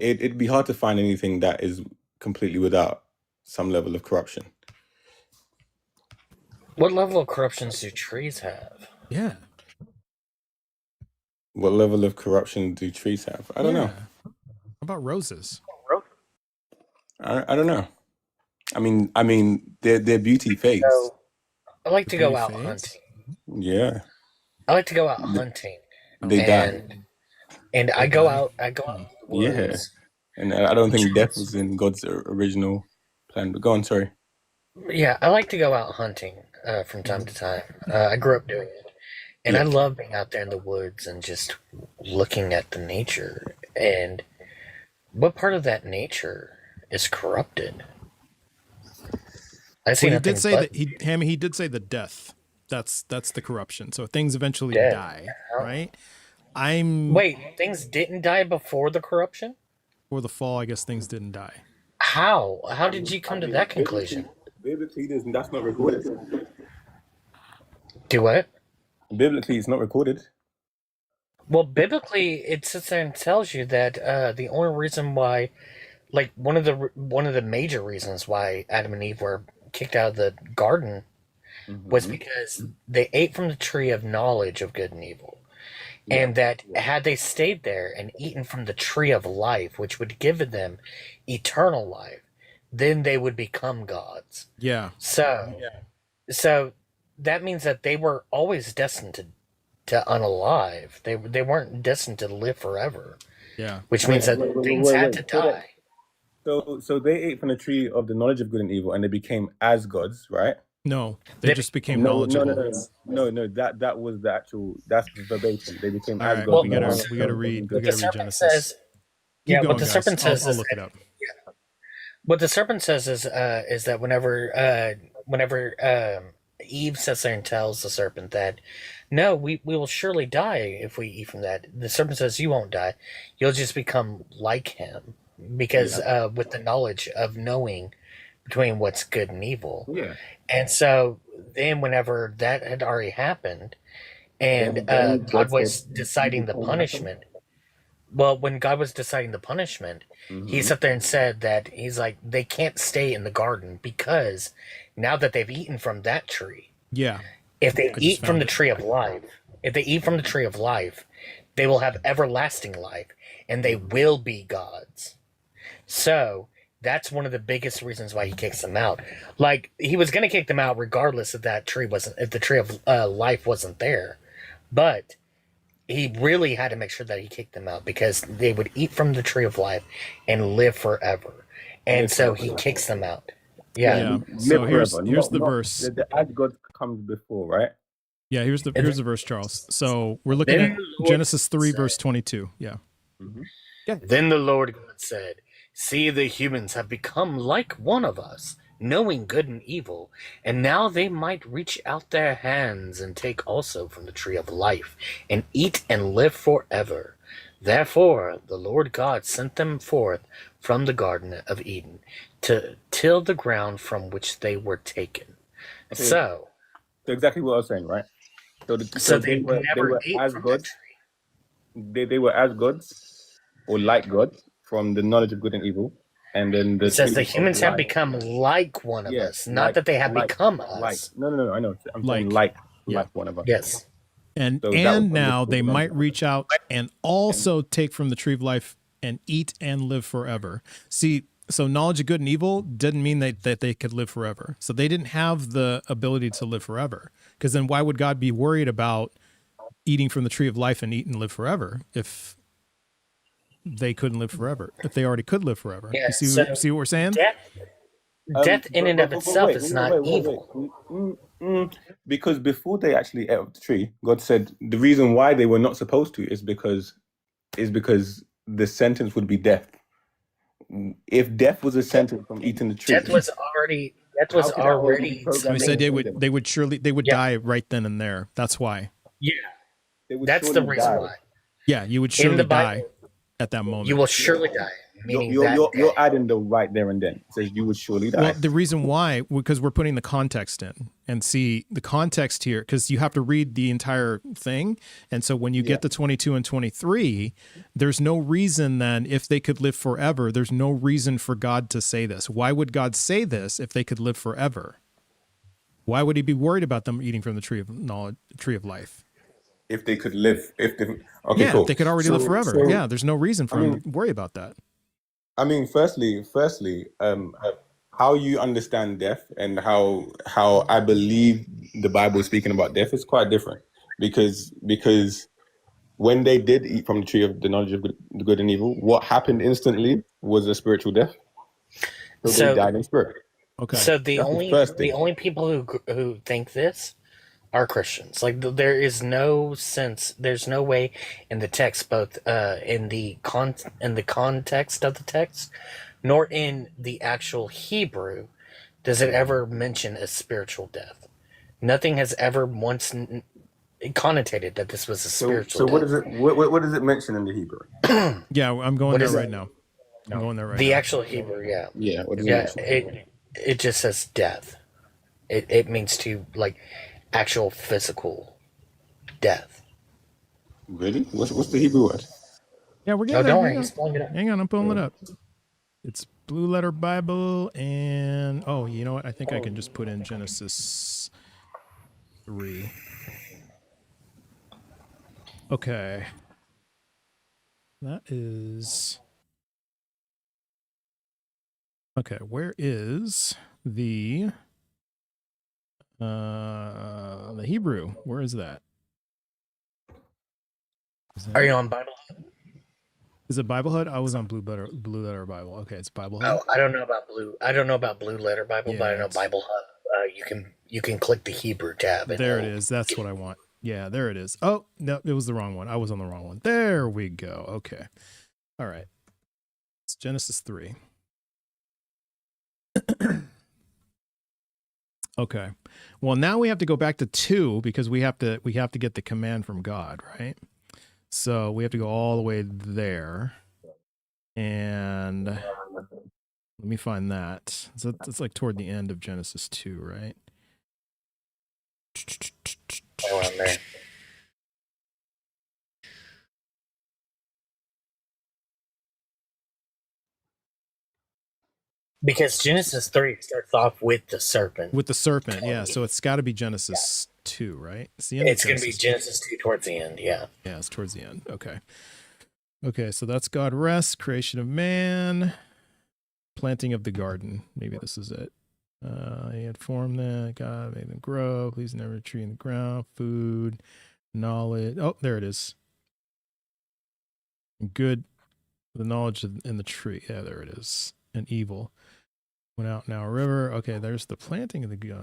it'd be hard to find anything that is completely without some level of corruption. What level of corruption do trees have? Yeah. What level of corruption do trees have? I don't know. How about roses? I don't know. I mean, their beauty fades. I like to go out hunting. Yeah. I like to go out hunting. They die. And I go out in the woods. And I don't think death was in God's original plan. But go on, sorry. Yeah, I like to go out hunting from time to time. I grew up doing it. And I love being out there in the woods and just looking at the nature. And what part of that nature is corrupted? I see he did say that he did say the death. That's the corruption. So things eventually die, right? Wait, things didn't die before the corruption? Before the fall, I guess things didn't die. How? How did you come to that conclusion? Biblically, that's not recorded. Do what? Biblically, it's not recorded. Well, biblically, it sits there and tells you that the only reason why, like one of the major reasons why Adam and Eve were kicked out of the garden was because they ate from the tree of knowledge of good and evil. And that had they stayed there and eaten from the tree of life, which would give them eternal life, then they would become gods. Yeah. So that means that they were always destined to unalive. They weren't destined to live forever. Yeah. Which means that things had to die. So they ate from the tree of the knowledge of good and evil, and they became as gods, right? No, they just became knowledgeable. No. That was the actual. That's verbatim. They became as gods. Well, we gotta read Genesis. What the serpent says I'll look it up. What the serpent says is that whenever Eve sits there and tells the serpent that, no, we will surely die if we eat from that. The serpent says, you won't die. You'll just become like him because with the knowledge of knowing between what's good and evil. Yeah. And so then whenever that had already happened and God was deciding the punishment, when God was deciding the punishment, he sat there and said that he's like, they can't stay in the garden because now that they've eaten from that tree, if they eat from the tree of life, they will have everlasting life and they will be gods. So that's one of the biggest reasons why he kicks them out. Like, he was going to kick them out regardless if the tree of life wasn't there. But he really had to make sure that he kicked them out because they would eat from the tree of life and live forever. And so he kicks them out. Yeah. So here's the verse. The as God comes before, right? Yeah, here's the verse, Charles. So we're looking at Genesis 3, verse 22. Yeah. Then the Lord God said, see, the humans have become like one of us, knowing good and evil, and now they might reach out their hands and take also from the tree of life, and eat and live forever. Therefore the Lord God sent them forth from the Garden of Eden to till the ground from which they were taken. Okay. So exactly what I was saying, right? So they never ate as from gods. They were as gods, or like gods, from the knowledge of good and evil. And then it says the humans have become like one of us, not that they have become us. No, I know. I'm saying like one of us. Yes. And now they might reach out and also take from the tree of life and eat and live forever. See, so knowledge of good and evil didn't mean that they could live forever. So they didn't have the ability to live forever. Because then why would God be worried about eating from the tree of life and eat and live forever if they couldn't live forever, if they already could live forever? Yeah, see what we're saying? Death in and of itself is not evil. Because before they actually ate of the tree, God said the reason why they were not supposed to is because the sentence would be death. If death was a sentence from eating the tree, death was already. So he said they would die right then and there. That's why. Yeah, that's the reason why. Yeah, you would surely die at that moment. You will surely die. You're adding the right there and then. It says you would surely die. Well, the reason why, because we're putting the context in and see the context here, because you have to read the entire thing. And so when you get to 22 and 23, there's no reason then, if they could live forever, there's no reason for God to say this. Why would God say this if they could live forever? Why would he be worried about them eating from the tree of knowledge, tree of life? If they could live, cool. They could already live forever. So, there's no reason for him to worry about that. I mean, firstly, how you understand death and how I believe the Bible is speaking about death is quite different because when they did eat from the tree of the knowledge of good and evil, what happened instantly was a spiritual death. So they died in spirit. Okay. So the only people who think this are Christians. Like, there is no sense. There's no way in the text, both in the context of the text, nor in the actual Hebrew, does it ever mention a spiritual death. Nothing has ever once connotated that this was a spiritual death. What is it? What does it mention in the Hebrew? Yeah, I'm going there right now. I'm going there right now. The actual Hebrew, yeah. Yeah, what does it mention? It just says death. It means to, like, actual physical death. Really? What's the Hebrew word? Yeah, we're getting there. Don't worry, he's pulling it up. Hang on, I'm pulling it up. It's Blue Letter Bible, and you know what? I think I can just put in Genesis 3. Okay. That is... Okay, where is the Hebrew? Where is that? Are you on Bible Hub? Is it Bible Hub? I was on Blue Letter Bible. Okay, it's Bible Hub. Oh, I don't know about Blue Letter Bible, but I know Bible Hub. You can click the Hebrew tab. There it is. That's what I want. Yeah, there it is. Oh, no, it was the wrong one. I was on the wrong one. There we go. Okay. All right. It's Genesis 3. Okay. Well, now we have to go back to 2 because we have to get the command from God, right? So we have to go all the way there. And let me find that. So it's like toward the end of Genesis 2, right? Around there. Because Genesis 3 starts off with the serpent. With the serpent, yeah. So it's got to be Genesis 2, right? It's going to be Genesis 2 towards the end, yeah. Yeah, it's towards the end. Okay. Okay, so that's God rests, creation of man, planting of the garden. Maybe this is it. He had formed that. God made them grow. Please never tree in the ground. Food, knowledge. Oh, there it is. Good, the knowledge in the tree. Yeah, there it is. And evil. Went out now a river. Okay, there's the planting of the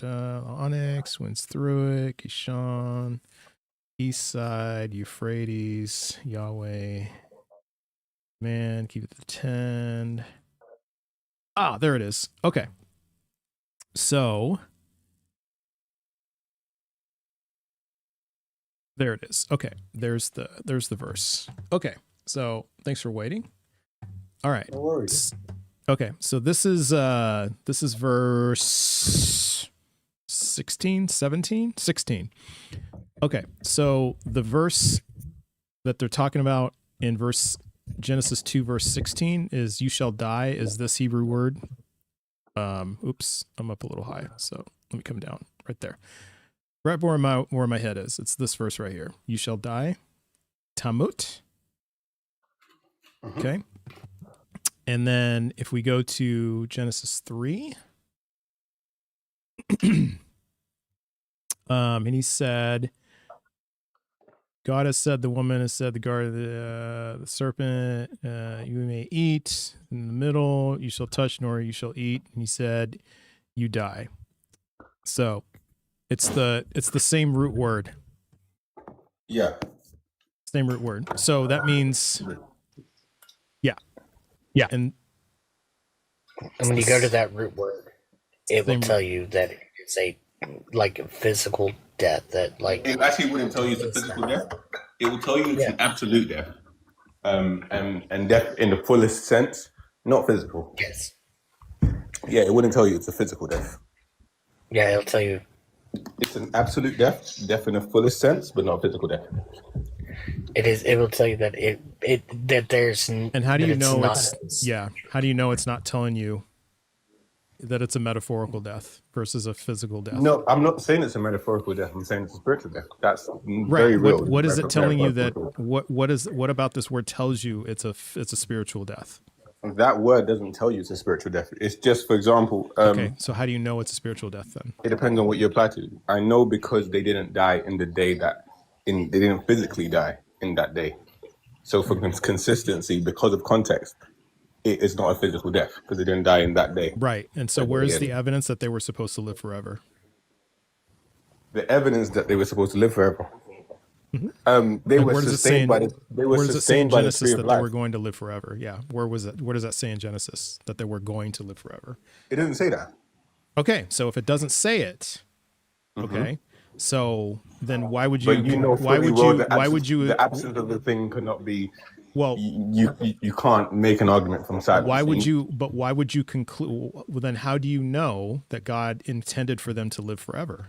onyx winds through it. Kishon, east side, Euphrates, Yahweh, man, keep it to 10. Ah, there it is. Okay, so there it is. Okay, there's the verse. Okay, so thanks for waiting. All right. No worries. Okay, so this is verse 16, 17, 16. Okay, so the verse that they're talking about in Genesis 2, verse 16 is "you shall die" is this Hebrew word. Oops, I'm up a little high, so let me come down right there. Right where my head is. It's this verse right here. "You shall die." Tamut. Okay. And then if we go to Genesis 3, and he said, God has said, the woman has said, the serpent, you may eat in the middle, you shall touch, nor you shall eat. And he said, you die. So it's the same root word. Yeah. Same root word. So that means, yeah. And when you go to that root word, it will tell you that it's a physical death. That it actually wouldn't tell you it's a physical death. It will tell you it's an absolute death, and death in the fullest sense, not physical. Yes. Yeah, it wouldn't tell you it's a physical death. Yeah, it'll tell you it's an absolute death in the fullest sense, but not physical death. It will tell you that that there's. And how do you know how do you know it's not telling you that it's a metaphorical death versus a physical death? No, I'm not saying it's a metaphorical death. I'm saying it's a spiritual death. That's very real. What is it telling you that what about this word tells you it's a spiritual death? that word doesn't tell you it's a spiritual death. It's just, for example, okay, so how do you know it's a spiritual death then? It depends on what you apply to. I know because they didn't die in the day they didn't physically die in that day. So for consistency, because of context, it is not a physical death because they didn't die in that day. Right. And so where's the evidence that they were supposed to live forever? The evidence that they were supposed to live forever. They were sustained by the where does it say in Genesis that life. they were going to live forever? Yeah. Where does that say in Genesis that they were going to live forever? It doesn't say that. Okay. So if it doesn't say it, okay. So then why would you? But you know, why would you? The absence of the thing could not be. Well, you can't make an argument from silence. Why would you? But why would you conclude? Well, then how do you know that God intended for them to live forever?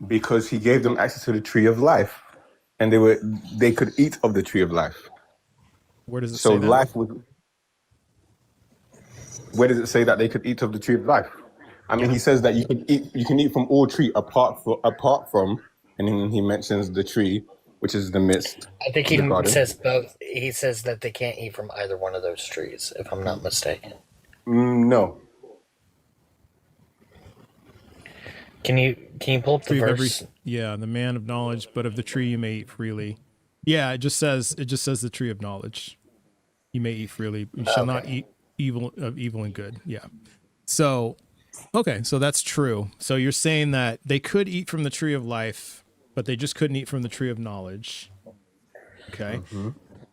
Because He gave them access to the tree of life, and they could eat of the tree of life. Where does it say that? Life was. Where does it say that they could eat of the tree of life? I mean, He says that you can eat from all tree apart from, and then He mentions the tree, which is the midst. I think He says both. He says that they can't eat from either one of those trees, if I'm not mistaken. No. Can you pull up the verse? The man of knowledge, but of the tree you may eat freely. Yeah, it just says the tree of knowledge. You may eat freely. You shall not eat evil and good. Yeah. So, okay, so that's true. So you're saying that they could eat from the tree of life, but they just couldn't eat from the tree of knowledge. Okay.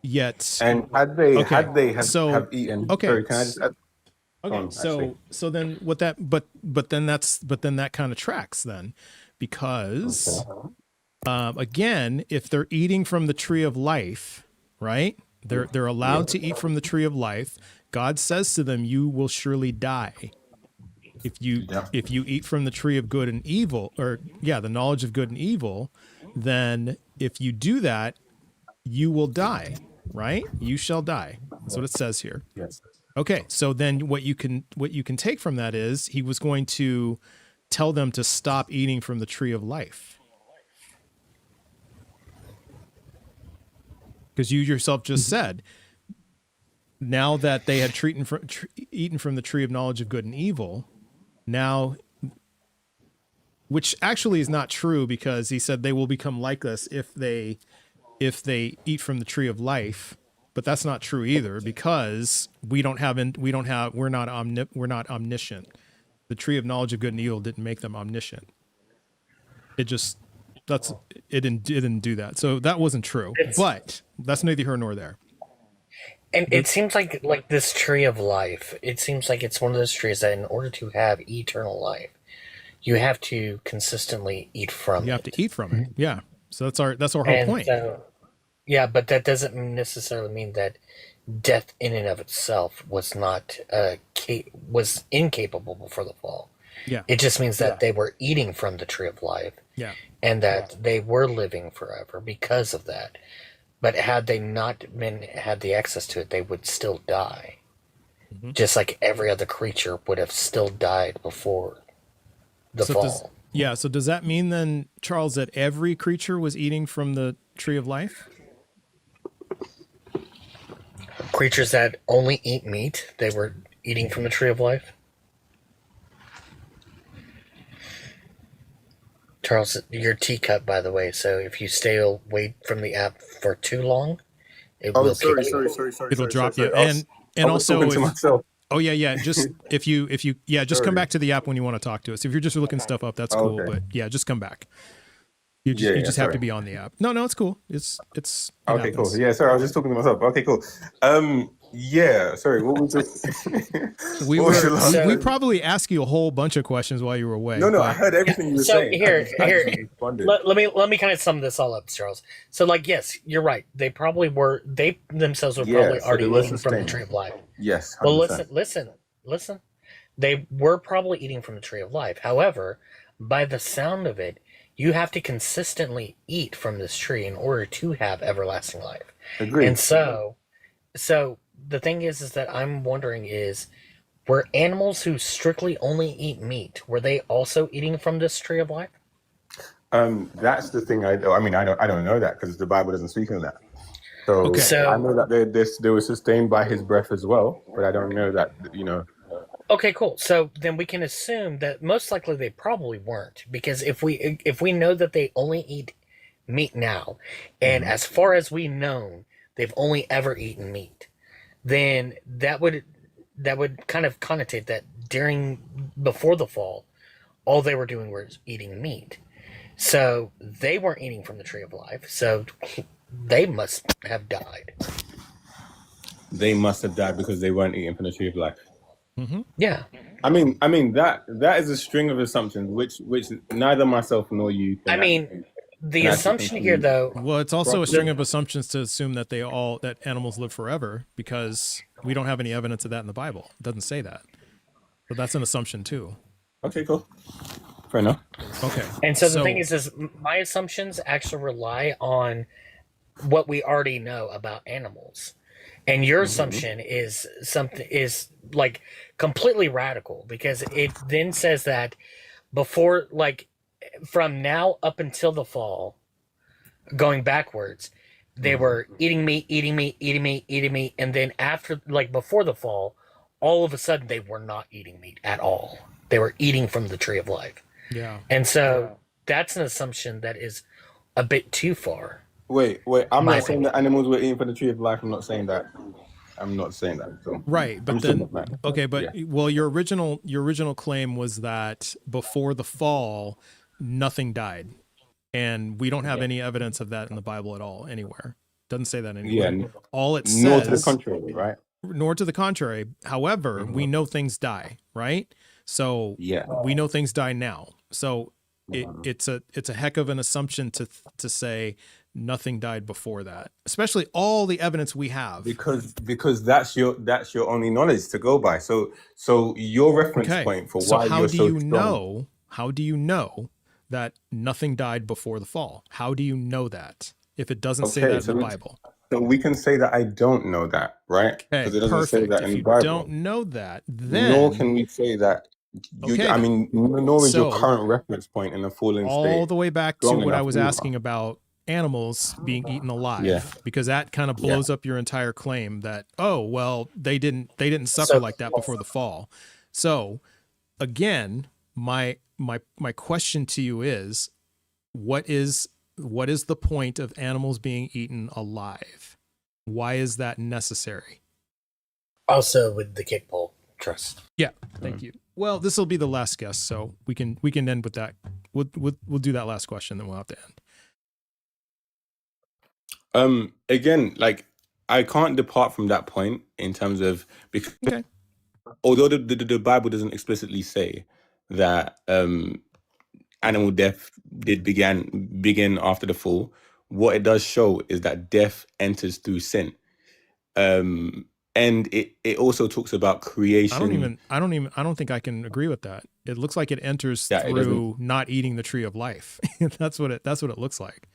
Yet, and had they have eaten. Okay. Sorry, can I just add? Okay, so then what that but then that kind of tracks then, because again, if they're eating from the tree of life, right? They're allowed to eat from the tree of life. God says to them, "You will surely die if you eat from the tree of good and evil, or the knowledge of good and evil. Then if you do that, you will die, right? You shall die." That's what it says here. Yes. Okay, so then what you can take from that is He was going to tell them to stop eating from the tree of life. Because you yourself just said, now that they had eaten from the tree of knowledge of good and evil, now, which actually is not true, because He said they will become like us if they eat from the tree of life. But that's not true either, because we're not omniscient. The tree of knowledge of good and evil didn't make them omniscient. It didn't do that. So that wasn't true. But that's neither here nor there. And it seems like this tree of life, it seems like it's one of those trees that in order to have eternal life, you have to consistently eat from it. You have to eat from it. Yeah. So that's our whole point. Yeah, but that doesn't necessarily mean that death in and of itself was not was incapable before the fall. Yeah. It just means that they were eating from the tree of life. Yeah. And that they were living forever because of that. But had they not had the access to it, they would still die. Mm-hmm. Just like every other creature would have still died before the fall. So does that mean then, Charles, that every creature was eating from the tree of life? Creatures that only eat meat, they were eating from the tree of life? Charles, your teacup, by the way, so if you stay away from the app for too long, it will sorry. It'll drop you. And also, just if you come back to the app when you want to talk to us. If you're just looking stuff up, that's cool. Okay. But just come back. You just have to be on the app. No, it's cool. It okay, happens. Cool. Yeah, sorry, I was just talking to myself. Okay, cool. Sorry, what was this? we probably asked you a whole bunch of questions while you were away. No, I heard everything you were saying. Here. Let me kind of sum this all up, Charles. So, yes, you're right. They themselves were probably already eating from the tree of life. Yes. 100%. Well, listen. They were probably eating from the tree of life. However, by the sound of it, you have to consistently eat from this tree in order to have everlasting life. Agreed. And so the thing is that I'm wondering were animals who strictly only eat meat, were they also eating from this tree of life? That's the thing. I don't know that because the Bible doesn't speak on that. So I know that they were sustained by his breath as well, but I don't know that, you know. Okay, cool. So then we can assume that most likely they probably weren't, because if we know that they only eat meat now, and as far as we know, they've only ever eaten meat, then that would kind of connotate that before the fall, all they were doing was eating meat. So they weren't eating from the tree of life. So they must have died. They must have died because they weren't eating from the tree of life. Mm-hmm. Yeah. I mean that is a string of assumptions which neither myself nor you can. I mean, the assumption here, though. Well, it's also a string of assumptions to assume that that animals live forever, because we don't have any evidence of that in the Bible. It doesn't say that. But that's an assumption too. Okay, cool. Fair enough. Okay. And so the thing is my assumptions actually rely on what we already know about animals. And your assumption is like completely radical, because it then says that before, like, from now up until the fall, going backwards, they were eating meat, and then after, like, before the fall, all of a sudden they were not eating meat at all. They were eating from the tree of life. Yeah. And so that's an assumption that is a bit too far. Wait. I'm not saying that animals were eating from the tree of life. I'm not saying that. So. Right, but then okay, but well, your original claim was that before the fall, nothing died, and we don't have any evidence of that in the Bible at all anywhere. Doesn't say that anywhere. Yeah, all it says. Nor to the contrary, right? Nor to the contrary. However, we know things die, right? So we know things die now. So it's a heck of an assumption to say nothing died before that, especially all the evidence we have, because that's your only knowledge to go by. So your reference point for why you're so strong. How do you know that nothing died before the fall? How do you know that if it doesn't say that in the Bible? So we can say that I don't know that, right? Because it doesn't say that in the Bible. If you don't know that, then nor can we say that. Nor is your current reference point in the fallen state all the way back to what I was asking about animals being eaten alive, because that kind of blows up your entire claim that, oh, well, they didn't suffer like that before the fall. So again, my question to you is, what is the point of animals being eaten alive? Why is that necessary? Also with the kick pole trust. Yeah, thank you. Well, this will be the last guess, so we can end with that. We'll do that last question, then we'll have to end. Again, like, I can't depart from that point in terms of, because although the Bible doesn't explicitly say that animal death did begin after the fall, what it does show is that death enters through sin. And it also talks about creation. I don't think I can agree with that. It looks like it enters through not eating the tree of life. That's what it looks like.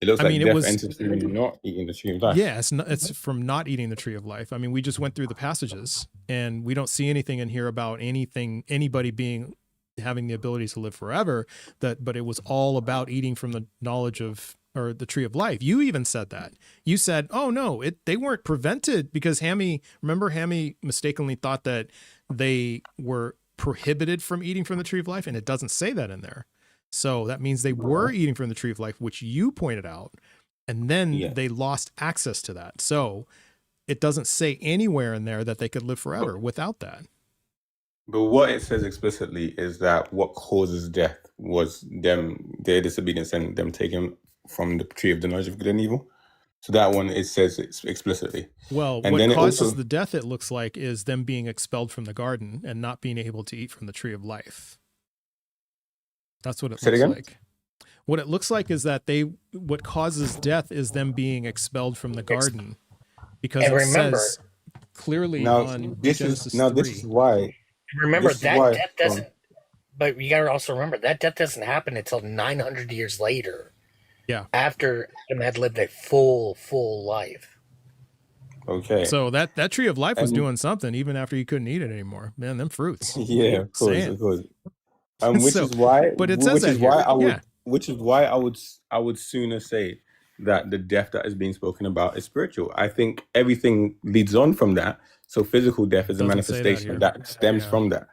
It looks like death enters through not eating the tree of life. Yeah, it's from not eating the tree of life. I mean, we just went through the passages, and we don't see anything in here about anybody having the ability to live forever. But it was all about eating from the knowledge of, or the tree of life. You even said that. You said, oh no, they weren't prevented, because Hammy mistakenly thought that they were prohibited from eating from the tree of life, and it doesn't say that in there. So that means they were eating from the tree of life, which you pointed out, and then they lost access to that. So it doesn't say anywhere in there that they could live forever without that. But what it says explicitly is that what causes death was their disobedience and them taking from the tree of the knowledge of good and evil. So that one, it says it explicitly. Well, and what causes the death, it looks like, is them being expelled from the garden and not being able to eat from the tree of life. That's what it looks like. What it looks like is that what causes death is them being expelled from the garden, because it says clearly on Genesis 3. This is why. Remember that death doesn't. But you got to also remember that death doesn't happen until 900 years later. Yeah. After Adam had lived a full life. Okay. So that tree of life was doing something even after he couldn't eat it anymore. Man, them fruits. Yeah, of course. Which is why I would sooner say that the death that is being spoken about is spiritual. I think everything leads on from that. So physical death is a manifestation that stems from that.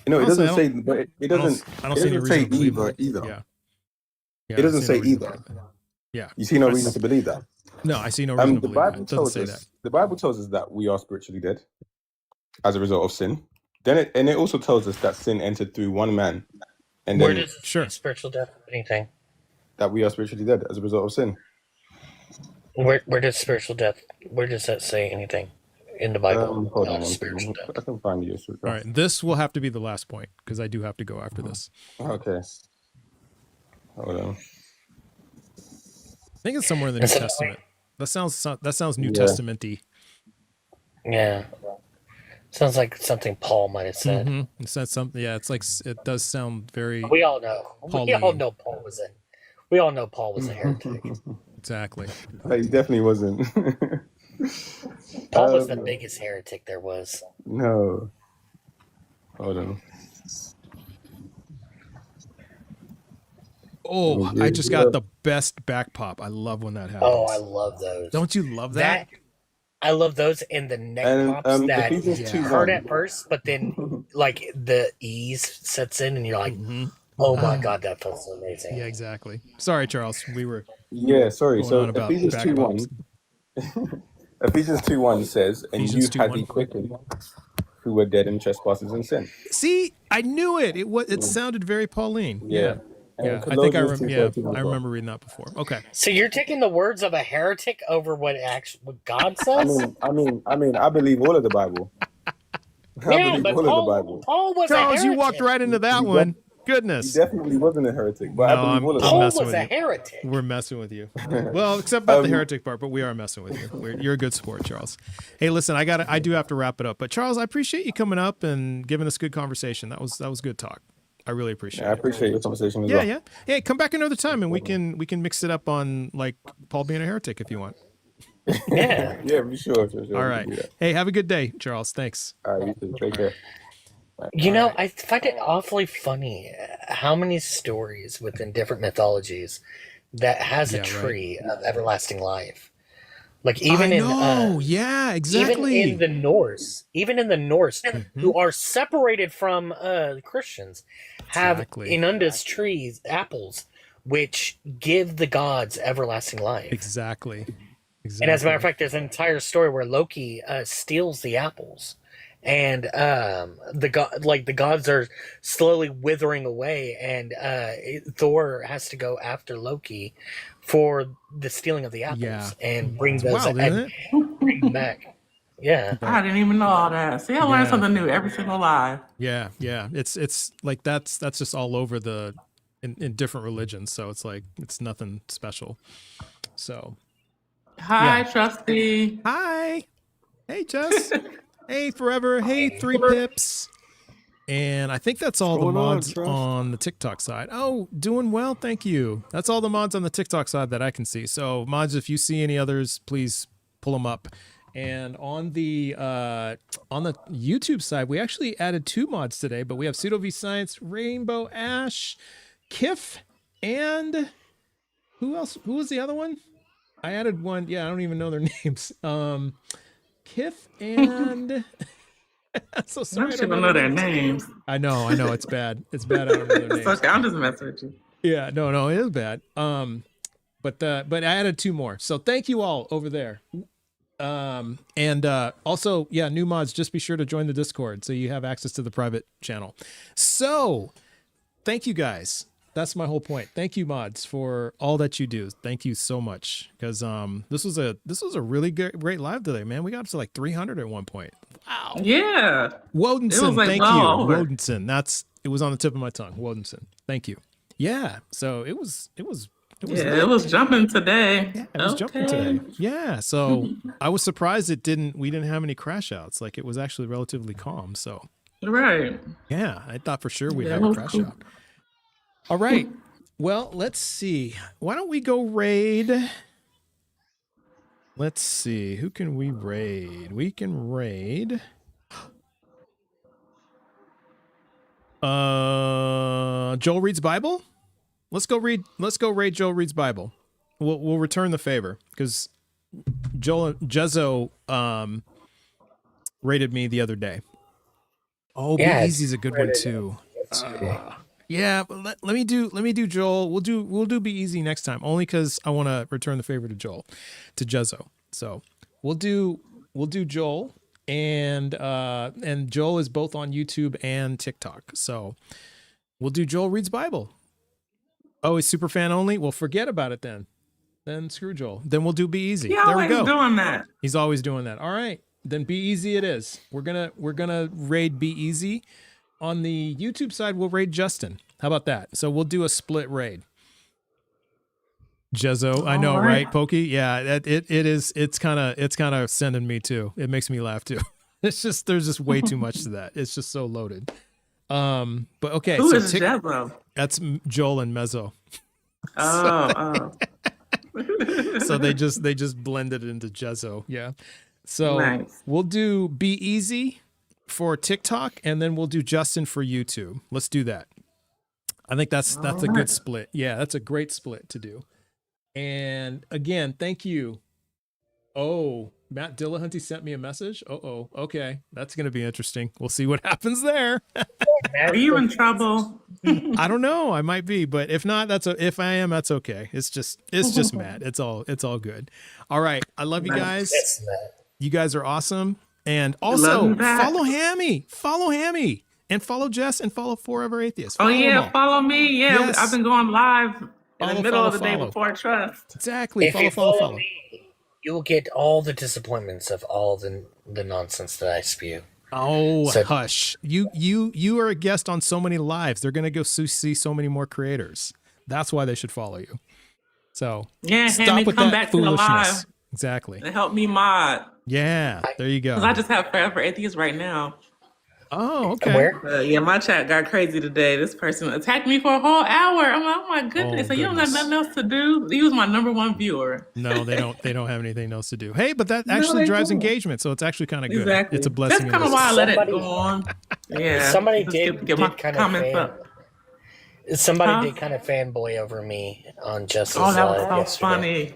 You know, it doesn't say, but it doesn't. I don't see any reason to believe that. Either. Yeah. It doesn't say either. Yeah. You see no reason to believe that. No, I see no reason to believe that. It doesn't say that. The Bible tells us that we are spiritually dead as a result of sin. Then it also tells us that sin entered through one man. And where then does spiritual death anything? That we are spiritually dead as a result of sin. Where does spiritual death? Where does that say anything in the Bible? Hold on, spiritual death. I can find you. All right, this will have to be the last point because I do have to go after this. Okay. Hold on. I think it's somewhere in the New Testament. That sounds New Testament-y. Yeah. Sounds like something Paul might have said. Mm-hmm. It said something. Yeah, it's like it does sound very. We all know. We all know Paul was a heretic. Exactly. But he definitely wasn't. Paul was the biggest heretic there was. No. Hold on. Oh, I just got the best back pop. I love when that happens. Oh, I love those. Don't you love that? I love those in the neck pops that hurt at first, but then like the ease sets in and you're like, oh my God, that feels so amazing. Yeah, exactly. Sorry, Charles. We were sorry. So about Ephesians 2:1. Ephesians 2:1 says, and you had he quickened who were dead in trespasses and sin. See, I knew it. It sounded very Pauline. Yeah. Yeah, I think I remember reading that before. Okay. So you're taking the words of a heretic over what God says? I believe all of the Bible. Paul was Charles, a heretic. you walked right into that one. Goodness. He definitely wasn't a heretic, but no, I believe all of the Paul Bible. was a heretic. We're messing with you. Well, except about the heretic part, but we are messing with you. You're a good sport, Charles. Hey, listen, I do have to wrap it up, but Charles, I appreciate you coming up and giving us good conversation. That was good talk. I really appreciate it. I appreciate your conversation as well. Yeah. Hey, come back another time and we can mix it up on like Paul being a heretic if you want. Yeah. Yeah, be sure. All right. Hey, have a good day, Charles. Thanks. All right, you too. Take care. You know, I find it awfully funny how many stories within different mythologies that has a tree of everlasting life. Like even yeah, exactly. Even in the Norse, who are separated from Christians, have Inunda's trees, apples, which give the gods everlasting life. Exactly. And as a matter of fact, there's an entire story where Loki steals the apples, and the gods are slowly withering away, and Thor has to go after Loki for the stealing of the apples and bring those back. Yeah, I didn't even know all that. See, I learn something new every single live. Yeah. It's like that's just all over in different religions. So it's like it's nothing special. So. Hi, Trusty. Hi. Hey, Jess. Hey, Forever. Hey, 3 Pips. And I think that's all the mods on the TikTok side. Oh, doing well. Thank you. That's all the mods on the TikTok side that I can see. So mods, if you see any others, please pull them up. And on the YouTube side, we actually added 2 mods today, but we have Pseudo V Science, Rainbow Ash, Kif, and who else? Who was the other one? I added one. Yeah, I don't even know their names. Kif and so sorry. I don't know their names. I know. It's bad. It's bad. I don't know their names. Okay, I'm just messing with you. Yeah, no, it is bad. But I added 2 more. So thank you all over there. And also, new mods, just be sure to join the Discord so you have access to the private channel. So thank you guys. That's my whole point. Thank you, mods, for all that you do. Thank you so much. Because this was a really great live today, man. We got up to like 300 at one point. Wow. Yeah. Wodenson, thank you. Wodenson. It was on the tip of my tongue. Wodenson. Thank you. Yeah. So it was it was jumping today. Yeah, it was jumping today. Yeah. So I was surprised we didn't have any crash outs. Like it was actually relatively calm. So right. Yeah. I thought for sure we'd have a crash out. All right. Well, let's see. Why don't we go raid? Let's see. Who can we raid? We can raid. Joel Reads Bible? Let's go raid Joel Reads Bible. we'll return the favor because Jezzo rated me the other day. Oh, Yeah, Be Easy's a good one too. Yeah, but let me do Joel. We'll do Be Easy next time, only because I want to return the favor to Jezzo. So we'll do Joel, and Joel is both on YouTube and TikTok. So we'll do Joel Reads Bible. Oh, he's super fan only? Well, forget about it then. Then screw Joel. Then we'll do Be Easy. He There we always go. doing that. He's always doing that. All right. Then Be Easy it is. We're gonna raid Be Easy. On the YouTube side, we'll raid Justin. How about that? So we'll do a split raid. Jezzo, I know, right, Pokey? Yeah, it is. It's kind of sending me too. It makes me laugh too. It's just there's just way too much to that. It's just so loaded. But okay. Who so is Jezzo? That's Joel and Mezzo. Oh. So they just blended it into Jezzo. Yeah. So Nice. we'll do Be Easy for TikTok, and then we'll do Justin for YouTube. Let's do that. I think that's a good split. Yeah, that's a great split to do. And again, thank you. Oh, Matt Dillahunty sent me a message. Okay. That's going to be interesting. We'll see what happens there. Are you in trouble? I don't know. I might be, but if not, if I am, that's okay. It's just Matt. It's all good. All right. I love you guys. You guys are awesome. And also follow Hammy, and follow Jess, and follow Forever Atheist. Follow follow me. Yeah, Yes. I've been going live in the middle of the day follow. before Trust. Exactly. If you Follow. follow me, you will get all the disappointments of all the nonsense that I spew. Oh, hush. You are a guest on so many lives. They're going to go see so many more creators. That's why they should follow you. So Yeah, stop Hammy, with come that back to the foolishness. live Exactly. and help me mod. Yeah, there you go. Because I just have Forever Atheist right now. Oh, okay. Where? Yeah, my chat got crazy today. This person attacked me for a whole hour. I'm like, oh my goodness. Oh, So you don't got goodness. nothing else to do? He was my #1 viewer. No, they don't have anything else to do. Hey, but that actually they drives don't. engagement, so it's actually kind of good. Exactly. It's a blessing. That's kind of why I let it Somebody- go on. Yeah. Somebody Just did get my kind of comments up. Somebody did kind of fanboy over me on Justice Oh, that was Live so yesterday. funny.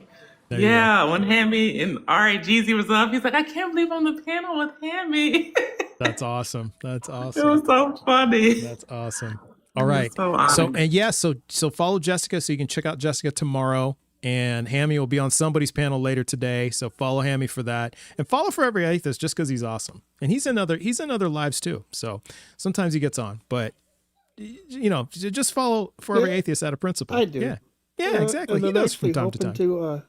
There you Yeah, when Hammy and R.A.G.Z was up, he's like, I can't believe I'm on the panel with Hammy. That's awesome. That's It awesome. was so funny. That's awesome. All right. So honored. So follow Jessica so you can check out Jessica tomorrow. And Hammy will be on somebody's panel later today. So follow Hammy for that. And follow Forever Atheist just because he's awesome. And he's in other lives too. So sometimes he gets on. But just follow Forever Atheist out of principle. I do. Yeah, exactly. And He I'm does from actually time to hoping time.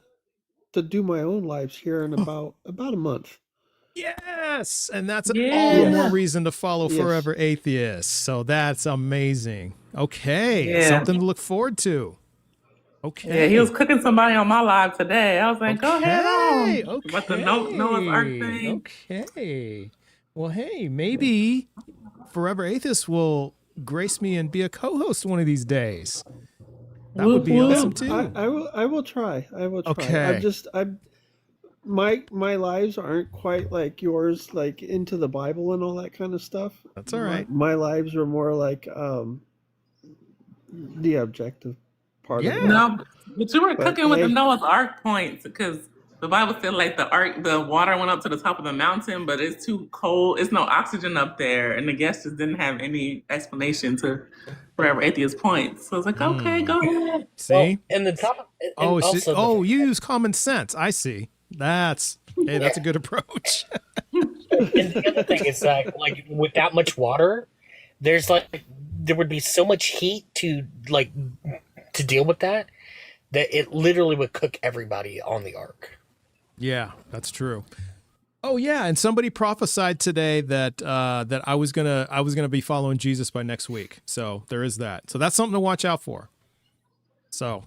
to do my own lives here in about a month. Yes, and that's all Yes. more reason to follow Yes. Forever Atheist. So that's amazing. Okay, Yeah. something to look forward to. Okay. Yeah, he was cooking somebody on my live today. I was like, go ahead on. Okay. But the Noah's Ark thing. Okay. Well, hey, maybe Forever Atheist will grace me and be a co-host one of these days. That would be Whoop, awesome whoop. too. I will try. I will try. Okay. My lives aren't quite like yours, like into the Bible and all that kind of stuff. That's all right. My lives are more like the objective part of it. No, but you were But, cooking with the hey. Noah's Ark points because the Bible said like the water went up to the top of the mountain, but it's too cold. It's no oxygen up there, and the guests just didn't have any explanation to Forever Atheist points. So I was like, okay, go ahead. See? Well, and the top. And also you use common sense. I see. That's a good approach. And the other thing is that, like, with that much water, there would be so much heat to deal with that it literally would cook everybody on the ark. Yeah, that's true. Oh yeah, and somebody prophesied today that I was gonna be following Jesus by next week. So there is that. So that's something to watch out for. So.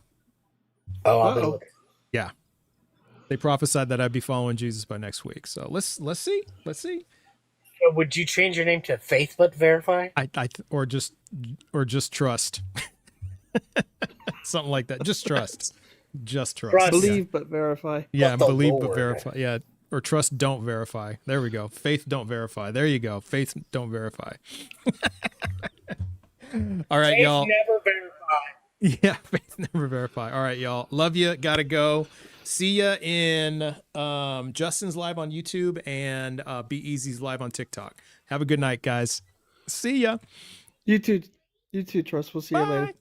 Yeah. They prophesied that I'd be following Jesus by next week. So let's see. So would you change your name to Faith but Verify? Or just trust. Something like that. Just trust. Just trust. Believe but verify. Yeah, believe but verify. Yeah. Or trust, don't verify. There we go. Faith, don't verify. There you go. Faith, don't verify. All right, Faith y'all. never verify. Yeah, faith never Never verify. All right, y'all. Love you. Gotta go. See ya in Justin's live on YouTube and Be Easy's live on TikTok. Have a good night, guys. See ya. You too, Trust. We'll see you later.